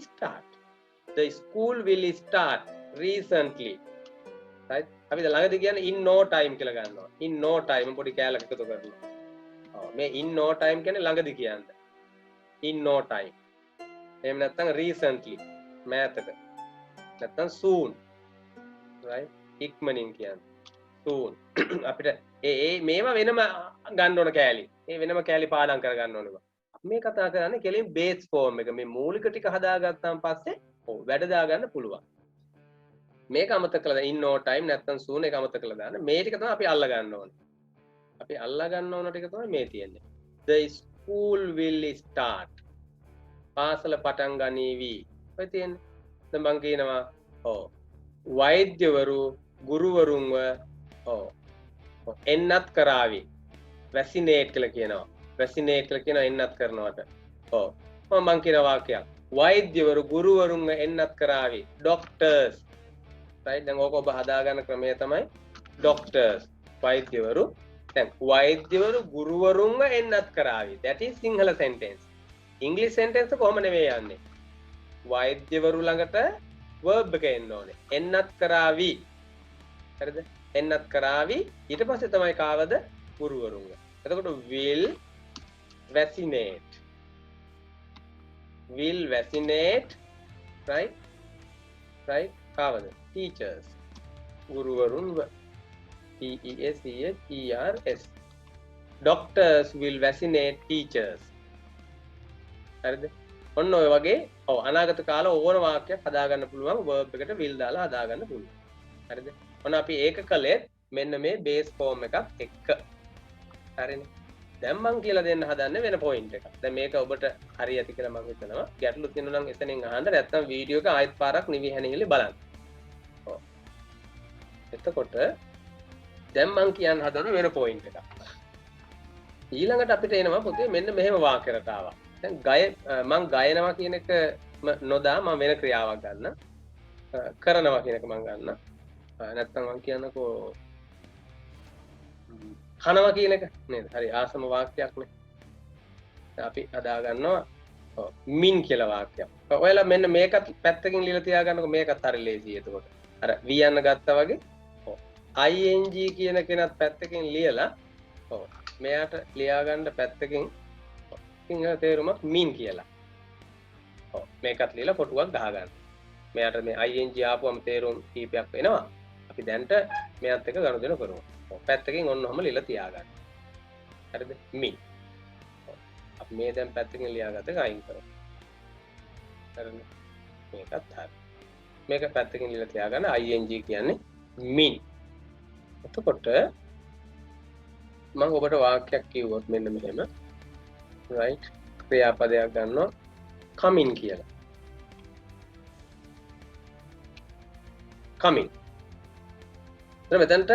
start. The school will start recently. right? අපි දැන් ළඟදී කියන්නේ in no time කියලා ගන්නවා. in no time පොඩි කෑල්ලක් එකතු කරලා. ඔව් මේ in no time කියන්නේ ළඟදී කියන්නේ. in no time. එහෙම නැත්නම් recently මෑතක. නැත්නම් soon. right? ඉක්මනින් කියන්නේ. soon. අපිට මේවා වෙනම ගන්න ඕන කෑලි. මේ වෙනම කෑලි පාඩම් කර ගන්න ඕනේ. මේ කතා කරන්නේ කෙලින් බේස් ෆෝම් එක. මේ මූලික ටික හදාගත්තාන් පස්සේ වැඩ දාගන්න පුළුවන්. මේක අමතක කළා in no time නැත්නම් soon එක අමතක කළා දාන්න. මේ ටික තමයි අපි අල්ල ගන්න ඕනේ. අපි අල්ල ගන්න ඕන ටික තමයි මේ තියෙන්නේ. The school will start. පාසල පටන් ගනීවි. ඔය තියෙන්නේ. දැන් මං කියනවා වෛද්‍යවරු ගුරුවරුන්ව එන්නත් කරાવી. වැක්සිනේට් කියලා කියනවා. වැක්සිනේට් කියලා කියනවා එන්නත් කරනවට. මම කියන වාක්‍යයක්. වෛද්‍යවරු ගුරුවරුන්ව එන්නත් කරાવી. doctors. right? දැන් ඕක ඔබ හදාගන්න ක්‍රමය තමයි doctors. වෛද්‍යවරු. දැන් වෛද්‍යවරු ගුරුවරුන්ව එන්නත් කරાવી. that is Sinhala sentence. English sentence කොහොම නෙවෙයි යන්නේ. වෛද්‍යවරු ළඟට verb එක එන්න ඕනේ. එන්නත් කරાવી. හරිද? එන්නත් කරાવી. ඊට පස්සේ තමයි කාවද? ගුරුවරුන්ව. එතකොට will vaccinate. will vaccinate. right? right? කාවද? teachers. ගුරුවරුන්ව. T-E-A-C-H-E-R-S. doctors will vaccinate teachers. හරිද? ඔන්න ඔය වගේ අනාගත කාල ඕන වාක්‍යයක් හදාගන්න පුළුවන් verb එකට will දාලා හදාගන්න පුළුවන්. හරිද? ඔන්න අපි ඒක කළේ මෙන්න මේ base form එකත් එක්ක. හරිනේ. දැන් මම කියලා දෙන්න හදන්නේ වෙන point එකක්. දැන් මේක ඔබට හරි ඇති කියලා මම හිතනවා. ගැටලු තියෙනවා නම් එතනින් අහන්න නැත්නම් වීඩියෝ එක ආයෙත් පාරක් නිවිහැනියලි බලන්න. ඔව්. එතකොට දැන් මම කියන්න හදන වෙන point එකක්. ඊළඟට අපිට එනවා පුතේ මෙන්න මෙහෙම වාක්‍ය රටාවක්. දැන් මම ගයනවා කියන එක නොදා මම වෙන ක්‍රියාවක් ගන්න. කරනවා කියන එක මම ගන්න. නැත්තම් මම කියනකෝ කනවා කියන එක නේද? හරි ආසම වාක්‍යයක් නේ. අපි හදා ගන්නවා මින් කියලා වාක්‍යයක්. ඔයාලා මෙන්න මේකත් පැත්තකින් ලියලා තියාගන්නකො මේකත් හරි ලේසියි එතකොට. අර V යන ගත්තා වගේ. ඔව්. ing කියන කෙනත් පැත්තකින් ලියලා ඔව්. මෙයාට ලියා ගන්න පැත්තකින් සිංහල තේරුමක් mean කියලා. ඔව්. මේකත් ලියලා කොටුවක් ගහ ගන්න. මෙයාට මේ ing ආපුවම තේරුම් කීපයක් වෙනවා. අපි දැන්ට මෙයත් එක්ක ගනුදෙනු කරමු. ඔව්. පැත්තකින් ඔන්නෝම ලියලා තියාගන්න. හරිද? mean. අපි මේ දැන් පැත්තකින් ලියාගත්ත එක අයින් කරමු. හරිද? මේකත් හරි. මේක පැත්තකින් ලියලා තියාගන්න ing කියන්නේ mean. එතකොට මම ඔබට වාක්‍යයක් කිව්වොත් මෙන්න මෙහෙම. right ක්‍රියාපදයක් ගන්නවා coming කියලා. coming. එතන මෙතනට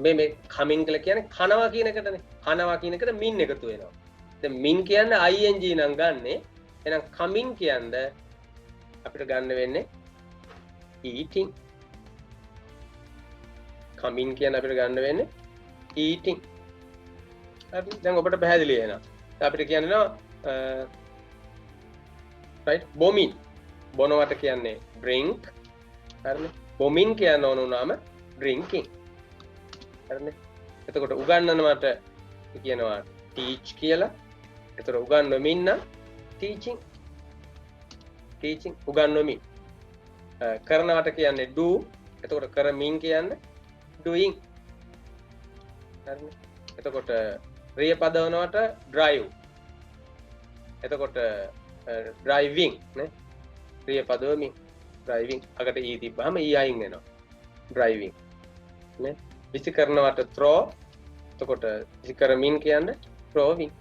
මේ coming කියලා කියන්නේ කනවා කියන එකටනේ. කනවා කියන එකට mean එකතු වෙනවා. දැන් mean කියන්නේ ing නම් ගන්නෙ. එහෙනම් coming කියන්නේ අපිට ගන්න වෙන්නේ eating. coming කියන්නේ අපිට ගන්න වෙන්නේ eating. හරි දැන් ඔබට පැහැදිලි වෙනවා. දැන් අපිට කියනවා right bombing. බොනවට කියන්නේ drink. හරිනේ. bombing කියන ඕනුනාම drinking. හරිනේ. එතකොට උගන්වනවට කියනවා teach කියලා. එතකොට උගන්වමින් නම් teaching. teaching උගන්වමින්. කරනවට කියන්නේ do. එතකොට කරමින් කියන්නේ doing. හරිනේ. එතකොට ක්‍රියා පදවනවට drive. එතකොට driving නේ. ක්‍රියා පදවමින් driving. අකට e තිබ්බහම e අයින් වෙනවා. driving නේ. විසි කරනවට throw. එතකොට විසි කරමින් කියන්නේ throwing.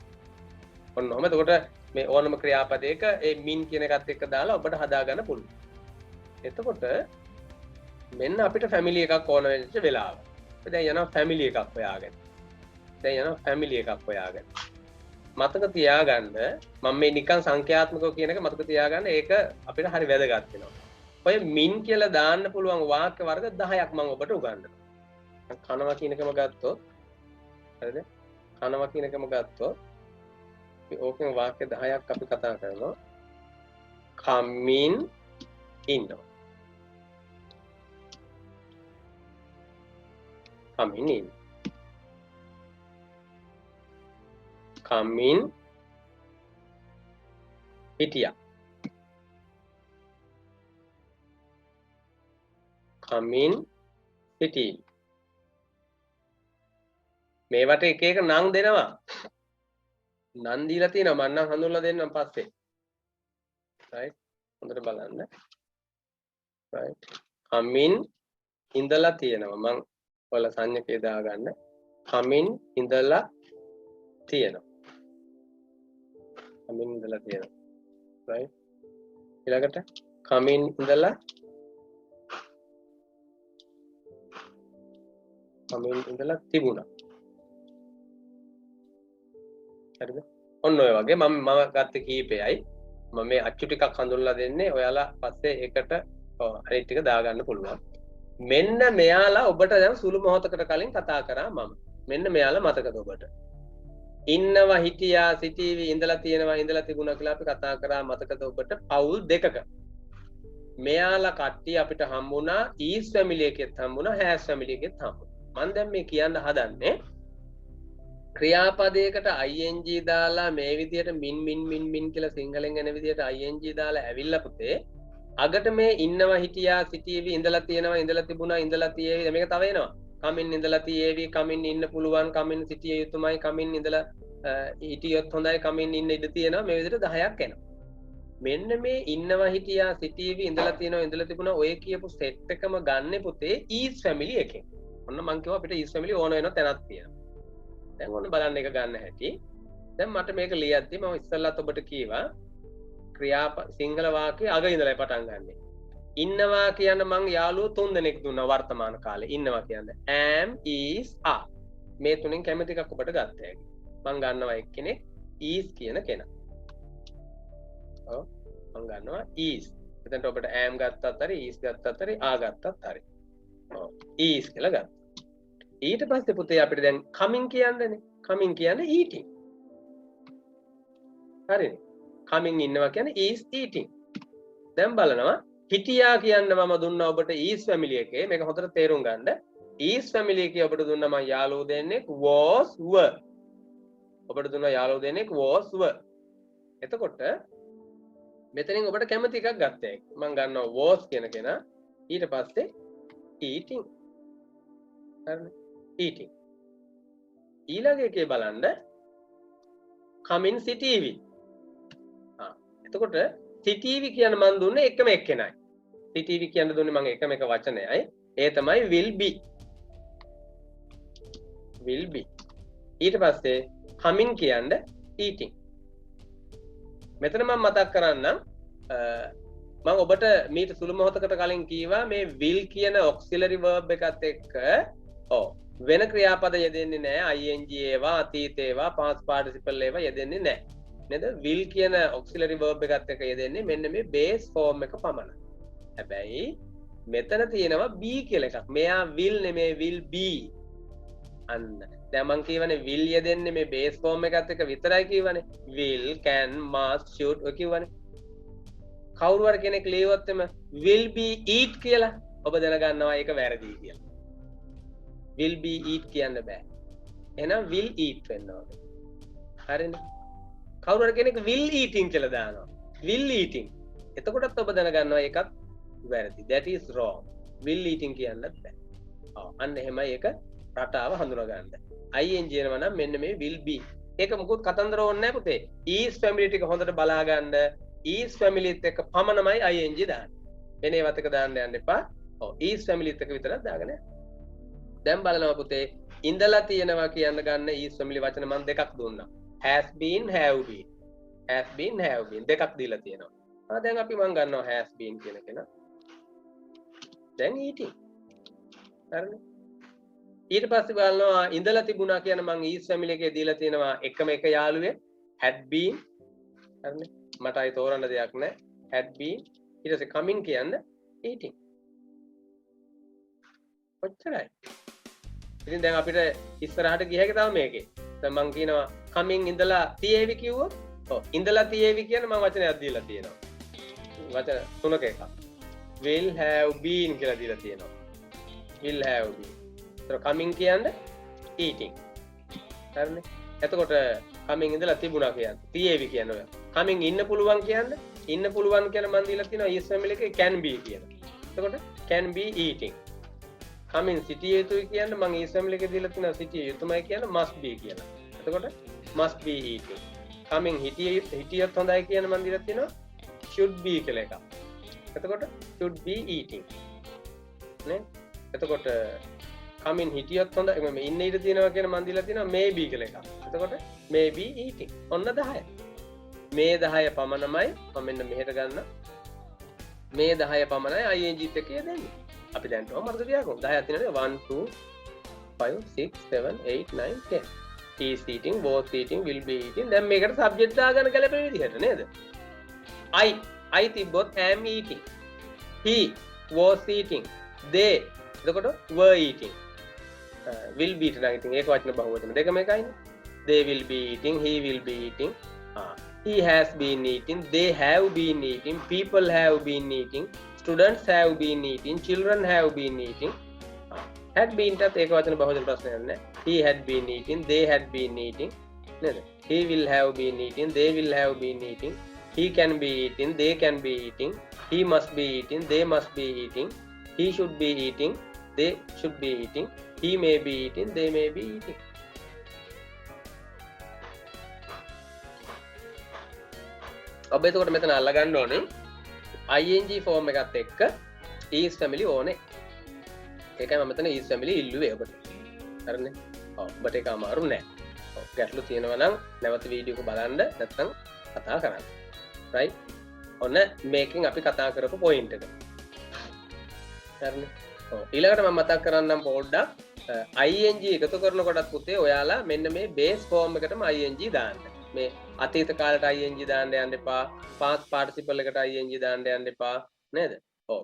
ඔන්නෝම එතකොට මේ ඕනම ක්‍රියාපදයක ඒ mean කියන එකත් එක්ක දාලා ඔබට හදා ගන්න පුළුවන්. එතකොට මෙන්න අපිට family එකක් ඕන වෙච්ච වෙලාව. අපි දැන් යනවා family එකක් හොයාගෙන. මතක තියාගන්න මම මේ නිකන් සංඛ්‍යාත්මකව කියන එක මතක තියාගන්න ඒක අපිට හරි වැදගත් වෙනවා. ඔය mean කියලා දාන්න පුළුවන් වාක්‍ය වර්ග 10ක් මම ඔබට උගන්වනවා. කනවා කියන එකම ගත්තොත් හරිද? කනවා කියන එකම ගත්තොත් ඕකෙන් වාක්‍ය 10ක් අපි කතා කරනවා. coming ඉන්නවා. coming in. coming හිටියා. coming හිටින්. මේවට එක එක නම් දෙනවා. නම් දීලා තියෙනවා මම නම් හඳුන්වලා දෙන්නම් පස්සේ. right හොඳට බලන්න. right coming ඉඳලා තියෙනවා මම ඔයාලා සංඥකේ දාගන්න. coming ඉඳලා තියෙනවා. coming ඉඳලා තියෙනවා. right ඊළඟට coming ඉඳලා තිබුණා. හරිද? ඔන්න ඔය වගේ මම ගත්ත කීපයයි මම මේ අච්චු ටිකක් හඳුන්වලා දෙන්නේ ඔයාලා පස්සේ ඒකට අනිත් ටික දාගන්න පුළුවන්. මෙන්න මෙයාලා ඔබට දැන් සුළු මොහොතකට කලින් කතා කරා මම. මෙන්න මෙයාලා මතකද ඔබට? ඉන්නවා හිටියා සිටීවි ඉඳලා තියෙනවා ඉඳලා තිබුණා කියලා අපි කතා කරා මතකද ඔබට? පවුල් දෙකක. මෙයාලා කට්ටිය අපිට හම්බුණා ඊස් ෆැමිලි එකෙත් හම්බුණා හැස් ෆැමිලි එකෙත් හම්බුණා. මම දැන් මේ කියන්න හදන්නේ ක්‍රියාපදයකට ing දාලා මේ විදිහට මින් කියලා සිංහලෙන් එන විදිහට ing දාලා ඇවිල්ලා පුතේ අගට මේ ඉන්නවා හිටියා සිටීවි ඉඳලා තියෙනවා ඉඳලා තිබුණා ඉඳලා තියේවි මේක තව එනවා. කමින් ඉඳලා තියේවි කමින් ඉන්න පුළුවන් කමින් සිටිය යුතුමයි කමින් ඉඳලා හිටියොත් හොඳයි කමින් ඉන්න ඉඩ තියෙනවා මේ විදිහට 10ක් එනවා. මෙන්න මේ ඉන්නවා හිටියා සිටීවි ඉඳලා තියෙනවා ඉඳලා තිබුණා ඔය කියපු සෙට් එකම ගන්න පුතේ ඊස් ෆැමිලි එකෙන්. ඔන්න මං කිව්වා අපිට ඊස් ෆැමිලි ඕන වෙන තැනක් තියෙනවා. දැන් ඔන්න බලන්න එක ගන්න හැටි. දැන් මට මේක ලියද්දි මම ඉස්සෙල්ලාත් ඔබට කීවා සිංහල වාක්‍යය අග ඉඳලා පටන් ගන්නෙ. ඉන්නවා කියන මං යාළුවෝ 3 දෙනෙක් දුන්නා වර්තමාන කාලේ. ඉන්නවා කියන්නේ am is are. මේ තුنين කැමති එකක් ඔබට ගන්න හැකි. මං ගන්නවා එක්කෙනෙක් is කියන කෙනා. ඔව් මං ගන්නවා is. එතනට ඔබට am ගත්තත් හරි is ගත්තත් හරි are ගත්තත් හරි. ඔව් is කියලා ගත්තා. ඊට පස්සේ පුතේ අපිට දැන් coming කියන්නේනේ. coming කියන්නේ eating. හරිනේ. coming ඉන්නවා කියන්නේ is eating. දැන් බලනවා හිටියා කියන්න මම දුන්නා ඔබට is family එකේ මේක හොඳට තේරුම් ගන්න. is family එකේ ඔබට දුන්නා මම යාළුවෝ දෙන්නෙක් was were. ඔබට දුන්නා යාළුවෝ දෙන්නෙක් was were. එතකොට මෙතනින් ඔබට කැමති එකක් ගත්තා. මම ගන්නවා was කියන කෙනා ඊට පස්සේ eating. හරිනේ? eating. ඊළඟ එකේ බලන්න come in city. එතකොට සිටීවි කියන මන් දුන්නේ එකම එක්කෙනයි. සිටීවි කියන දුන්නේ මම එකම එක වචනයයි. ඒ තමයි will be. will be. ඊට පස්සේ coming කියන්නේ eating. මෙතන මම මතක් කරන්නම් මම ඔබට මීට සුළු මොහොතකට කලින් කීවා මේ will කියන auxiliary verb එකත් එක්ක වෙන ක්‍රියාපද යෙදෙන්නේ නැහැ. ing ඒවා අතීත ඒවා past participle ඒවා යෙදෙන්නේ නැහැ. නේද? will කියන auxiliary verb එකත් එක්ක යෙදෙන්නේ මෙන්න මේ base form එක පමණයි. හැබැයි මෙතන තියෙනවා be කියලා එකක්. මෙයා will නෙමෙයි will be. අන්න. දැන් මම කියවනේ will යෙදෙන්නේ මේ base form එකත් එක්ක විතරයි කියවනේ. will, can, must, should ඔය කියවනේ. කවුරු හරි කෙනෙක් ලියුවොත් එම will be eat කියලා ඔබ දැනගන්නවා ඒක වැරදි කියලා. will be eat කියන්න බෑ. එහෙනම් will eat වෙන්න ඕනේ. හරිනේ? කවුරු හරි කෙනෙක් will eating කියලා දානවා. will eating. එතකොටත් ඔබ දැනගන්නවා ඒකත් වැරදි. that is wrong. will eating කියන්නත් බෑ. අන්න එහෙමයි ඒක රටාව හඳුනා ගන්න. ing එනවා නම් මෙන්න මේ will be. ඒක මොකුත් කතන්දර ඕනේ නැහැ පුතේ. is family ටික හොඳට බලා ගන්න. is family ත් එක්ක පමණමයි ing දාන්නේ. වෙන ඒවත් එක දාන්න යන්න එපා. is family ත් එක්ක විතරක් දාගෙන. දැන් බලනවා පුතේ ඉඳලා තියෙනවා කියන්න ගන්න is family වචන මම දෙකක් දුන්නා. has been, have been. has been, have been. දෙකක් දීලා තියෙනවා. දැන් අපි මම ගන්නවා has been කියන කෙනා. දැන් eating. හරිනේ? ඊට පස්සේ බලනවා ඉඳලා තිබුණා කියන මම is family එකේ දීලා තියෙනවා එකම එක යාළුවේ had been. හරිනේ? මට අය තෝරන්න දෙයක් නැහැ. had been. ඊට පස්සේ coming කියන්නේ eating. ඔච්චරයි. ඉතින් දැන් අපිට ඉස්සරහට ගිය හැකි තව මේකේ. දැන් මම කියනවා coming ඉඳලා තියේවි කිව්වොත් ඉඳලා තියේවි කියන මම වචනයක් දීලා තියෙනවා. වචන තුනක එකක්. will have been කියලා දීලා තියෙනවා. will have been. ඒතර coming කියන්නේ eating. හරිනේ? එතකොට coming ඉඳලා තිබුණා කියන්නේ තියේවි කියන ඔය. coming ඉන්න පුළුවන් කියන්නේ ඉන්න පුළුවන් කියන මම දීලා තියෙනවා is family එකේ can be කියන. එතකොට can be eating. coming සිටිය යුතුයි කියන්නේ මම is family එකේ දීලා තියෙනවා සිටිය යුතුමයි කියන්නේ must be කියලා. එතකොට must be eating. coming හිටියොත් හොඳයි කියන මම දීලා තියෙනවා should be කියලා එකක්. එතකොට should be eating. නේ? එතකොට coming හිටියොත් හොඳයි මම ඉන්න ඉඳ තියෙනවා කියන මම දීලා තියෙනවා maybe කියලා එකක්. එතකොට maybe eating. ඔන්න 10. මේ 10 පමණමයි මම මෙන්න මෙහෙට ගන්න. මේ 10 පමණයි ing ත් එක්ක යෙදෙන්නේ. අපි දැන් තව මර්ග තියාගමු. 10ක් තියෙනනේ 1 2 5 6 7 8 9 10. is eating, was eating, will be eating. දැන් මේකට subject දාගන්න ගැලපෙන විදිහට නේද? I තිබ්බොත් am eating. He was eating. They එතකොට were eating. will be නම් ඉතින් ඒක වචන බහුවචන දෙකම එකයිනේ. They will be eating, he will be eating. He has been eating, they have been eating, people have been eating, students have been eating, children have been eating. had been ටත් ඒක වචන බහුවචන ප්‍රශ්නයක් නැහැ. He had been eating, they had been eating. නේද? He will have been eating, they will have been eating. He can be eating, they can be eating. He must be eating, they must be eating. He should be eating, they should be eating. He may be eating, they may be eating. ඔබ එතකොට මෙතන අල්ලගන්න ඕනේ ing form එකත් එක්ක is family ඕනේ. ඒකයි මම මෙතන is family ඉල්ලුවේ ඔබට. හරිනේ? ඔබට ඒක අමාරු නෑ. ගැටලු තියෙනවා නම් නැවත වීඩියෝ එක බලන්න නැත්නම් කතා කරන්න. right? ඔන්න මේකෙන් අපි කතා කරපු point එක. හරිනේ? ඊළඟට මම මතක් කරන්නම් පොඩ්ඩක් ing එකතු කරනකොටත් පුතේ ඔයාලා මෙන්න මේ base form එකටම ing දාන්න. මේ අතීත කාලයට ing දාන්න යන්න එපා. past participle එකට ing දාන්න යන්න එපා. නේද?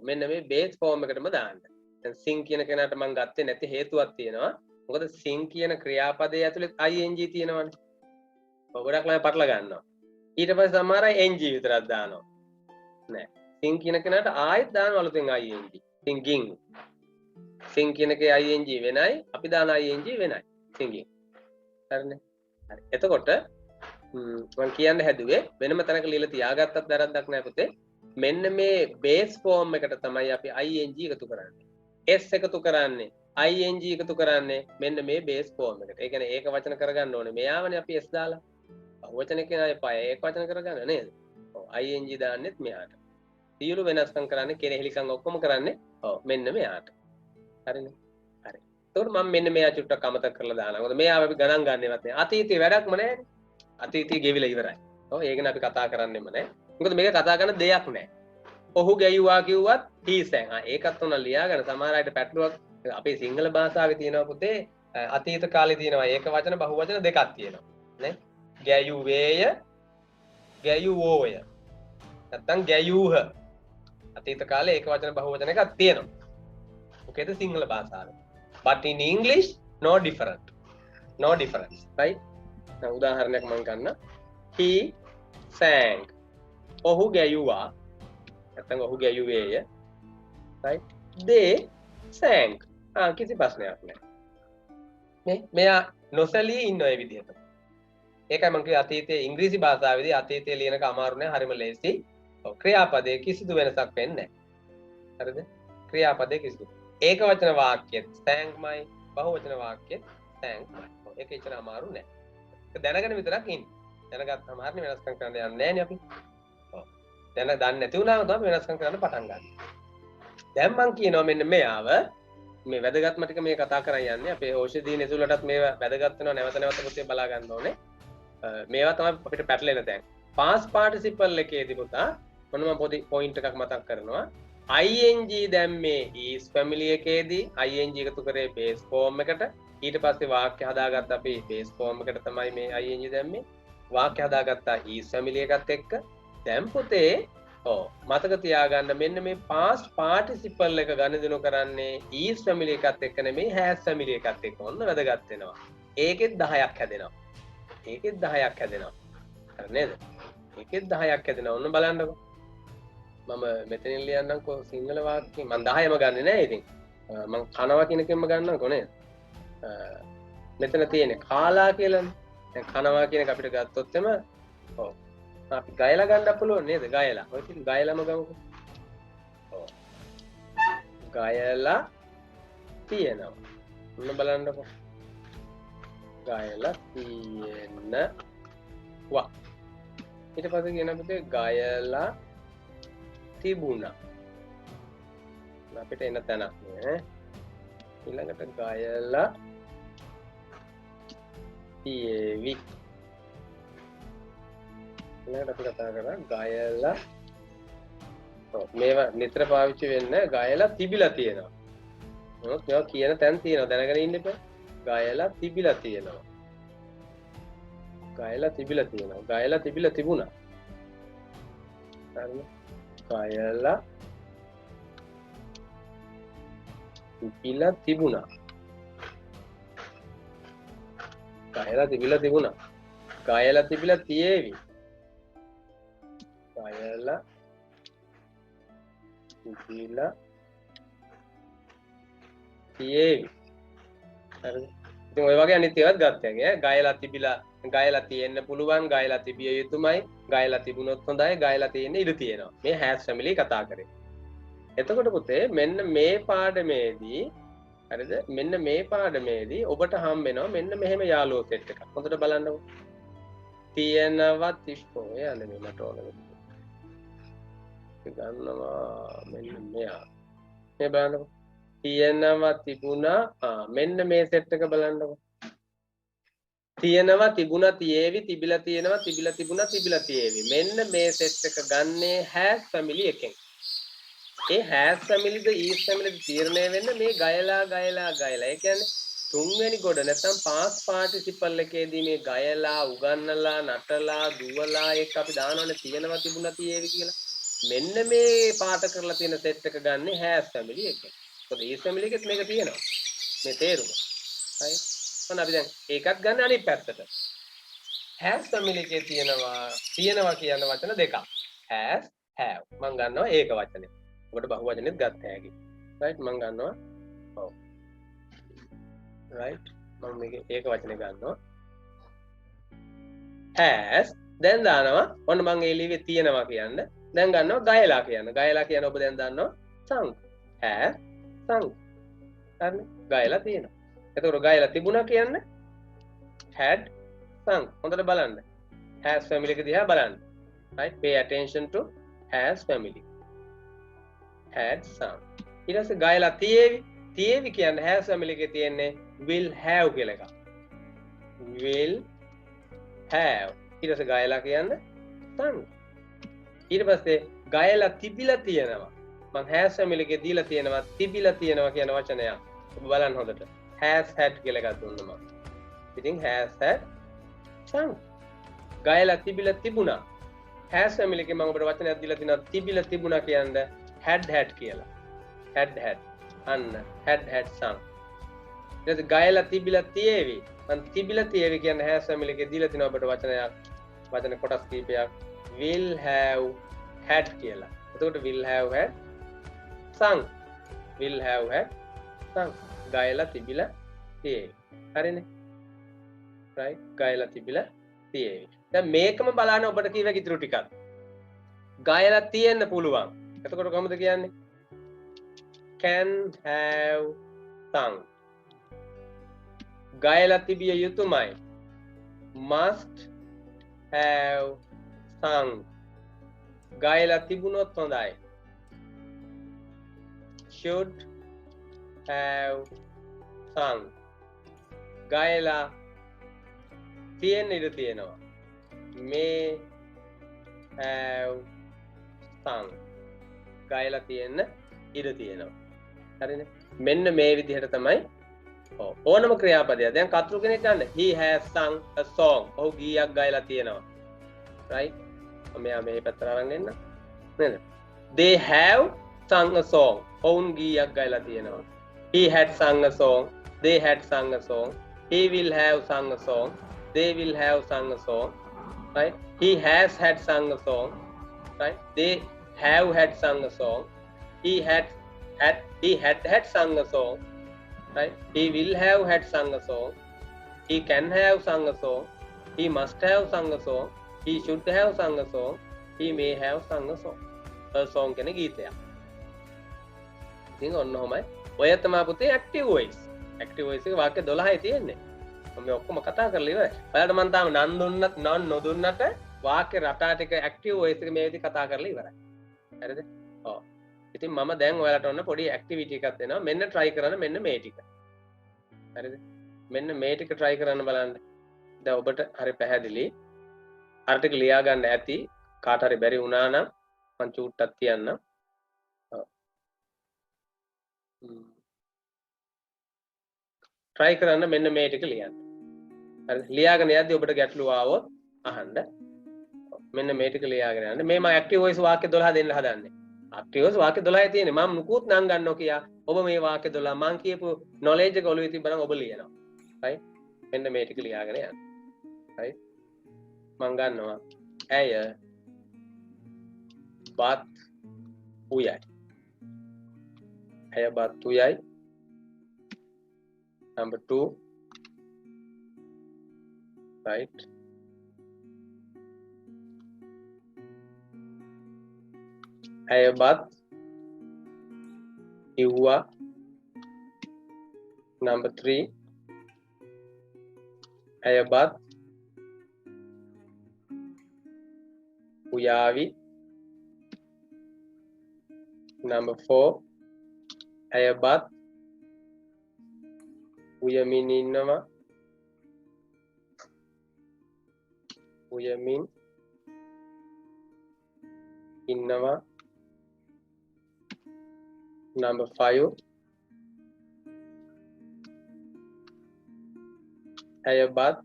මෙන්න මේ base form එකටම දාන්න. දැන් sing කියන කෙනාට මම ගත්තේ නැති හේතුවක් තියෙනවා. මොකද sing කියන ක්‍රියාපදයේ ඇතුලේ ing තියෙනවනේ. ගොඩක් ළමයි පටල ගන්නවා. ඊට පස්සේ සමහර අය ng විතරක් දානවා. නෑ. sing කියන කෙනාට ආයෙත් දානවා අලුතෙන් ing. singing. sing කියන එකේ ing වෙනයි අපි දාන ing වෙනයි. singing. හරිනේ. හරි. එතකොට මම කියන්න හැදුවේ වෙනම තැනක ලියලා තියාගත්තත් වැරද්දක් නෑ පුතේ. මෙන්න මේ බේස් ෆෝම් එකට තමයි අපි ing එකතු කරන්නේ. s එකතු කරන්නේ ing එකතු කරන්නේ මෙන්න මේ බේස් ෆෝම් එකට. ඒ කියන්නේ ඒක වචන කරගන්න ඕනේ. මෙයාවනේ අපි s දාලා. වචන කියන අය පය ඒක වචන කරගන්න නේද? ඔව් ing දාන්නෙත් මෙයාට. සියලු වෙනස්කම් කරන්නේ කෙරෙහිලිකම් ඔක්කොම කරන්නේ ඔව් මෙන්න මෙයාට. හරිනේ. හරි. එතකොට මම මෙන්න මෙයා චුට්ටක් අමතක කරලා දානවා. මොකද මෙයාව අපි ගණන් ගන්නවත් නෑ. අතීතේ වැඩක්ම නෑනේ. අතීතේ ගෙවිලා ඉවරයි. ඔව් ඒක නේ අපි කතා කරන්නෙම නෑ. මොකද මේක කතා කරන දෙයක් නෑ. ඔහු ගැයුවා කිව්වත් he sang. ඒකත් උන ලියාගෙන සමහර අයට පැටලුවක් අපේ සිංහල භාෂාවේ තියෙනවා පුතේ අතීත කාලේ තියෙනවා ඒක වචන බහු වචන දෙකක් තියෙනවා නේ. ගැයුවේය ගැයුවෝය නැත්තම් ගැයූහ අතීත කාලේ ඒක වචන බහු වචන එකක් තියෙනවා. මොකේද සිංහල භාෂාවේ. but in English no difference right. දැන් උදාහරණයක් මම ගන්න. he sang. ඔහු ගැයුවා නැත්තම් ඔහු ගැයුවේය right. they sang. කිසි ප්‍රශ්නයක් නැහැ. නේ මෙයා නොසලී ඉන්න ඔය විදිහට. ඒකයි මම කිව්වේ අතීතයේ ඉංග්‍රීසි භාෂාවේදී අතීතයේ ලියනක අමාරු නෑ හරිම ලේසි. ඔව් ක්‍රියාපදයේ කිසිදු වෙනසක් වෙන්නේ නැහැ. හරිද? ක්‍රියාපදයේ කිසිදු. ඒක වචන වාක්‍යෙත් thankමයි බහුවචන වාක්‍යෙත් thankමයි. ඒක එච්චර අමාරු නෑ. ඒක දැනගෙන විතරක් ඉන්න. දැනගත්තාම හරිය වෙනස්කම් කරන්න යන්නේ නෑනේ අපි. ඔව්. දැන දන්නේ නැති වුණාම තමයි වෙනස්කම් කරන්න පටන් ගන්න. දැන් මම කියනවා මෙන්න මෙයාව මේ වැදගත්ම ටික මේ කතා කරන් යන්නේ අපේ ඖෂධීය නිසුලටත් මේ වැදගත් වෙනවා නැවත නැවත පුතේ බලා ගන්න ඕනේ. මේවා තමයි අපිට පැටලෙන තැන්. past participle එකේදී පුතා මොන මම පොඩි පොයින්ට් එකක් මතක් කරනවා. ing දැම්මේ is family එකේදී ing එකතු කරේ base form එකට. ඊට පස්සේ වාක්‍ය හදාගත්ත අපි base form එකට තමයි මේ ing දැම්මේ. වාක්‍ය හදාගත්තා is family එකත් එක්ක. දැන් පුතේ මතක තියාගන්න මෙන්න මේ past participle එක ගනුදෙනු කරන්නේ is family එකත් එක්ක නෙමෙයි has family එකත් එක්ක. ඔන්න වැදගත් වෙනවා. ඒකෙත් 10ක් හැදෙනවා. ඒකෙත් 10ක් හැදෙනවා. හරි නේද? ඒකෙත් 10ක් හැදෙනවා. ඔන්න බලන්නකෝ. මම මෙතනින් ලියන්නම්කෝ සිංහල වාක්‍ය. මම 10ම ගන්නෙ නෑ ඉතින්. මම කනවා කියන එකෙන්ම ගන්නම්කෝ නේද? මෙතන තියෙන්නේ කාලා කියලානේ. දැන් කනවා කියන එක අපිට ගත්තොත් එම ඔව් අපි ගයලා ගන්න පුළුවන් නේද? ගයලා. ඔය ඉතින් ගයලාම ගමුකෝ. ඔව්. ගයලා තියෙනවා. මොන බලන්නකෝ. ගයලා තියෙනවා. ඊට පස්සේ කියන පුතේ ගයලා තිබුණා. අපිට එන තැනක් නේ. ඊළඟට ගයලා තියේවි. ඊළඟට අපි කතා කරා ගයලා මේවා නිතර පාවිච්චි වෙන්නේ ගයලා තිබිලා තියෙනවා. මොකද මේවා කියන තැන් තියෙනවා දැනගෙන ඉන්න එපා. ගයලා තිබිලා තියෙනවා. ගයලා තිබිලා තියෙනවා. ගයලා තිබිලා තිබුණා. හරිද? ගයලා තිබිලා තිබුණා. ගයලා තිබිලා තිබුණා. ගයලා තිබිලා තියේවි. ගයලා තිබිලා තියේවි. හරිද? ඉතින් ඔය වගේ අනිත් ඒවාත් ගත්තා ඈ. ගයලා තිබිලා ගයලා තියෙන්න පුළුවන්. ගයලා තිබිය යුතුමයි. ගයලා තිබුණොත් හොඳයි. ගයලා තියෙන්න ඉඩ තියෙනවා. මේ has family කතා කරේ. එතකොට පුතේ මෙන්න මේ පාඩමේදී හරිද? මෙන්න මේ පාඩමේදී ඔබට හම් වෙනවා මෙන්න මෙහෙම යාළුවෝ සෙට් එකක්. හොඳට බලන්නකෝ. තියෙනවා තිබ්බෝ. එයානේ මේ මට ඕන වෙන්නේ. ගන්නවා මෙන්න මෙයා. මේ බලන්නකෝ. තියෙනවා තිබුණා. මෙන්න මේ සෙට් එක බලන්නකෝ. තියෙනවා තිබුණා තියේවි තිබිලා තියෙනවා තිබිලා තිබුණා තිබිලා තියේවි. මෙන්න මේ සෙට් එක ගන්නේ has family එකෙන්. ඒ has family the is family ද තීරණය වෙන්නේ මේ ගයලා ගයලා ගයලා. ඒ කියන්නේ තුන්වෙනි ගොඩ නැත්නම් past participle එකේදී මේ ගයලා උගන්නලා නටලා දුවලා ඒක අපි දානවනේ තියෙනවා තිබුණා තියේවි කියලා. මෙන්න මේ පාට කරලා තියෙන සෙට් එක ගන්න has family එකෙන්. මොකද is family එකෙත් මේක තියෙනවා. මේ තේරුම. හරි. ඔන්න අපි දැන් ඒකත් ගන්න අනිත් පැත්තට. has family එකේ තියෙනවා කියන වචන දෙකක්. has have මං ගන්නවා ඒක වචනේ. ඔබට බහු වචනෙත් ගත්ත හැකි. right මං ගන්නවා ඔව් right මම මේක ඒක වචනේ ගන්නවා has දැන් දානවා ඔන්න මං ඒ ලිව්වේ තියෙනවා කියන්න දැන් ගන්නවා ගයලා කියන්න ඔබ දැන් දන්නවා sung has sung හරිනේ ගයලා තියෙනවා එතකොට ගයලා තිබුණා කියන්න had sung හොඳට බලන්න has family එක දිහා බලන්න right pay attention to has family had sung ඊට පස්සේ ගයලා තියේවි කියන්නේ has family එකේ තියෙන්නේ will have කියලා එකක් will have ඊට පස්සේ ගයලා කියන්නේ sung ඊට පස්සේ ගයලා තිබිලා තියෙනවා මම has family එකේ දීලා තියෙනවා තිබිලා තියෙනවා කියන වචනයක් ඔබ බලන්න හොඳට has had කියලා එකක් දුන්නා මම ඉතින් has had sung ගයලා තිබිලා තිබුණා has family එකේ මම ඔබට වචනයක් දීලා තිනවා තිබිලා තිබුණා කියන්නේ had කියලා had අන්න had sung ඊට ගයලා තිබිලා තියේවි මම තිබිලා තියේවි කියන්නේ has family එකේ දීලා තිනවා ඔබට වචන කොටස් කීපයක් will have had කියලා එතකොට will have had sung ගයලා තිබිලා තියේවි හරිනේ right ගයලා තිබිලා තියේවි දැන් මේකම බලන්න ඔබට කීව ඉතුරු ටිකක් ගයලා තියෙන්න පුළුවන් එතකොට කොහොමද කියන්නේ can have sung ගයලා තිබිය යුතුමයි must have sung ගයලා තිබුණොත් හොඳයි should have sung ගයලා තියෙන්න ඉඩ තියෙනවා may have sung ගයලා තියෙන්න ඉඩ තියෙනවා හරිනේ මෙන්න මේ විදිහට තමයි ඕනම ක්‍රියාපදයක් දැන් කතුරු කෙනෙක් ගන්න he has sung a song ඔහු ගීයක් ගයලා තියෙනවා right මෙයා මේ පැත්තට අරන් එන්න නේද they have sung a song ඔවුන් ගීයක් ගයලා තියෙනවා he had sung a song they had sung a song he will have sung a song they will have sung a song right he has had sung a song right they have had sung a song he had sung a song right he will have had sung a song he can have sung a song he must have sung a song he should have sung a song he may have sung a song a song කියන්නේ ගීතයක් ඉතින් ඔන්න ඔහමයි ඔය තමයි පුතේ active voice එක වාක්‍ය 12යි තියෙන්නේ මම ඔක්කොම කතා කරලා ඉවරයි ඔයාලට මම තාම නන් දුන්නත් නන් නොදුන්නට වාක්‍ය රටා ටික active voice එක මේ විදිහට කතා කරලා ඉවරයි හරිද ඔව් ඉතින් මම දැන් ඔයාලට ඔන්න පොඩි ඇක්ටිවිටි එකක් දෙනවා මෙන්න try කරන්න මෙන්න මේ ටික හරිද මෙන්න මේ ටික try කරන්න බලන්න දැන් ඔබට හරි පැහැදිලි අර ටික ලියා ගන්න ඇති කාට හරි බැරි වුණා නම් මම චූට්ටක් තියන්නම් try කරන්න මෙන්න මේ ටික ලියන්න හරි ලියාගෙන යද්දි ඔබට ගැටලු ආවොත් අහන්න මෙන්න මේ ටික ලියාගෙන යන්න මේ මම ඇක්ටිව් වොයිස් වාක්‍ය 12 දෙන්න හදන්නේ ඇක්ටිව් වොයිස් වාක්‍ය 12යි තියෙන්නේ මම මුකුත් නම් ගන්නවා කියා ඔබ මේ වාක්‍ය 12 මම කියපු නොලෙජ් එක ඔළුවේ තිබ්බනම් ඔබ ලියනවා right මෙන්න මේ ටික ලියාගෙන යන්න right මම ගන්නවා ඇය බත් උයයි ඇය බත් උයයි number 2 right ඇය බත් ඉව්වා number 3 ඇය බත් උයාවි number 4 ඇය බත් උයමින් ඉන්නවා number 5 ඇය බත්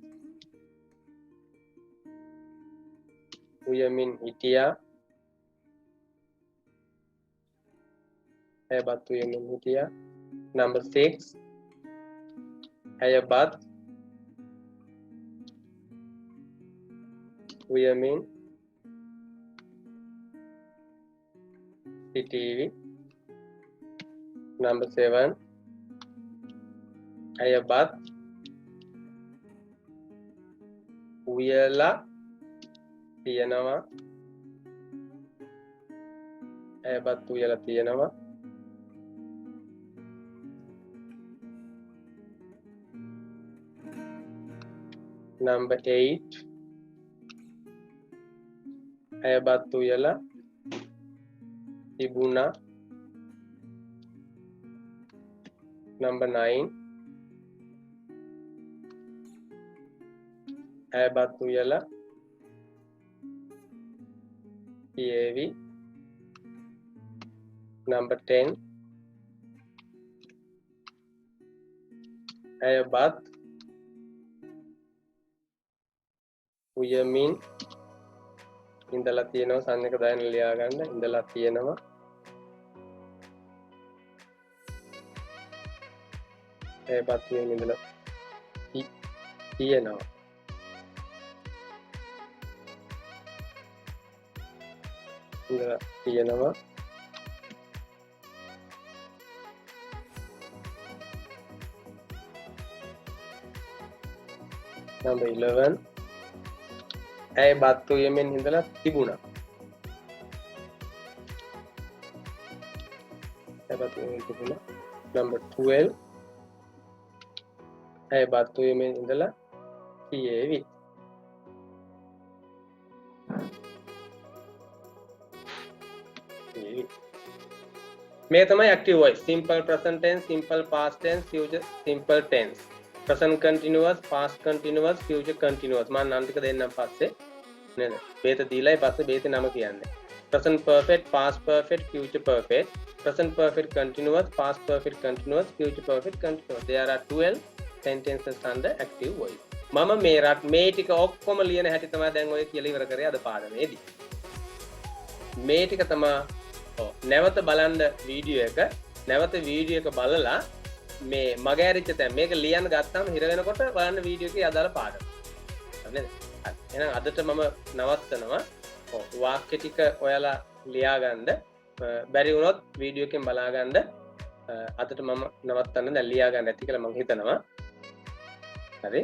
උයමින් හිටියා ඇය බත් උයමින් හිටියා number 6 ඇය බත් උයමින් සිටීවි. number 7 ඇයබත් උයලා තියෙනවා. ඇයබත් උයලා තියෙනවා. number 8 ඇයබත් උයලා තිබුණා. number 9 ඇයබත් උයලා තියේවි. number 10 ඇයබත් උයමින් ඉඳලා තියෙනවා. සංඥක දායන ලියා ගන්න. ඉඳලා තියෙනවා. ඇයබත් උයමින් ඉඳලා තියෙනවා. ඉඳලා තියෙනවා. number 11 ඇය බත් උයමින් ඉඳලා තිබුණා. ඇය බත් උයමින් තිබුණා. number 12 ඇය බත් උයමින් ඉඳලා තියේවි. මේ තමයි active voice. simple present tense, simple past tense, future simple tense. present continuous, past continuous, future continuous. මම නම් ටික දෙන්නම් පස්සේ නේද? බේත දීලායි පස්සේ බේතේ නම කියන්නේ. present perfect, past perfect, future perfect. present perfect continuous, past perfect continuous, future perfect continuous. There are 12 sentences under active voice. මම මේ ටික ඔක්කොම ලියන හැටි තමයි දැන් ඔය කියලා ඉවර කරේ අද පාඩමේදී. මේ ටික තමයි නැවත බලන්න වීඩියෝ එක. නැවත වීඩියෝ එක බලලා මේ මගේ ඇරිච්ච තැන් මේක ලියන්න ගත්තාම හිර වෙනකොට බලන්න වීඩියෝ එකේ අදාළ පාඩම. හරිද? එහෙනම් අදට මම නවත්තනවා. වාක්‍ය ටික ඔයාලා ලියා ගන්න. බැරි වුණොත් වීඩියෝ එකෙන් බලා ගන්න. අදට මම නවත්තන්න දැන් ලියා ගන්න ඇති කියලා මම හිතනවා. හරි?